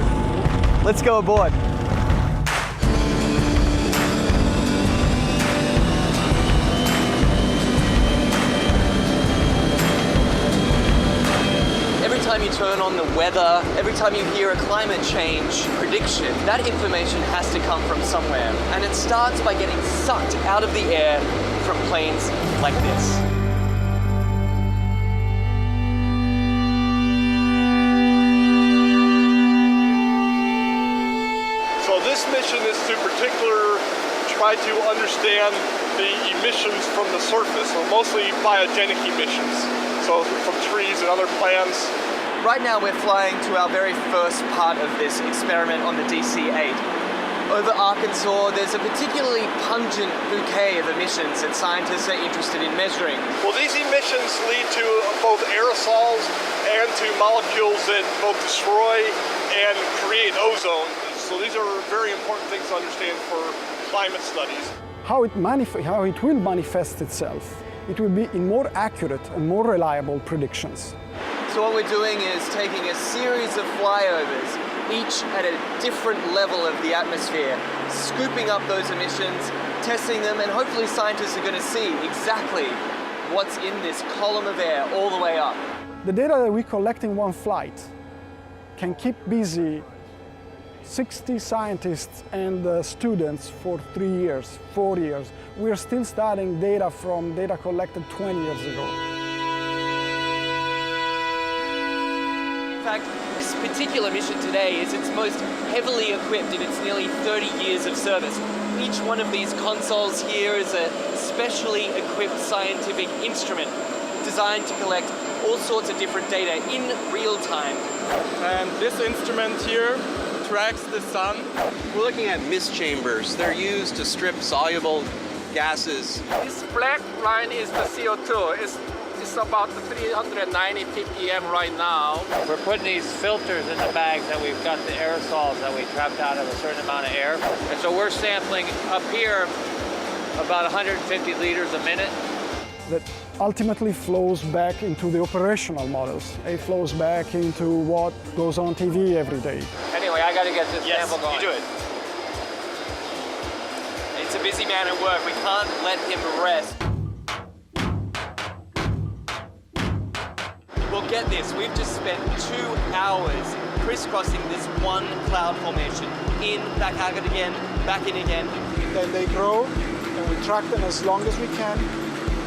let's go aboard. Every time you turn on the weather, every time you hear a climate change prediction, that information has to come from somewhere. And it starts by getting sucked out of the air from planes like this. So this mission is to try to understand the emissions from the surface, so mostly biogenic emissions. So from trees and other plants. Right now we're flying to our very first part of this experiment on the DC-8. Over Arkansas, there's a particularly pungent bouquet of emissions that scientists are interested in measuring. Well, these emissions lead to both aerosols and to molecules that both destroy and create ozone. So these are very important things to understand for climate studies. How it will manifest itself. It will be in more accurate and more reliable predictions. So what we're doing is taking a series of flyovers, each at a different level of the atmosphere, scooping up those emissions, testing them, and hopefully scientists are going to see exactly what's in this column of air all the way up. The data that we collect in one flight can keep busy 60 scientists and students for 3 years, 4 years. We're still studying data from data collected 20 years ago. In fact, this particular mission today is its most heavily equipped in its nearly 30 years of service. Each one of these consoles here is a specially equipped scientific instrument designed to collect all sorts of different data in real time. And this instrument here tracks the sun. We're looking at mist chambers. They're used to strip soluble gases. This black line is the CO2. It's about 390 ppm right now. We're putting these filters in the bags that we've got the aerosols that we trapped out of a certain amount of air. And so we're sampling up here about 150 liters a minute. That ultimately flows back into the operational models. It flows back into what goes on TV every day. Anyway, I got to get this sample going. You do it. It's a busy man at work. We can't let him rest. Well, get this. We've just spent 2 hours crisscrossing this one cloud formation. In, back out again, back in again. Then they grow, and we track them as long as we can,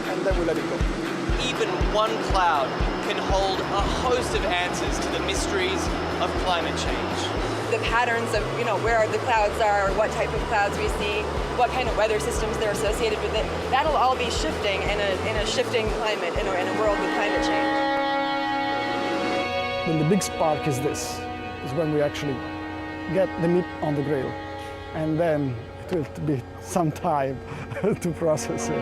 and then we let it go. Even one cloud can hold a host of answers to the mysteries of climate change. The patterns of, where the clouds are, what type of clouds we see, what kind of weather systems they're associated with it, that'll all be shifting in a shifting climate, in a world with climate change. Then the big spark is this, is when we actually get the meat on the grill. And then it will be some time to process it.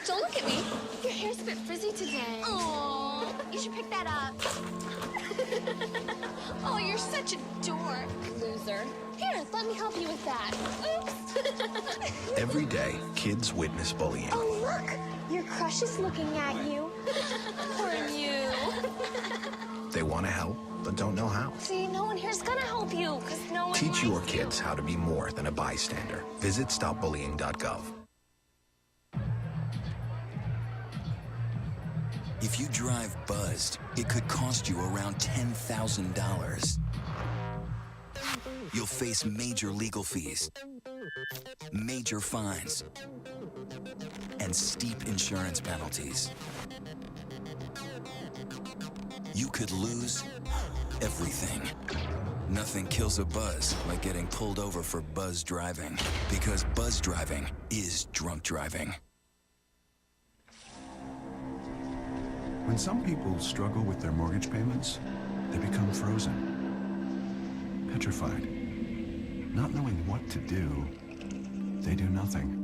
Don't look at me. Your hair's a bit frizzy today. Oh, you should pick that up. Oh, you're such a dork, loser. Here, let me help you with that. Oops. Every day, kids witness bullying. Oh, look, your crush is looking at you. Poor you. They want to help, but don't know how. See, no one here's gonna help you, because no one Teach your kids how to be more than a bystander. Visit stopbullying.gov. If you drive buzzed, it could cost you around $10,000. You'll face major legal fees, major fines, and steep insurance penalties. You could lose everything. Nothing kills a buzz like getting pulled over for buzz driving, because buzz driving is drunk driving. When some people struggle with their mortgage payments, they become frozen, petrified. Not knowing what to do, they do nothing.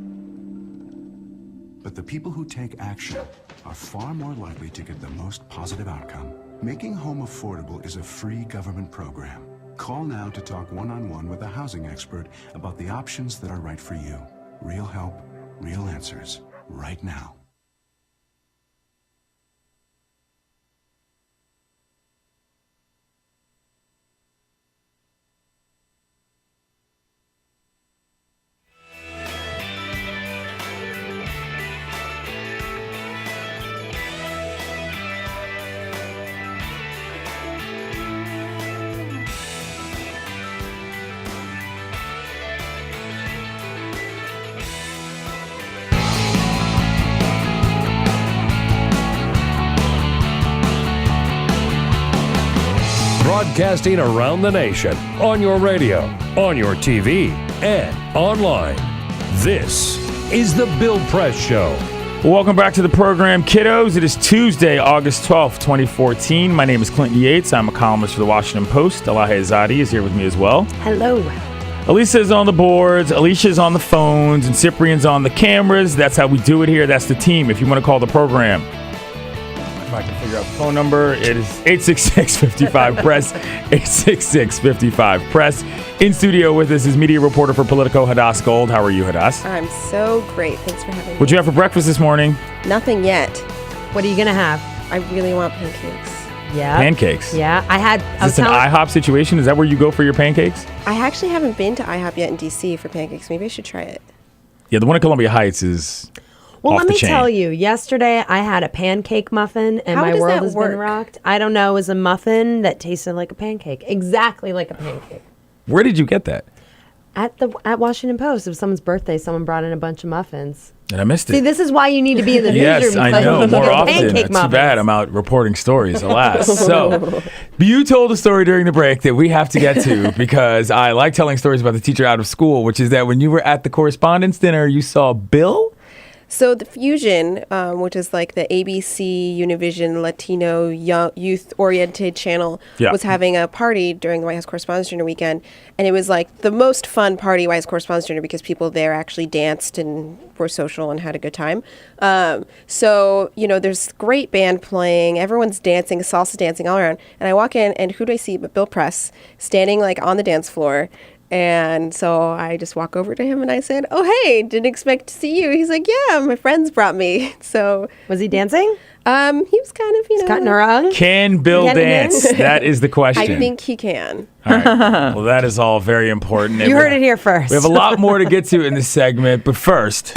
But the people who take action are far more likely to get the most positive outcome. Making home affordable is a free government program. Call now to talk one-on-one with a housing expert about the options that are right for you. Real help, real answers, right now. Broadcasting around the nation, on your radio, on your TV, and online. This is The Bill Press Show. Welcome back to the program, kiddos. It is Tuesday, August 12th, 2014. My name is Clinton Yates. I'm a columnist for the Washington Post. Elahe Izadi is here with me as well. Hello. Elisa is on the boards, Alicia's on the phones, and Cyprian's on the cameras. That's how we do it here. That's the team. If you want to call the program, if I can figure out the phone number, it is 866-55-PRESS, 866-55-PRESS. In studio with us is media reporter for Politico, Hadas Gold. How are you, Hadas? I'm so great. Thanks for having me. What'd you have for breakfast this morning? Nothing yet. What are you going to have? I really want pancakes. Yeah. Pancakes. Yeah, Is this an IHOP situation? Is that where you go for your pancakes? I actually haven't been to IHOP yet in DC for pancakes. Maybe I should try it. Yeah, the one in Columbia Heights is Well, off let the me chain. tell you, yesterday I had a pancake muffin and How my does world that has work? been rocked. I don't know. It was a muffin that tasted like a pancake. Exactly like a pancake. Where did you get that? At Washington Post. It was someone's birthday. Someone brought in a bunch of muffins. And I missed it. See, this is why you need to be in the Yes, newsroom. I because know. you More get often. pancake It's too muffins. bad I'm out reporting stories, alas. So, you told a story during the break that we have to get to because I like telling stories about the teacher out of school, which is that when you were at the correspondence dinner, you saw Bill? So the Fusion, which is like the ABC Univision Latino youth-oriented channel, was having a party during the White House Correspondence Dinner weekend. And it was like the most fun party White House Correspondence Dinner because people there actually danced and were social and had a good time. So, there's great band playing. Everyone's dancing, salsa dancing all around. And I walk in and who do I see but Bill Press standing like on the dance floor. And so I just walk over to him and I said, "Oh, hey, didn't expect to see you." He's like, "Yeah, my friends brought me." So was he dancing? He was kind of, cutting around. Can Bill dance? That is the question. I think he can. All right. Well, that is all very important. You heard it here first. We have a lot more to get to in this segment, but first,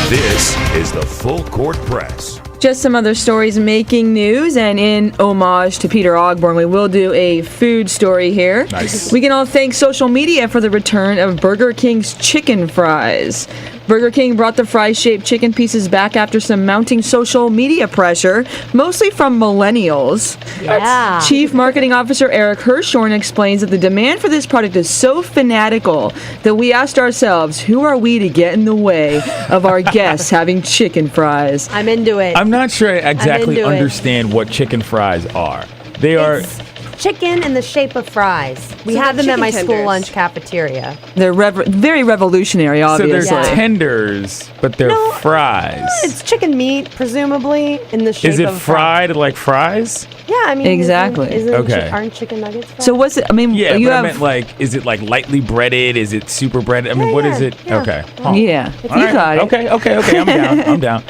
this is the Full Court Press. Just some other stories making news, and in homage to Peter Ogborn, we will do a food story here. Nice. We can all thank social media for the return of Burger King's chicken fries. Burger King brought the fry-shaped chicken pieces back after some mounting social media pressure, mostly from millennials. Yeah. Chief Marketing Officer Eric Hirschhorn explains that the demand for this product is so fanatical that we asked ourselves, who are we to get in the way of our guests having chicken fries? I'm into it. I'm not sure I exactly into it. understand what chicken fries are. They are chicken in the shape of fries. We So have they're them at my chicken school tenders. lunch cafeteria. They're very revolutionary, so obviously. they're tenders, but they're fries. It's chicken meat, presumably, in the shape Is it of fried like fries? Yeah, I mean, Exactly. Okay. Aren't chicken nuggets fried? So what's it? I mean, Yeah, you but have I meant like, is it like lightly breaded? Is it super breaded? I mean, Yeah, what is yeah, it? yeah. Okay. Yeah, All you right. got it. Okay. I'm down. I'm down.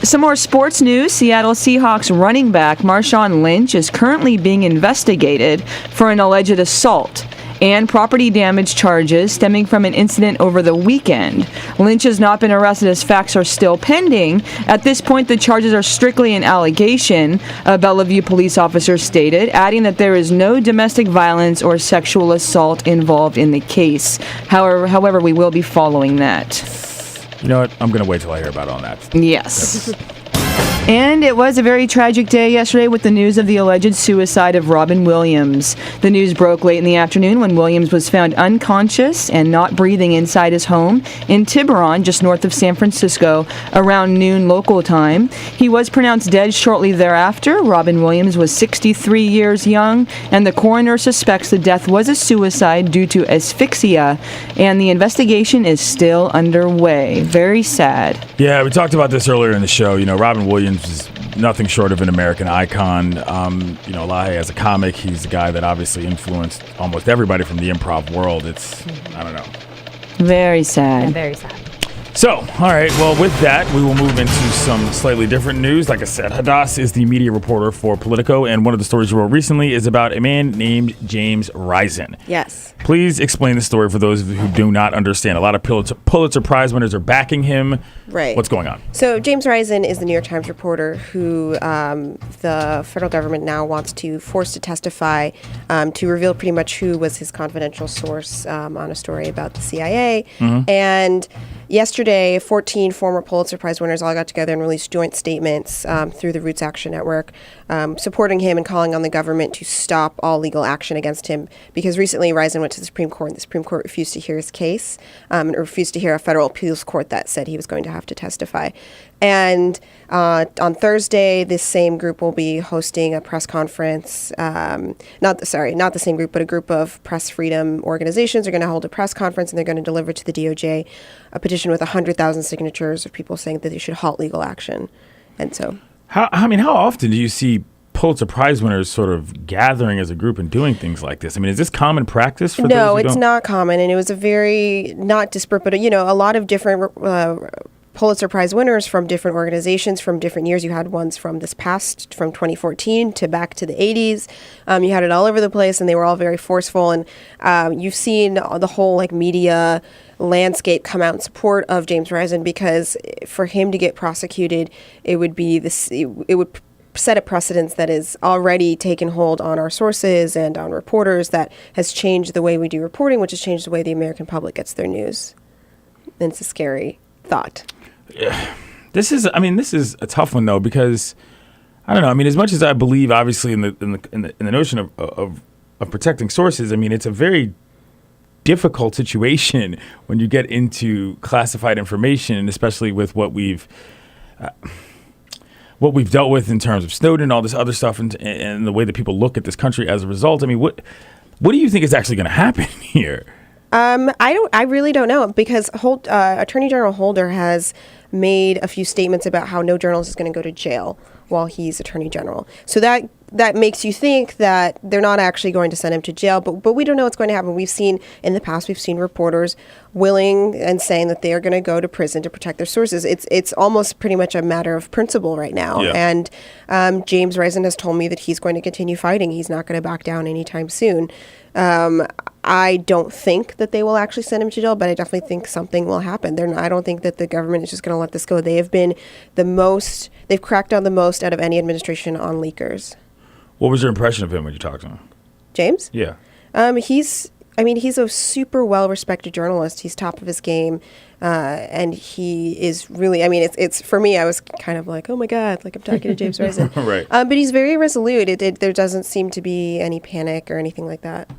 Some more sports news. Seattle Seahawks running back Marshawn Lynch is currently being investigated for an alleged assault and property damage charges stemming from an incident over the weekend. Lynch has not been arrested as facts are still pending. At this point, the charges are strictly an allegation, a Bellevue police officer stated, adding that there is no domestic violence or sexual assault involved in the case. However, we will be following that. You know what? I'm going to wait till I hear about all that. Yes. And it was a very tragic day yesterday with the news of the alleged suicide of Robin Williams. The news broke late in the afternoon when Williams was found unconscious and not breathing inside his home in Tiburon, just north of San Francisco, around noon local time. He was pronounced dead shortly thereafter. Robin Williams was 63 years young, and the coroner suspects the death was a suicide due to asphyxia, and the investigation is still underway. Very sad. Yeah, we talked about this earlier in the show. You know, Robin Williams is nothing short of an American icon. Elahe, as a comic, he's a guy that obviously influenced almost everybody from the improv world. It's, I don't know. Very sad. Yeah, very sad. So, all right, well, with that, we will move into some slightly different news. Like I said, Hadas is the media reporter for Politico, and one of the stories you wrote recently is about a man named James Risen. Yes. Please explain the story for those who do not understand. A lot of Pulitzer Prize winners are backing him. Right. What's going on? So James Risen is the New York Times reporter who the federal government now wants to force to testify to reveal pretty much who was his confidential source on a story about the CIA. Mm-hmm. And yesterday, 14 former Pulitzer Prize winners all got together and released joint statements through the Roots Action Network supporting him and calling on the government to stop all legal action against him because recently Risen went to the Supreme Court and the Supreme Court refused to hear his case and refused to hear a federal appeals court that said he was going to have to testify. And on Thursday, this same group will be hosting a press conference. Not the same group, but a group of press freedom organizations are going to hold a press conference, and they're going to deliver to the DOJ a petition with 100,000 signatures of people saying that they should halt legal action. And so, How often do you see Pulitzer Prize winners sort of gathering as a group and doing things like this? I mean, is this common practice for those no, who it's don't? not common, and it was a very not disparate, but a lot of different Pulitzer Prize winners from different organizations from different years. You had ones from this past, from 2014 to back to the 80s. You had it all over the place, and they were all very forceful. And you've seen the whole like media landscape come out in support of James Risen, because for him to get prosecuted, it would be this. It would set a precedence that is already taken hold on our sources and on reporters, that has changed the way we do reporting, which has changed the way the American public gets their news. And it's a scary thought. Yeah. This is a tough one though, because I don't know. I mean, as much as I believe, obviously, in the notion of protecting sources, I mean, it's a very difficult situation when you get into classified information, and especially with what we've dealt with in terms of Snowden, all this other stuff, and the way that people look at this country as a result. I mean, what do you think is actually going to happen here? I really don't know, because Attorney General Holder has made a few statements about how no journalist is going to go to jail while he's Attorney General. So that makes you think that they're not actually going to send him to jail, but we don't know what's going to happen. We've seen in the past, reporters willing and saying that they are going to go to prison to protect their sources. It's almost pretty much a matter of principle right now. Yeah. And James Risen has told me that he's going to continue fighting. He's not going to back down anytime soon. I don't think that they will actually send him to jail, but I definitely think something will happen. I don't think that the government is just going to let this go. They have been they've cracked down the most out of any administration on leakers. What was your impression of him when you talked to him? James? Yeah. He's a super well-respected journalist. He's top of his game. And he is really, it's for me, I was kind of like, oh my God, like I'm talking to James Risen. Right. But he's very resolute. There doesn't seem to be any panic or anything like that.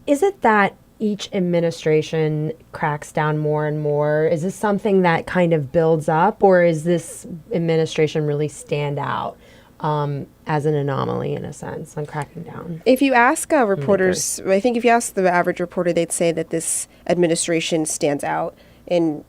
Is it that each administration cracks down more and more? Is this something that kind of builds up, or is this administration really stand out as an anomaly in a sense on cracking down? If you ask reporters, I think if you ask the average reporter, they'd say that this administration stands out,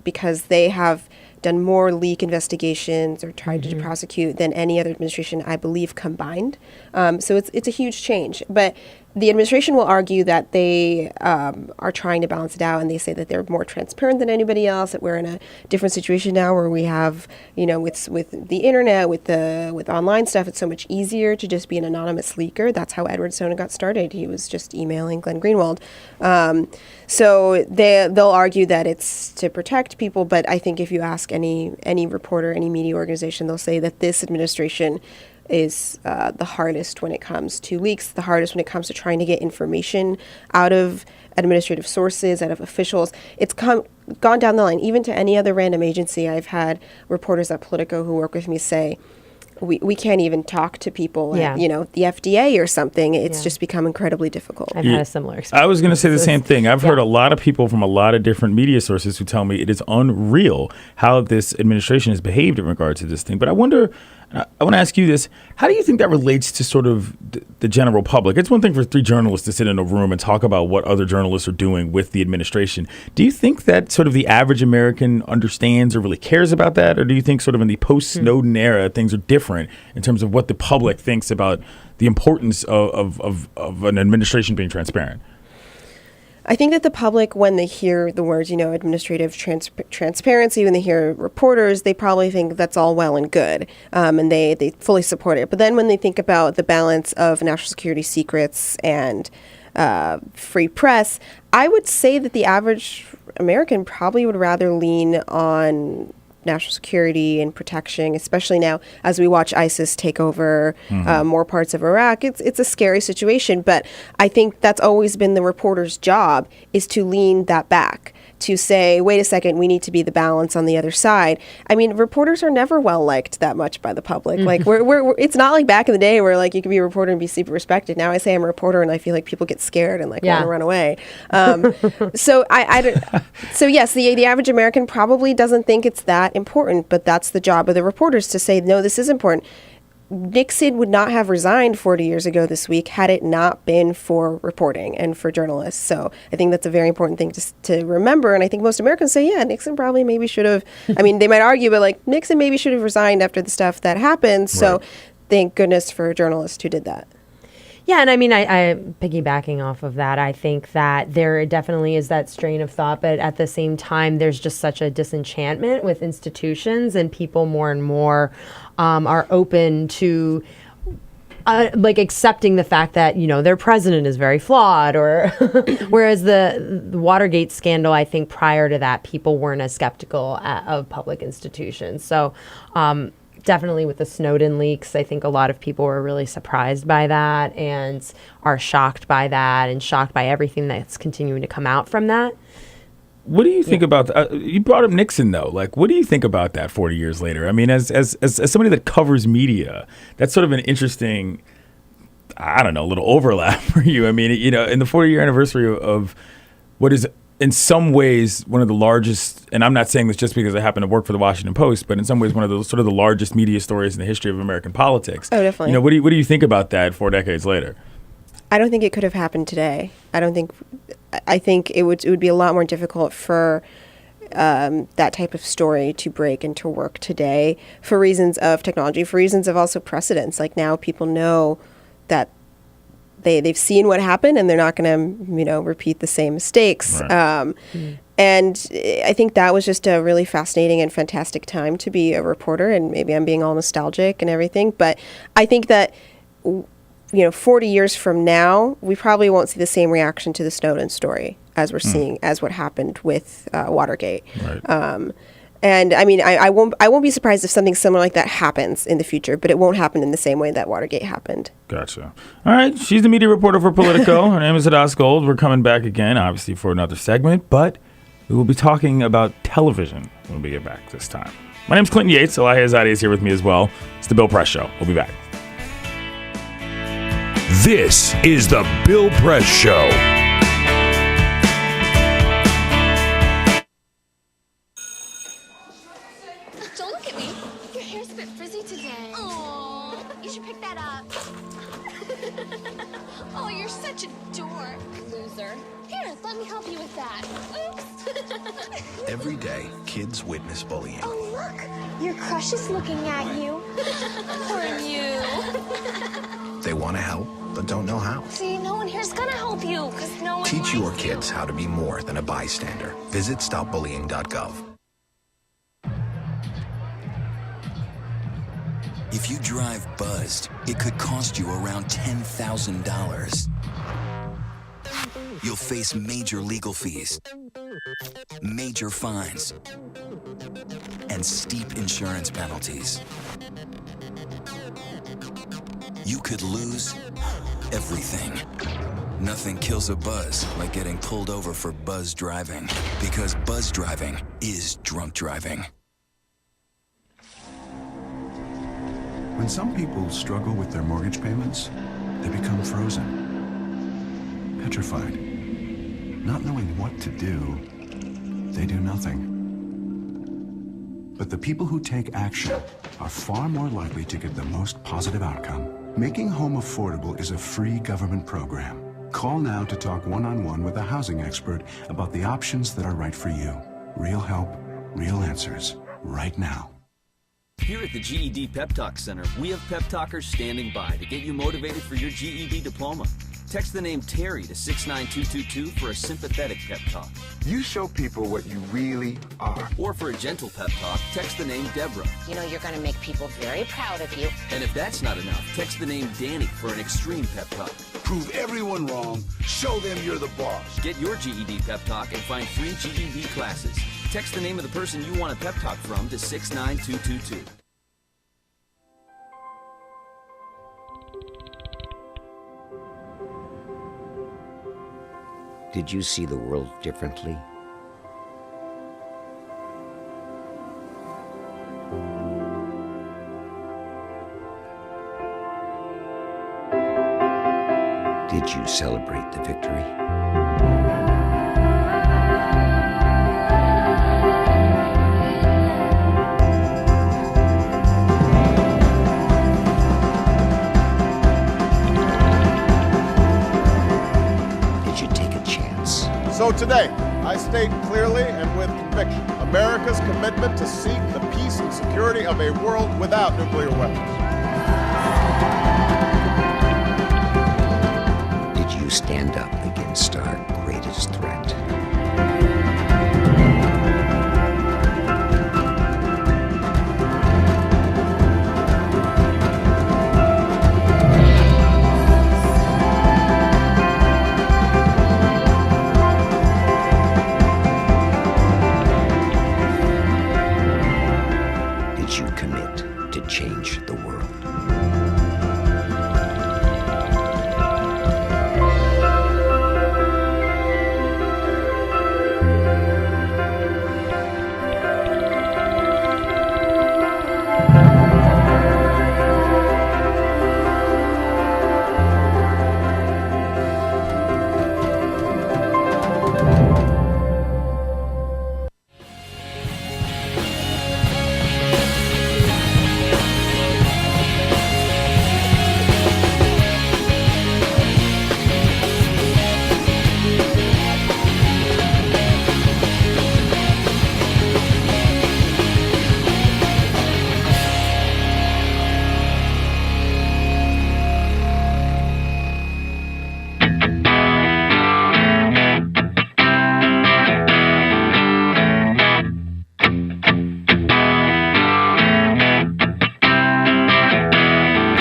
because they have done more leak investigations or tried to prosecute than any other administration, I believe, combined. So it's a huge change. But the administration will argue that they are trying to balance it out, and they say that they're more transparent than anybody else, that we're in a different situation now where we have, with the internet, with online stuff, it's so much easier to just be an anonymous leaker. That's how Edward Snowden got started. He was just emailing Glenn Greenwald. So they'll argue that it's to protect people, but I think if you ask any reporter, any media organization, they'll say that this administration is the hardest when it comes to leaks, the hardest when it comes to trying to get information out of administrative sources, out of officials. It's gone down the line, even to any other random agency. I've had reporters at Politico who work with me say, we can't even talk to people at, the FDA or something. It's just become incredibly difficult. I've had a similar experience. I was going to say the same thing. I've heard a lot of people from a lot of different media sources who tell me it is unreal how this administration has behaved in regard to this thing. But I wonder, I want to ask you this. How do you think that relates to sort of the general public? It's one thing for three journalists to sit in a room and talk about what other journalists are doing with the administration. Do you think that sort of the average American understands or really cares about that? Or do you think sort of in the post-Snowden era, things are different in terms of what the public thinks about the importance of an administration being transparent? I think that the public, when they hear the words, administrative transparency, when they hear reporters, they probably think that's all well and good, and they fully support it. But then when they think about the balance of national security secrets and free press, I would say that the average American probably would rather lean on national security and protection, especially now as we watch ISIS take over more parts of Iraq. It's a scary situation, but I think that's always been the reporter's job, is to lean that back, to say, wait a second, we need to be the balance on the other side. I mean, reporters are never well liked that much by the public. Like we're it's not like back in the day where like you could be a reporter and be super respected. Now I say I'm a reporter and I feel like people get scared and like want to run away. So so yes, the average American probably doesn't think it's that important, but that's the job of the reporters to say, no, this is important. Nixon would not have resigned 40 years ago this week had it not been for reporting and for journalists. So I think that's a very important thing to remember. And I think most Americans say, yeah, Nixon probably maybe should have, I mean, they might argue, but like Nixon maybe should have resigned after the stuff that happened. So thank goodness for journalists who did that. Yeah, and I mean, I piggybacking off of that, I think that there definitely is that strain of thought, but at the same time, there's just such a disenchantment with institutions, and people more and more are open to accepting the fact that, their president is very flawed, or whereas the Watergate scandal, I think prior to that, people weren't as skeptical of public institutions. So definitely with the Snowden leaks, I think a lot of people were really surprised by that and are shocked by that and shocked by everything that's continuing to come out from that. What do you think about you brought up Nixon, though. Like, what do you think about that 40 years later? I mean, as somebody that covers media, that's sort of an interesting, I don't know, little overlap for you. I mean, in the 40-year anniversary of what is in some ways one of the largest, and I'm not saying this just because I happen to work for the Washington Post, but in some ways one of the sort of the largest media stories in the history of American politics. Oh, definitely. What do you think about that 4 decades later? I don't think it could have happened today. I think it would be a lot more difficult for that type of story to break and to work today for reasons of technology, for reasons of also precedence. Like, now people know that they've seen what happened, and they're not going to, repeat the same mistakes. Right. And I think that was just a really fascinating and fantastic time to be a reporter, and maybe I'm being all nostalgic and everything, but I think that 40 years from now, we probably won't see the same reaction to the Snowden story as we're seeing as what happened with Watergate. Right. And I mean, I won't be surprised if something similar like that happens in the future, but it won't happen in the same way that Watergate happened. Gotcha. All right. She's the media reporter for Politico. Her name is Hadas Gold. We're coming back again, obviously, for another segment, but we will be talking about television when we get back this time. My name's Clinton Yates. Elahe Izadi is here with me as well. It's the Bill Press Show. We'll be back. This is the Bill Press Show. Don't look at me. Your hair's a bit frizzy today. Oh, you should pick that up. Oh, you're such a dork, loser. Here, let me help you with that. Oops. Every day, kids witness bullying. Oh, look. Your crush is looking at you. Poor you. They want to help, but don't know how. See, no one here's gonna help you, because no one Teach your likes kids you. how to be more than a bystander. Visit stopbullying.gov. If you drive buzzed, it could cost you around $10,000. You'll face major legal fees, major fines, and steep insurance penalties. You could lose everything. Nothing kills a buzz like getting pulled over for buzz driving, because buzz driving is drunk driving. When some people struggle with their mortgage payments, they become frozen, petrified. Not knowing what to do, they do nothing. But the people who take action are far more likely to get the most positive outcome. Making home affordable is a free government program. Call now to talk one-on-one with a housing expert about the options that are right for you. Real help, real answers, right now. Here at the GED Pep Talk Center, we have pep talkers standing by to get you motivated for your GED diploma. Text the name Terry to 69222 for a sympathetic pep talk. You show people what you really are. Or for a gentle pep talk, text the name Deborah. You know you're going to make people very proud of you. And if that's not enough, text the name Danny for an extreme pep talk. Prove everyone wrong. Show them you're the boss. Get your GED pep talk and find free GED classes. Text the name of the person you want a pep talk from to 69222. Did you see the world differently? Did you celebrate the victory? So today, I state clearly and with conviction America's commitment to seek the peace and security of a world without nuclear weapons. you stand up against our greatest threat? Did you commit to change the world?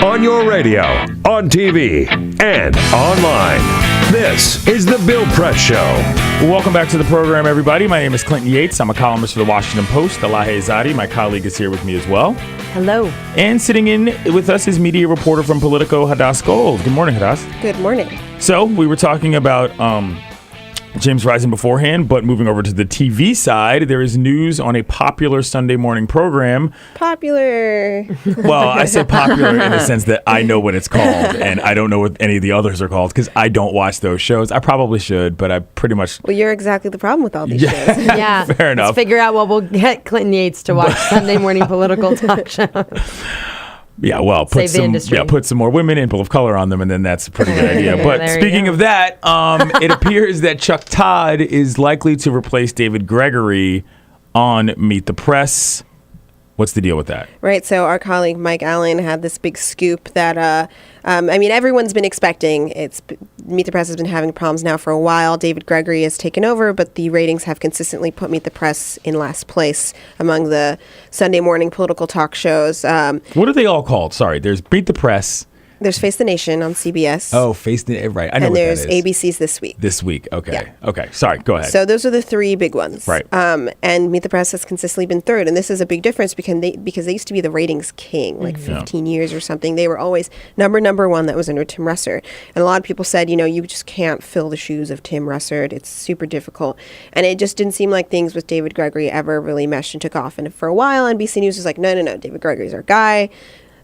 On your radio, on TV, and online. This is The Bill Press Show. Welcome back to the program, everybody. My name is Clinton Yates. I'm a columnist for the Washington Post. Elahe Izadi, my colleague, is here with me as well. Hello. And sitting in with us is media reporter from Politico, Hadas Gold. Good morning, Hadas. Good morning. So we were talking about James Rising beforehand, but moving over to the TV side, there is news on a popular Sunday morning program. Popular. Well, I say popular in the sense that I know what it's called, and I don't know what any of the others are called because I don't watch those shows. I probably should, but I pretty much... Well, you're exactly the problem with all these shows. Yeah. Fair enough. Let's figure out what we'll get Clinton Yates to watch Sunday morning political talk show. Yeah, well, put some more women and people of color on them, and then that's a pretty good idea. But speaking of that, it appears that Chuck Todd is likely to replace David Gregory on Meet the Press. What's the deal with that? Right. So our colleague Mike Allen had this big scoop that, everyone's been expecting. Meet the Press has been having problems now for a while. David Gregory has taken over, but the ratings have consistently put Meet the Press in last place among the Sunday morning political talk shows. What are they all called? Sorry, there's Meet the Press. There's Face the Nation on CBS. Oh, Face the right. I know and what there's that is. ABC's This Week. This Week. Okay. Yeah. Okay. Sorry. Go ahead. So those are the three big ones. Right. And Meet the Press has consistently been third. And this is a big difference because they used to be the ratings king, like 15 years or something. They were always number one that was under Tim Russert. And a lot of people said, you just can't fill the shoes of Tim Russert. It's super difficult. And it just didn't seem like things with David Gregory ever really meshed and took off. And for a while, NBC News was like, no, David Gregory's our guy.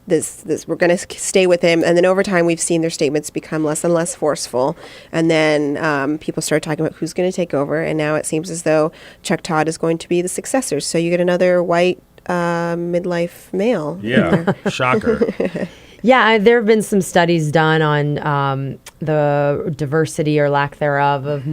This we're going to stay with him. And then over time, we've seen their statements become less and less forceful. And then people started talking about who's going to take over. And now it seems as though Chuck Todd is going to be the successor. So you get another white midlife male. Yeah, shocker. Yeah, there have been some studies done on the diversity or lack thereof of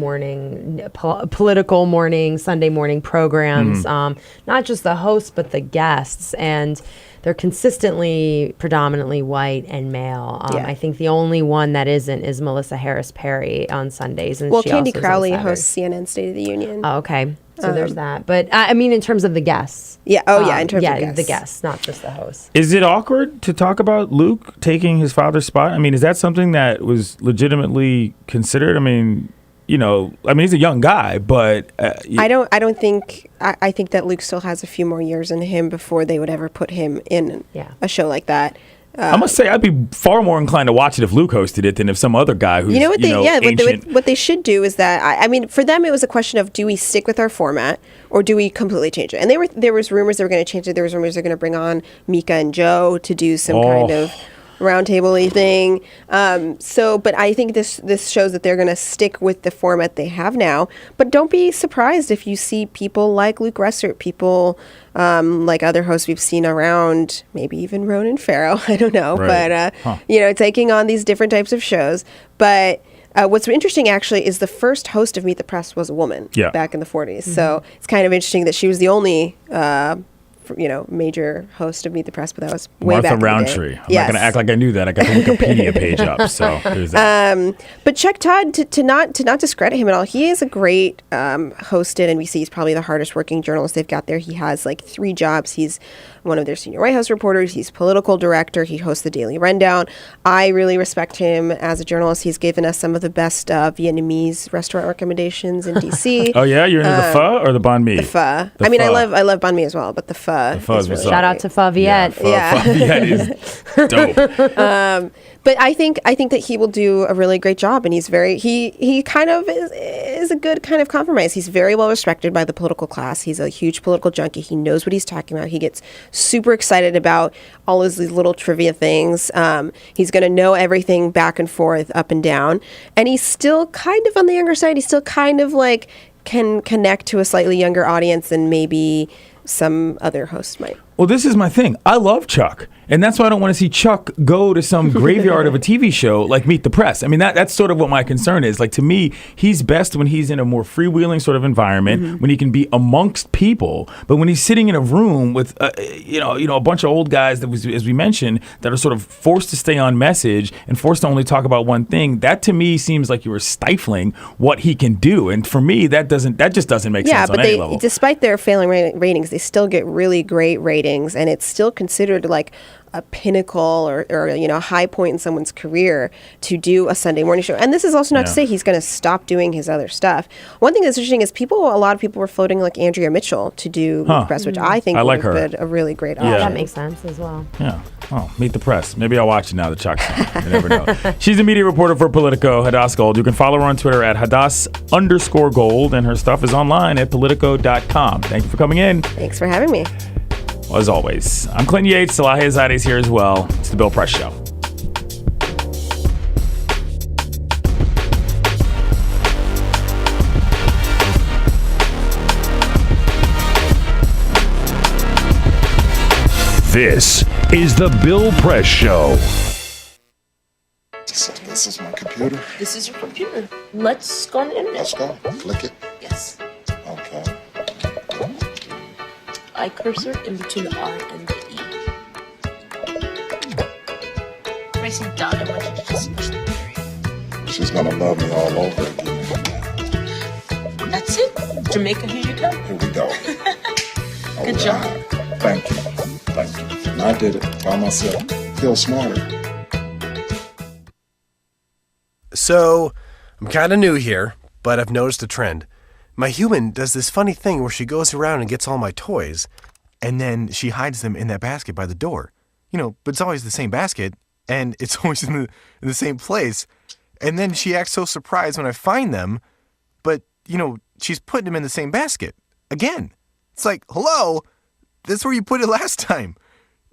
political morning, Sunday morning programs. Not just the hosts, but the guests. And they're consistently predominantly white and male. I think the only one that isn't is Melissa Harris Perry on Sundays. And she Candy also Crowley hosts CNN State of the Union. Oh, okay. So there's that. But I mean, in terms of the guests. Yeah. In terms of guests. the guests, not just the hosts. Is it awkward to talk about Luke taking his father's spot? I mean, is that something that was legitimately considered? I mean, he's a young guy, but I think that Luke still has a few more years in him before they would ever put him in a show like that. I must say, I'd be far more inclined to watch it if Luke hosted it than if some other guy who's, what they should do is that, for them, it was a question of, do we stick with our format or do we completely change it? And there was rumors they were going to change it. There was rumors they're going to bring on Mika and Joe to do some kind of roundtable-y thing. But I think this shows that they're going to stick with the format they have now. But don't be surprised if you see people like Luke Russert, people like other hosts we've seen around, maybe even Ronan Farrow, I don't know, right. But taking on these different types of shows. But what's interesting actually is the first host of Meet the Press was a woman back in the 40s. Mm-hmm. So it's kind of interesting that she was the only major host of Meet the Press, but that was way Martha back in the day. Roundtree. I'm not going to act like I knew that. I got the Wikipedia page up. So there's that. But Chuck Todd, to not discredit him at all, he is a great host at NBC. He's probably the hardest working journalist they've got there. He has like 3 jobs. He's one of their senior White House reporters. He's political director. He hosts the Daily Rundown. I really respect him as a journalist. He's given us some of the best Vietnamese restaurant recommendations in DC. Oh yeah, you're into the pho or the banh mi? The pho. I mean, I love banh mi as well, but the pho. The pho is really Shout out to Pho Viet. Pho Viet is dope. But I think that he will do a really great job, and he's he kind of is a good kind of compromise. He's very well respected by the political class. He's a huge political junkie. He knows what he's talking about. He gets super excited about all of these little trivia things. He's going to know everything back and forth, up and down, and he's still kind of on the younger side. He's still kind of like can connect to a slightly younger audience than maybe some other hosts might. Well, this is my thing. I love Chuck. And that's why I don't want to see Chuck go to some graveyard of a TV show like Meet the Press. I mean, that's sort of what my concern is. Like, to me, he's best when he's in a more freewheeling sort of environment, when he can be amongst people. But when he's sitting in a room with, a bunch of old guys, as we mentioned, that are sort of forced to stay on message and forced to only talk about one thing, that to me seems like you were stifling what he can do. And for me, that just doesn't make sense on any level. Despite their failing ratings, they still get really great ratings, and it's still considered like a pinnacle or a high point in someone's career to do a Sunday morning show. And this is also not to say he's going to stop doing his other stuff. One thing that's interesting is a lot of people were floating like Andrea Mitchell to do Meet the Press, which I think would have been a really great option. That makes sense as well. Yeah. Oh, Meet the Press. Maybe I'll watch it now that Chuck's on. You never know. She's a media reporter for Politico, Hadas Gold. You can follow her on Twitter at Hadas_Gold, and her stuff is online at Politico.com. Thank you for coming in. Thanks for having me. Well, as always, I'm Clinton Yates. Elahe Izadi is here as well. It's the Bill Press Show. This is the Bill Press Show. So this is my computer. This is your computer. Let's go on the internet. Let's go. Click it. Yes. Okay. I cursor in between the R and the E. When I say done, I want you to just push the period. She's gonna love me all over again. That's it. Jamaica, here you go. Here we go. Good job. Thank you. Thank you. And I did it by myself. Feel smarter. So, I'm kind of new here, but I've noticed a trend. My human does this funny thing where she goes around and gets all my toys, and then she hides them in that basket by the door. But it's always the same basket, and it's always in the same place. And then she acts so surprised when I find them, but, she's putting them in the same basket. Again. It's like, hello, that's where you put it last time.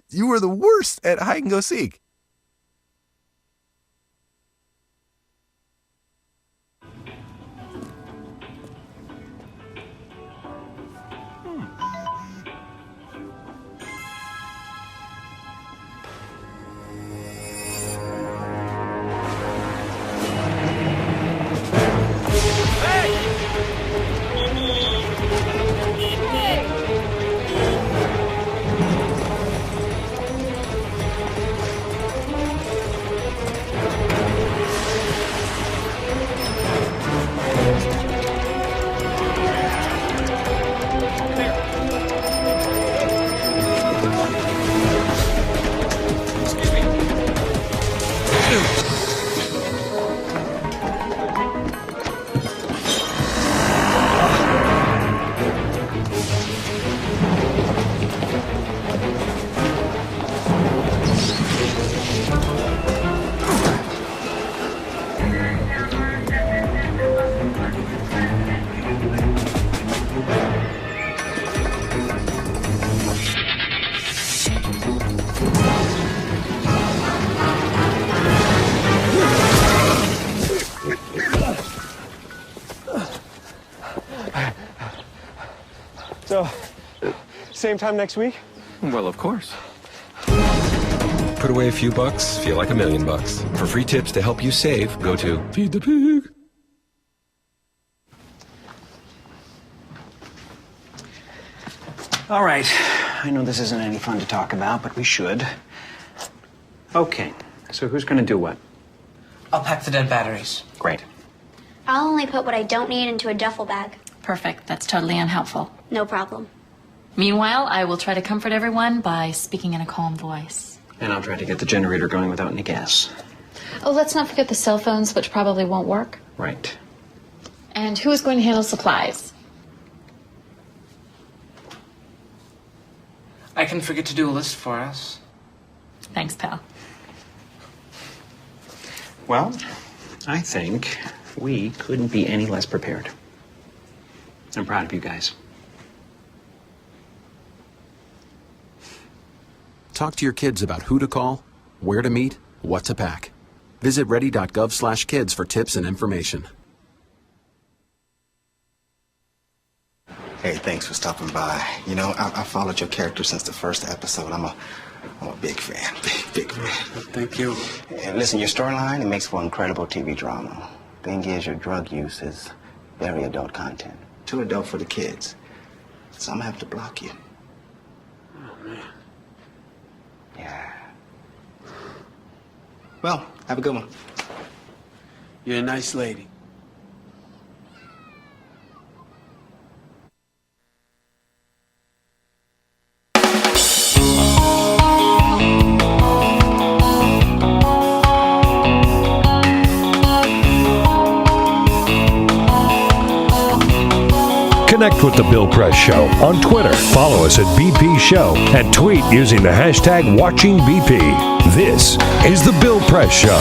You were the worst at hide and go seek. So, same time next week? Well, of course. Put away a few bucks, feel like $1 million. For free tips to help you save, go to Feed the Pig. All right, I know this isn't any fun to talk about, but we should. Okay, so who's going to do what? I'll pack the dead batteries. Great. I'll only put what I don't need into a duffel bag. Perfect. That's totally unhelpful. No problem. Meanwhile, I will try to comfort everyone by speaking in a calm voice. And I'll try to get the generator going without any gas. Oh, let's not forget the cell phones, which probably won't work. Right. And who is going to handle supplies? I can forget to do a list for us. Thanks, pal. Well, I think we couldn't be any less prepared. I'm proud of you guys. Talk to your kids about who to call, where to meet, what to pack. Visit ready.gov/kids for tips and information. Hey, thanks for stopping by. You know, I followed your character since the first episode. I'm a big fan. Big fan. Thank you. And listen, your storyline, it makes for incredible TV drama. Thing is, your drug use is very adult content. Too adult for the kids. So I'm gonna have to block you. Oh, man. Yeah. Well, have a good one. You're a nice lady. Connect with The Bill Press Show on Twitter. Follow us at BP Show and tweet using the hashtag WatchingBP. This is The Bill Press Show.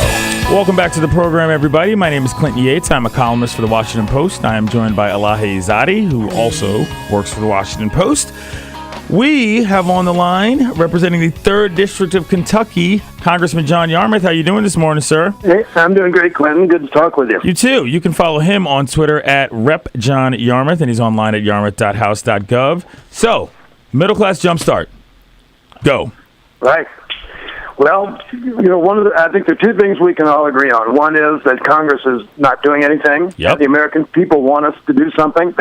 Welcome back to the program, everybody. My name is Clinton Yates. I'm a columnist for the Washington Post. I am joined by Elahe Izadi, who also works for the Washington Post. We have on the line, representing the 3rd District of Kentucky, Congressman John Yarmuth. How you doing this morning, sir? Hey, I'm doing great, Clinton. Good to talk with you. You too. You can follow him on Twitter at Rep. John Yarmuth, and he's online at yarmuth.house.gov. So, middle class jumpstart. Go. Right. Well, you know, I think there are 2 things we can all agree on. One is that Congress is not doing anything. Yep. The American people want us to do something.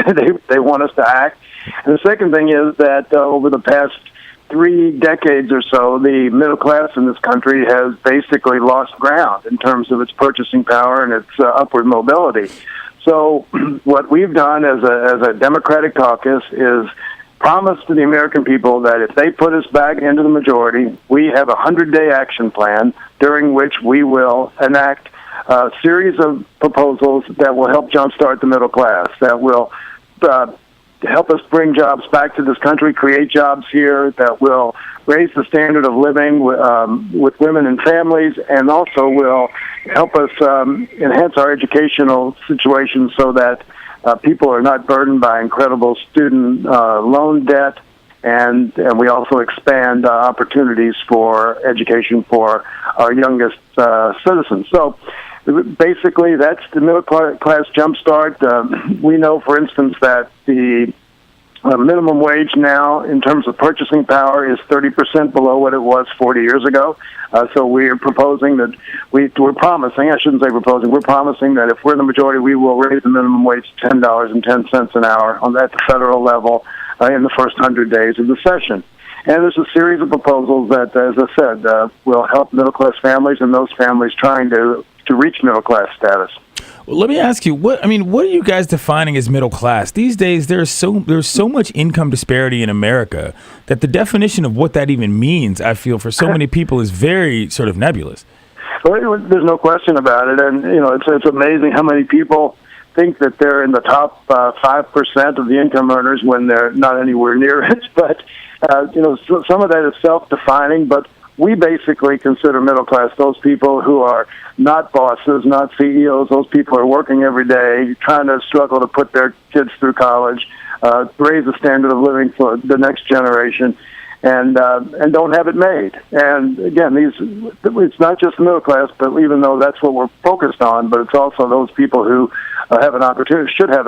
They want us to act. And the second thing is that over the past 3 decades or so, the middle class in this country has basically lost ground in terms of its purchasing power and its upward mobility. So what we've done as a Democratic caucus is promise to the American people that if they put us back into the majority, we have a 100-day action plan during which we will enact a series of proposals that will help jumpstart the middle class, that will help us bring jobs back to this country, create jobs here, that will raise the standard of living with women and families, and also will help us enhance our educational situation so that people are not burdened by incredible student loan debt, and we also expand opportunities for education for our youngest citizens. So basically, that's the middle class jumpstart. We know, for instance, that the minimum wage now, in terms of purchasing power, is 30% below what it was 40 years ago. So we are proposing that we're promising, I shouldn't say proposing, we're promising that if we're in the majority, we will raise the minimum wage to $10.10 an hour at the federal level in the first 100 days of the session. And there's a series of proposals that, as I said, will help middle-class families and those families trying to reach middle-class status. Well, let me ask you, what are you guys defining as middle class? These days, there's so much income disparity in America that the definition of what that even means, I feel, for so many people is very sort of nebulous. Well, there's no question about it, and it's amazing how many people think that they're in the top 5% of the income earners when they're not anywhere near it. But so some of that is self-defining, but we basically consider middle class those people who are not bosses, not CEOs. Those people are working every day, trying to struggle to put their kids through college, raise the standard of living for the next generation, and don't have it made. And again, it's not just the middle class, but even though that's what we're focused on, but it's also those people who should have an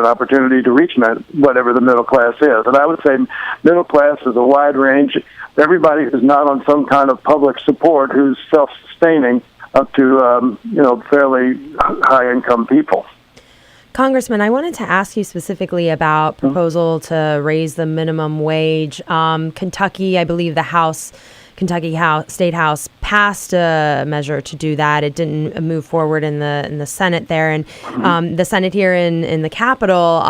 opportunity to reach whatever the middle class is. And I would say middle class is a wide range. Everybody who's not on some kind of public support, who's self-sustaining, up to fairly high-income people. Congressman, I wanted to ask you specifically about proposal to raise the minimum wage. Kentucky, I believe Kentucky State House passed a measure to do that. It didn't move forward in the Senate there, and the Senate here in the Capitol,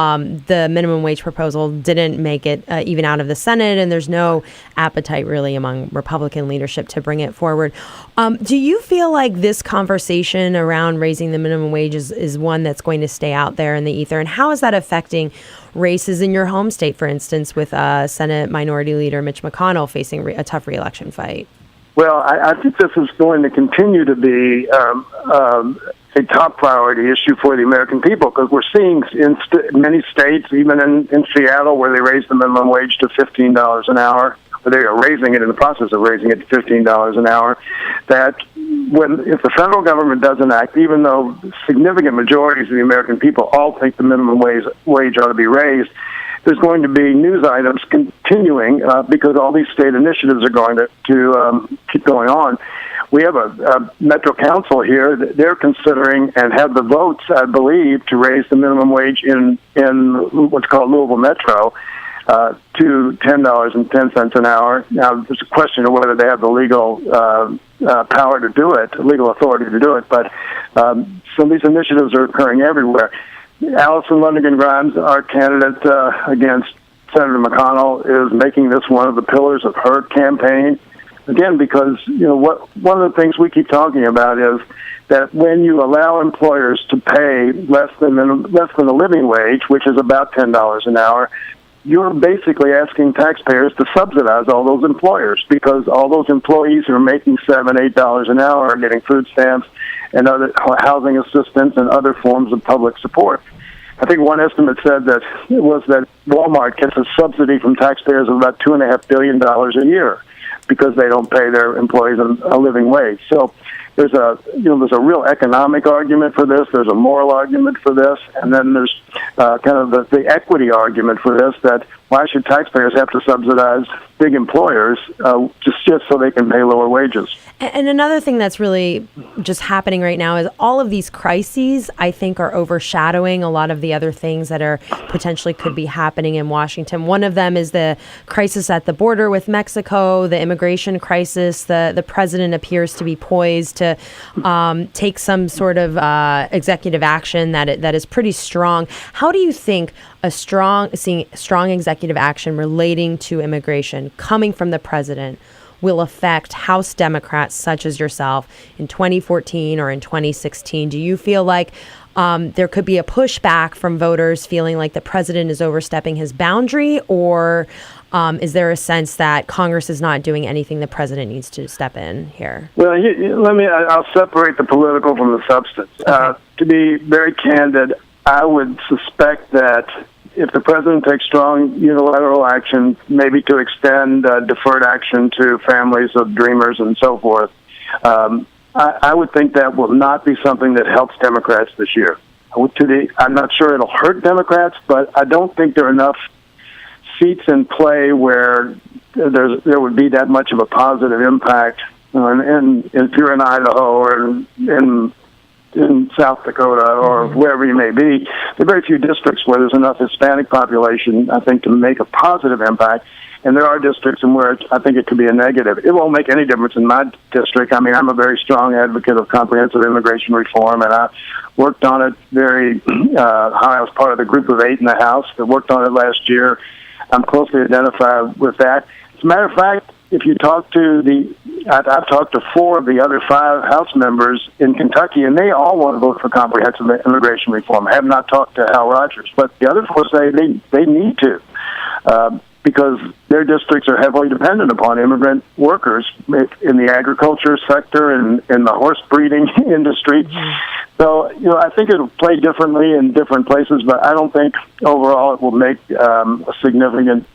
the minimum wage proposal didn't make it even out of the Senate, and there's no appetite really among Republican leadership to bring it forward. Do you feel like this conversation around raising the minimum wage is one that's going to stay out there in the ether, and how is that affecting races in your home state, for instance, with Senate Minority Leader Mitch McConnell facing a tough re-election fight? Well, I think this is going to continue to be a top priority issue for the American people, because we're seeing in many states, even in Seattle, where they raised the minimum wage to $15 an hour, or they are raising it in the process of raising it to $15 an hour, that if the federal government doesn't act, even though significant majorities of the American people all think the minimum wage ought to be raised, there's going to be news items continuing because all these state initiatives are going to keep going on. We have a Metro Council here. They're considering and have the votes, I believe, to raise the minimum wage in what's called Louisville Metro to $10.10 an hour. Now, there's a question of whether they have the legal power to do it, legal authority to do it, but some of these initiatives are occurring everywhere. Allison Lundigan Grimes, our candidate against Senator McConnell, is making this one of the pillars of her campaign. Again, because one of the things we keep talking about is that when you allow employers to pay less than the living wage, which is about $10 an hour, you're basically asking taxpayers to subsidize all those employers, because all those employees who are making $7, $8 an hour are getting food stamps and other housing assistance and other forms of public support. I think one estimate said that Walmart gets a subsidy from taxpayers of about $2.5 billion a year because they don't pay their employees a living wage. So there's a real economic argument for this. There's a moral argument for this, and then there's kind of the equity argument for this. That why should taxpayers have to subsidize big employers just so they can pay lower wages? And another thing that's really just happening right now is all of these crises, I think, are overshadowing a lot of the other things that are potentially could be happening in Washington. One of them is the crisis at the border with Mexico, the immigration crisis. The president appears to be poised to take some sort of executive action that is pretty strong. How do you think seeing strong executive action relating to immigration coming from the president will affect House Democrats such as yourself in 2014 or in 2016? Do you feel like there could be a pushback from voters feeling like the president is overstepping his boundary, or is there a sense that Congress is not doing anything the president needs to step in here? Well, I'll separate the political from the substance. Okay. To be very candid, I would suspect that if the president takes strong unilateral action, maybe to extend deferred action to families of dreamers and so forth, I would think that will not be something that helps Democrats this year. I'm not sure it'll hurt Democrats, but I don't think there are enough seats in play where there would be that much of a positive impact. And if you're in Idaho or in South Dakota or wherever you may be, there are very few districts where there's enough Hispanic population, I think, to make a positive impact. And there are districts in where I think it could be a negative. It won't make any difference in my district. I mean, I'm a very strong advocate of comprehensive immigration reform, and I worked on it I was part of the group of 8 in the House that worked on it last year. I'm closely identified with that. As a matter of fact, if you talk to I've talked to 4 of the other 5 House members in Kentucky, and they all want to vote for comprehensive immigration reform. I have not talked to Hal Rogers, but the other 4 say they need to, because their districts are heavily dependent upon immigrant workers in the agriculture sector and in the horse breeding industry. So, I think it'll play differently in different places, but I don't think overall it will make a significant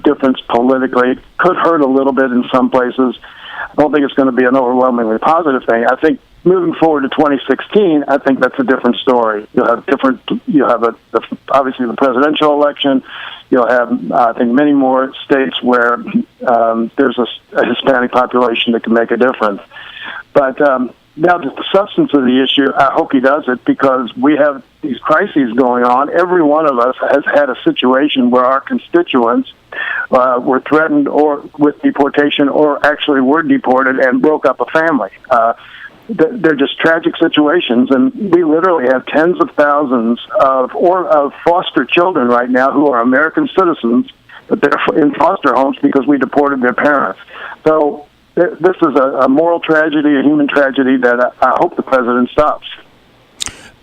difference politically. It could hurt a little bit in some places. I don't think it's going to be an overwhelmingly positive thing. I think moving forward to 2016, I think that's a different story. You'll have obviously the presidential election. You'll have, I think, many more states where there's a Hispanic population that can make a difference. But now that the substance of the issue, I hope he does it, because we have these crises going on. Every one of us has had a situation where our constituents were threatened or with deportation, or actually were deported and broke up a family. They're just tragic situations, and we literally have tens of thousands of foster children right now who are American citizens, but they're in foster homes because we deported their parents. So this is a moral tragedy, a human tragedy that I hope the president stops.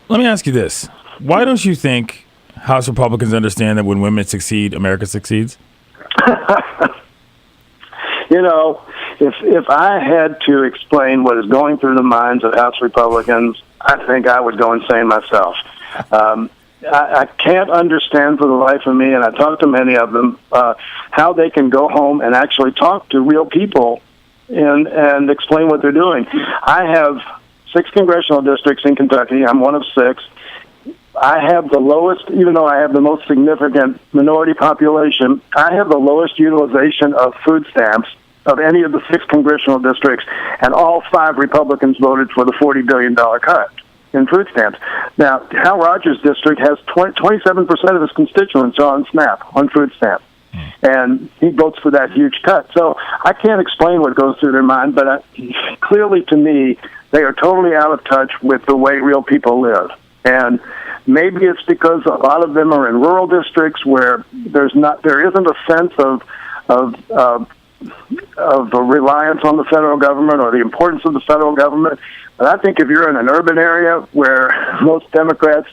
Let me ask you this. Why don't you think House Republicans understand that when women succeed, America succeeds? You know, if I had to explain what is going through the minds of House Republicans, I think I would go insane myself. I can't understand for the life of me, and I talk to many of them, how they can go home and actually talk to real people and explain what they're doing. I have 6 congressional districts in Kentucky. I'm one of 6. I have the lowest, even though I have the most significant minority population, I have the lowest utilization of food stamps of any of the 6 congressional districts, and all 5 Republicans voted for the $40 billion cut in food stamps. Now, Hal Rogers' district has 27% of his constituents are on SNAP, on food stamps, and he votes for that huge cut. So I can't explain what goes through their mind, but clearly to me, they are totally out of touch with the way real people live. And maybe it's because a lot of them are in rural districts where there isn't a sense of a reliance on the federal government or the importance of the federal government. But I think if you're in an urban area where most Democrats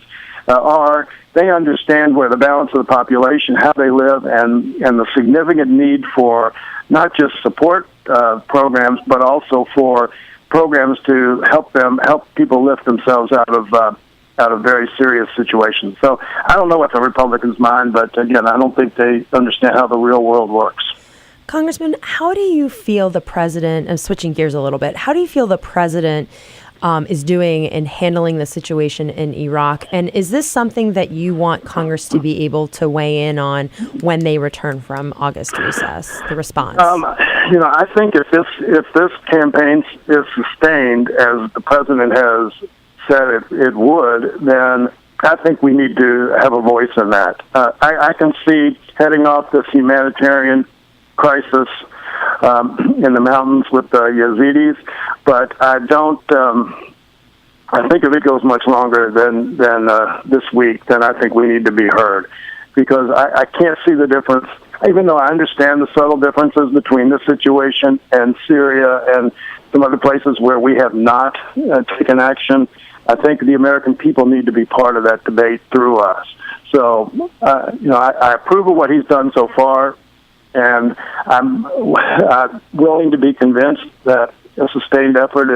are, they understand where the balance of the population, how they live, and the significant need for not just support programs, but also for programs to help people lift themselves out of very serious situations. So I don't know what's the Republicans' mind, but again, I don't think they understand how the real world works. Congressman, how do you feel the president, I'm switching gears a little bit, how do you feel the president is doing in handling the situation in Iraq? And is this something that you want Congress to be able to weigh in on when they return from August recess, the response? I think if this campaign is sustained as the president has said it would, then I think we need to have a voice in that. I can see heading off this humanitarian crisis in the mountains with the Yazidis, but I don't. I think if it goes much longer than this week, then I think we need to be heard, because I can't see the difference. Even though I understand the subtle differences between this situation and Syria and some other places where we have not taken action, I think the American people need to be part of that debate through us. So, I approve of what he's done so far, and I'm willing to be convinced that a sustained effort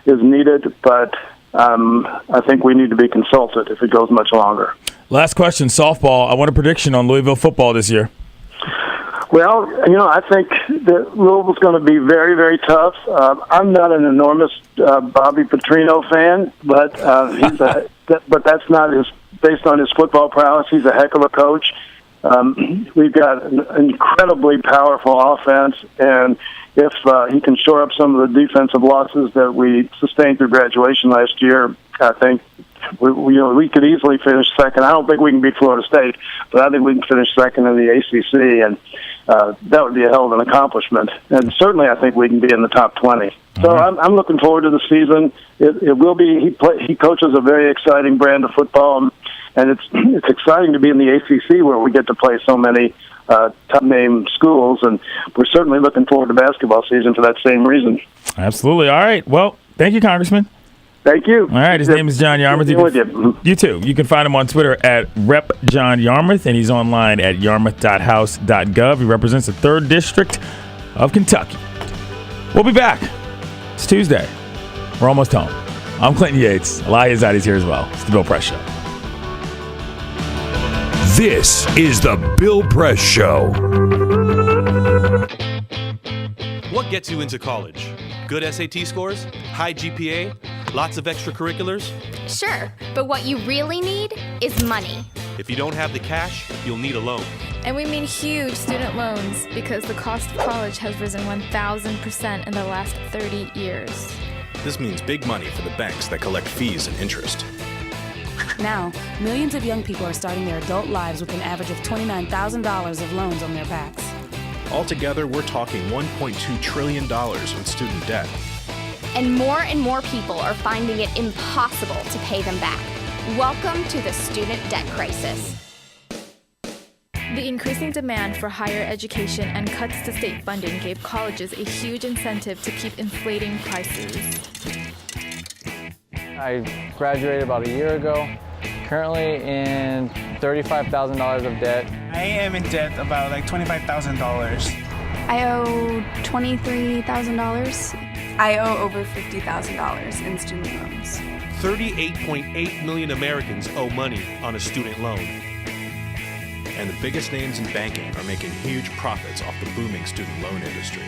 is needed, but I think we need to be consulted if it goes much longer. Last question, softball. I want a prediction on Louisville football this year. Well, I think that Louisville's going to be very, very tough. I'm not an enormous Bobby Petrino fan, but but that's not based on his football prowess. He's a heck of a coach. We've got an incredibly powerful offense, and if he can shore up some of the defensive losses that we sustained through graduation last year, I think we could easily finish second. I don't think we can beat Florida State, but I think we can finish second in the ACC, and that would be a hell of an accomplishment. And certainly I think we can be in the top 20. So I'm looking forward to the season. It will be. He coaches a very exciting brand of football, and it's exciting to be in the ACC where we get to play so many top-name schools, and we're certainly looking forward to basketball season for that same reason. Absolutely. All right. Well, thank you, Congressman. Thank you. All right. His name is John Yarmuth. You too. You can find him on Twitter at Rep. John Yarmuth, and he's online at yarmuth.house.gov. He represents the 3rd District of Kentucky. We'll be back. It's Tuesday. We're almost home. I'm Clinton Yates. Elahe Izadi's here as well. It's the Bill Press Show. This is the Bill Press Show. What gets you into college? Good SAT scores? High GPA? Lots of extracurriculars? Sure, but what you really need is money. If you don't have the cash, you'll need a loan. And we mean huge student loans because the cost of college has risen 1,000% in the last 30 years. This means big money for the banks that collect fees and interest. Now, millions of young people are starting their adult lives with an average of $29,000 of loans on their backs. Altogether, we're talking $1.2 trillion in student debt. And more people are finding it impossible to pay them back. Welcome to the student debt crisis. The increasing demand for higher education and cuts to state funding gave colleges a huge incentive to keep inflating prices. I graduated about a year ago, currently in $35,000 of debt. I am in debt about like $25,000. I owe $23,000. I owe over $50,000 in student loans. 38.8 million Americans owe money on a student loan. And the biggest names in banking are making huge profits off the booming student loan industry.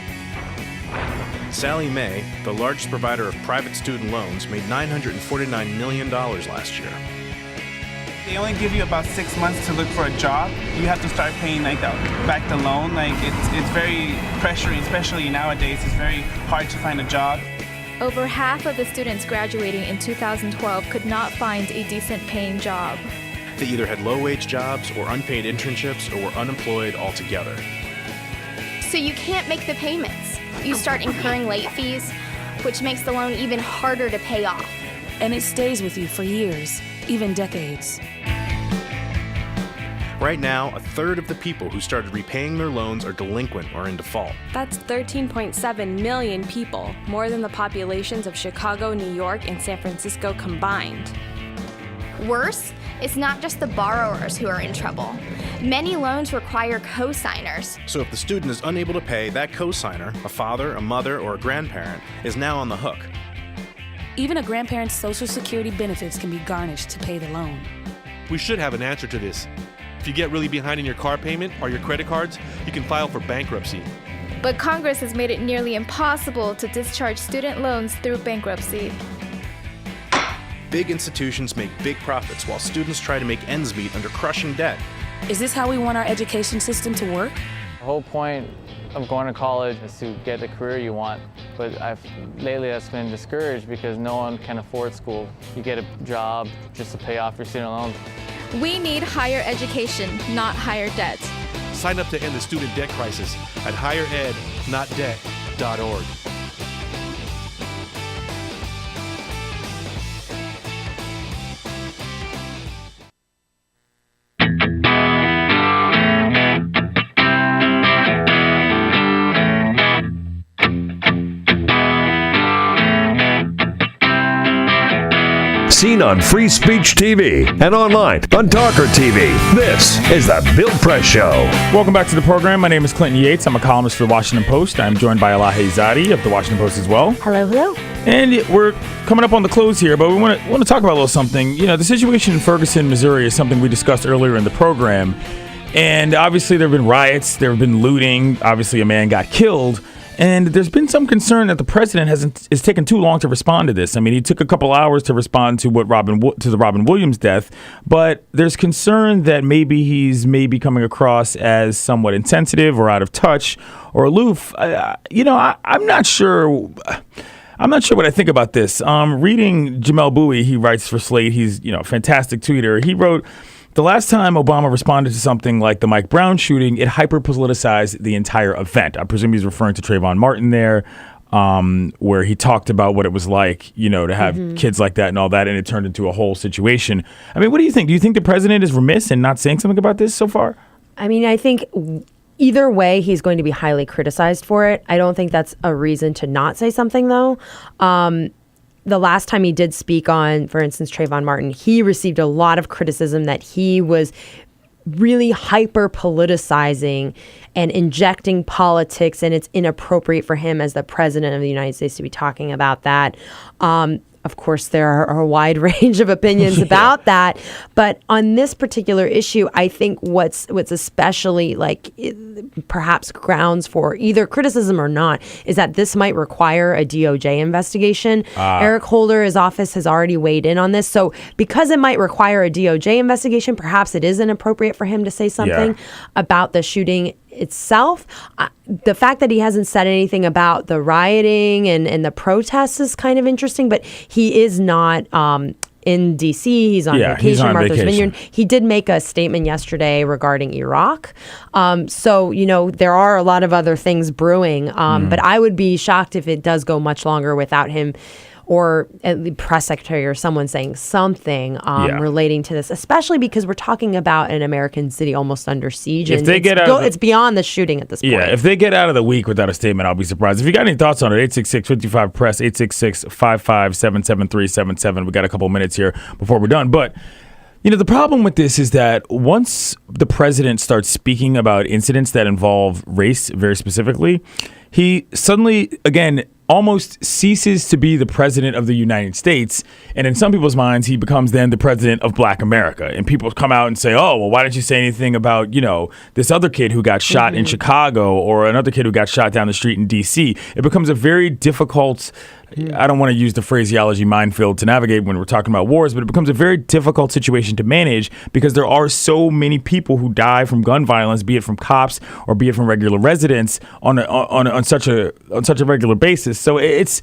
Sallie Mae, the largest provider of private student loans, made $949 million last year. They only give you about 6 months to look for a job. You have to start paying back the loan. It's very pressuring, especially nowadays. It's very hard to find a job. Over half of the students graduating in 2012 could not find a decent paying job. They either had low-wage jobs or unpaid internships or were unemployed altogether. So you can't make the payments. You start incurring late fees, which makes the loan even harder to pay off. And it stays with you for years, even decades. Right now, a third of the people who started repaying their loans are delinquent or in default. That's 13.7 million people, more than the populations of Chicago, New York, and San Francisco combined. Worse, it's not just the borrowers who are in trouble. Many loans require co-signers. So if the student is unable to pay, that co-signer, a father, a mother, or a grandparent, is now on the hook. Even a grandparent's Social Security benefits can be garnished to pay the loan. We should have an answer to this. If you get really behind in your car payment or your credit cards, you can file for bankruptcy. But Congress has made it nearly impossible to discharge student loans through bankruptcy. Big institutions make big profits while students try to make ends meet under crushing debt. Is this how we want our education system to work? The whole point of going to college is to get the career you want, but lately that's been discouraged because no one can afford school. You get a job just to pay off your student loans. We need higher education, not higher debt. Sign up to end the student debt crisis at higherednotdebt.org. Seen on Free Speech TV and online on TawkrTV. This is the Bill Press Show. Welcome back to the program. My name is Clinton Yates. I'm a columnist for the Washington Post. I'm joined by Elahe Izadi of the Washington Post as well. Hello, hello. And we're coming up on the close here, but we want to talk about a little something. You know, the situation in Ferguson, Missouri is something we discussed earlier in the program. And obviously there have been riots, there have been looting. Obviously a man got killed. And there's been some concern that the president has taken too long to respond to this. I mean, he took a couple hours to respond to the Robin Williams death, but there's concern that maybe he's coming across as somewhat insensitive or out of touch or aloof. I'm not sure. I'm not sure what I think about this. Reading Jamel Bowie, he writes for Slate. He's a fantastic tweeter. He wrote, the last time Obama responded to something like the Mike Brown shooting, it hyper-politicized the entire event. I presume he's referring to Trayvon Martin there, where he talked about what it was like, to have kids like that and all that, and it turned into a whole situation. I mean, what do you think? Do you think the president is remiss in not saying something about this so far? I mean, I think either way, he's going to be highly criticized for it. I don't think that's a reason to not say something, though. The last time he did speak on, for instance, Trayvon Martin, he received a lot of criticism that he was really hyper politicizing and injecting politics, and it's inappropriate for him as the president of the United States to be talking about that. Of course, there are a wide range of opinions about that. But on this particular issue, I think what's especially perhaps grounds for either criticism or not is that this might require a DOJ investigation. Eric Holder, his office, has already weighed in on this. So because it might require a DOJ investigation, perhaps it is inappropriate for him to say something about the shooting itself. The fact that he hasn't said anything about the rioting and the protests is kind of interesting, but he is not in D.C. He's on vacation, Martha's Vineyard. He did make a statement yesterday regarding Iraq. So, there are a lot of other things brewing, but I would be shocked if it does go much longer without him or at the press secretary or someone saying something relating to this, especially because we're talking about an American city almost under siege. If they it's beyond the shooting at this point. Yeah, if they get out of the week without a statement, I'll be surprised. If you got any thoughts on it, 866-55-PRESS, 866-557-7377. We got a couple minutes here before we're done. But, the problem with this is that once the president starts speaking about incidents that involve race very specifically, he suddenly, again, almost ceases to be the president of the United States. And in some people's minds, he becomes then the president of Black America. And people come out and say, oh, well, why didn't you say anything about, this other kid who got shot in Chicago or another kid who got shot down the street in D.C.? It becomes a very difficult, I don't want to use the phraseology minefield to navigate when we're talking about wars, but it becomes a very difficult situation to manage because there are so many people who die from gun violence, be it from cops or be it from regular residents on such a regular basis. So it's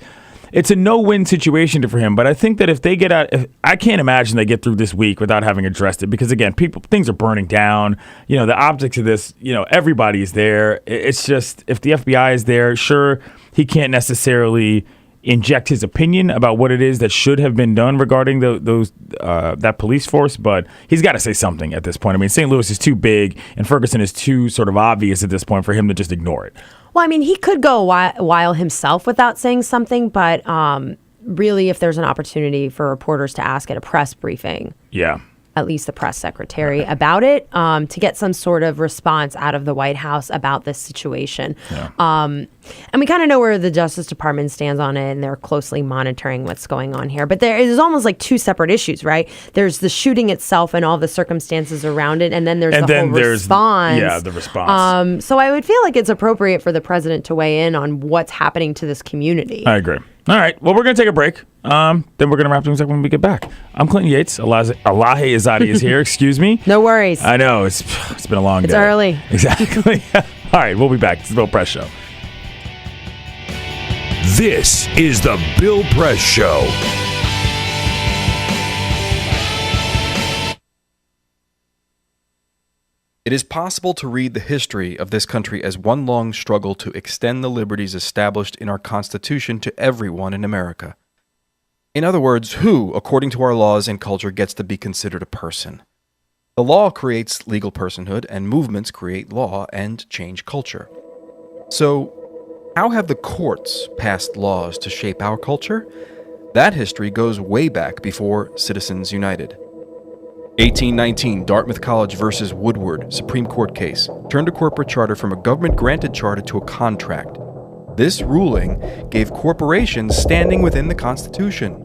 a no-win situation for him. But I think that if they get out, I can't imagine they get through this week without having addressed it because, again, things are burning down. The optics of this, everybody's there. It's just if the FBI is there, sure, he can't necessarily inject his opinion about what it is that should have been done regarding that police force, but he's got to say something at this point. I mean, St. Louis is too big and Ferguson is too sort of obvious at this point for him to just ignore it. Well, I mean, he could go a while himself without saying something, but really, if there's an opportunity for reporters to ask at a press briefing, at least the press secretary, about it, to get some sort of response out of the White House about this situation. And we kind of know where the Justice Department stands on it, and they're closely monitoring what's going on here. But there is almost like two separate issues, right? There's the shooting itself and all the circumstances around it, and then there's response. Yeah, the response. So I would feel like it's appropriate for the president to weigh in on what's happening to this community. I agree. All right. Well, we're going to take a break. Then we're going to wrap things up when we get back. I'm Clinton Yates. Elahe Izadi is here. Excuse me. No worries. I know. It's been a long day. It's early. Exactly. All right. We'll be back. It's the Bill Press Show. This is the Bill Press Show. It is possible to read the history of this country as one long struggle to extend the liberties established in our Constitution to everyone in America. In other words, who, according to our laws and culture, gets to be considered a person? The law creates legal personhood, and movements create law and change culture. So, how have the courts passed laws to shape our culture? That history goes way back before Citizens United. 1819, Dartmouth College versus Woodward, Supreme Court case, turned a corporate charter from a government-granted charter to a contract. This ruling gave corporations standing within the Constitution.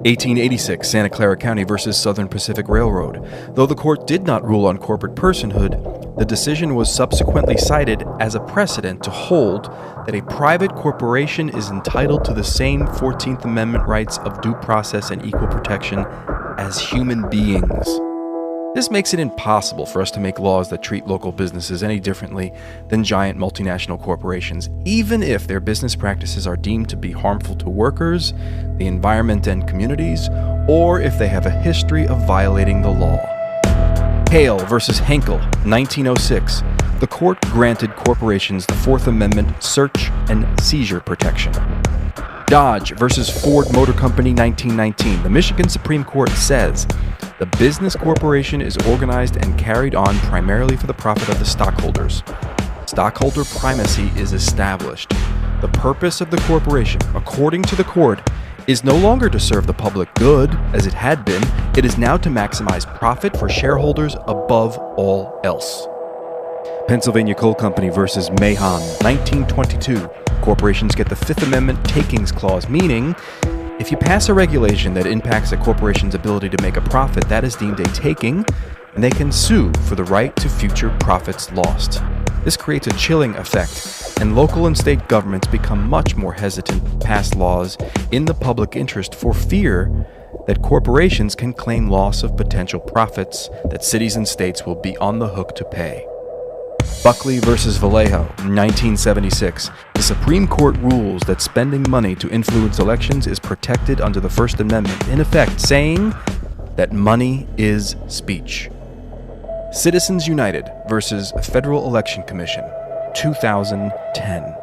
1886, Santa Clara County versus Southern Pacific Railroad. Though the court did not rule on corporate personhood, the decision was subsequently cited as a precedent to hold that a private corporation is entitled to the same 14th Amendment rights of due process and equal protection as human beings. This makes it impossible for us to make laws that treat local businesses any differently than giant multinational corporations, even if their business practices are deemed to be harmful to workers, the environment and communities, or if they have a history of violating the law. Hale versus Henkel, 1906. The court granted corporations the Fourth Amendment search and seizure protection. Dodge versus Ford Motor Company, 1919. The Michigan Supreme Court says the business corporation is organized and carried on primarily for the profit of the stockholders. Stockholder primacy is established. The purpose of the corporation, according to the court, is no longer to serve the public good, as it had been. It is now to maximize profit for shareholders above all else. Pennsylvania Coal Company versus Mahon, 1922. Corporations get the Fifth Amendment takings clause, meaning if you pass a regulation that impacts a corporation's ability to make a profit, that is deemed a taking, and they can sue for the right to future profits lost. This creates a chilling effect, and local and state governments become much more hesitant to pass laws in the public interest for fear that corporations can claim loss of potential profits that cities and states will be on the hook to pay. Buckley versus Vallejo, 1976. The Supreme Court rules that spending money to influence elections is protected under the First Amendment, in effect saying that money is speech. Citizens United versus Federal Election Commission, 2010.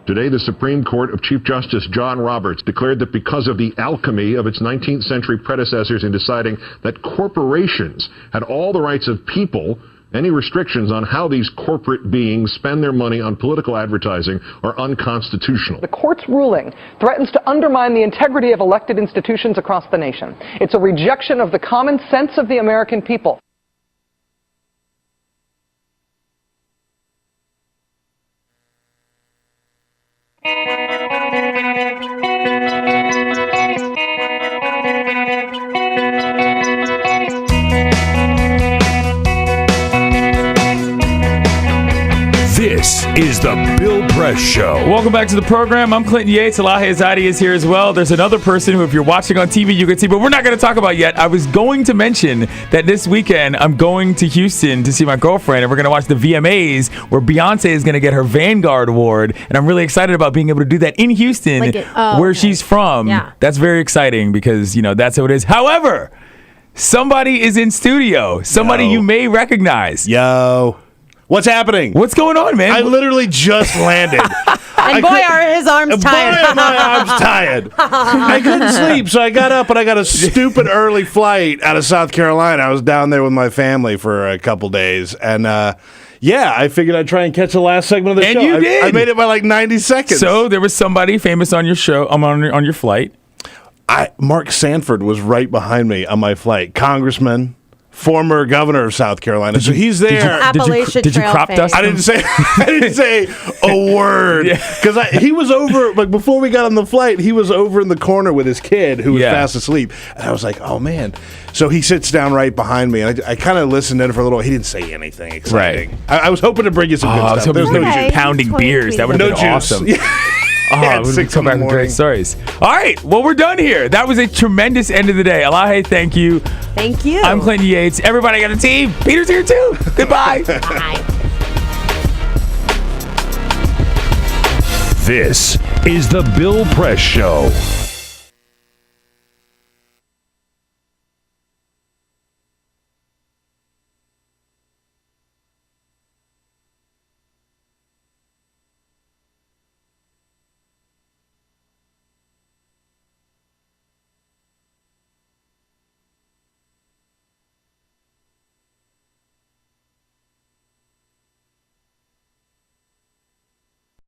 Today, the Supreme Court of Chief Justice John Roberts declared that because of the alchemy of its 19th century predecessors in deciding that corporations had all the rights of people, any restrictions on how these corporate beings spend their money on political advertising are unconstitutional. The court's ruling threatens to undermine the integrity of elected institutions across the nation. It's a rejection of the common sense of the American people. This is the Bill Press Show. Welcome back to the program. I'm Clinton Yates. Elahe Izadi is here as well. There's another person who, if you're watching on TV, you can see, but we're not going to talk about yet. I was going to mention that this weekend I'm going to Houston to see my girlfriend, and we're going to watch the VMAs where Beyonce is going to get her Vanguard Award, and I'm really excited about being able to do that in Houston, where she's from. Yeah. That's very exciting because, you know, that's how it is. However, somebody is in studio. Somebody you may recognize. Yo. What's happening? What's going on, man? I literally just landed. And boy, are his arms tired. Boy, are my arms tired. I couldn't sleep, so I got up and I got a stupid early flight out of South Carolina. I was down there with my family for a couple days, and yeah, I figured I'd try and catch the last segment of the show. And you did. I made it by like 90 seconds. So there was somebody famous on your show, on your flight. Mark Sanford was right behind me on my flight. Congressman. Former governor of South Carolina, so he's there. Did you crop dust? I didn't say a word because he was over. Like before we got on the flight, he was over in the corner with his kid who was fast asleep, and I was like, "Oh man!" So he sits down right behind me, and I kind of listened in for a little. He didn't say anything exciting. Right. I was hoping to bring you some good stuff. There's no pounding beers. That would have been awesome. We'll come back with great stories. All right, well, we're done here. That was a tremendous end of the day. Elahe, thank you. Thank you. I'm Clinton Yates. Everybody got a team. Peter's here too. Goodbye. Bye. This is the Bill Press Show.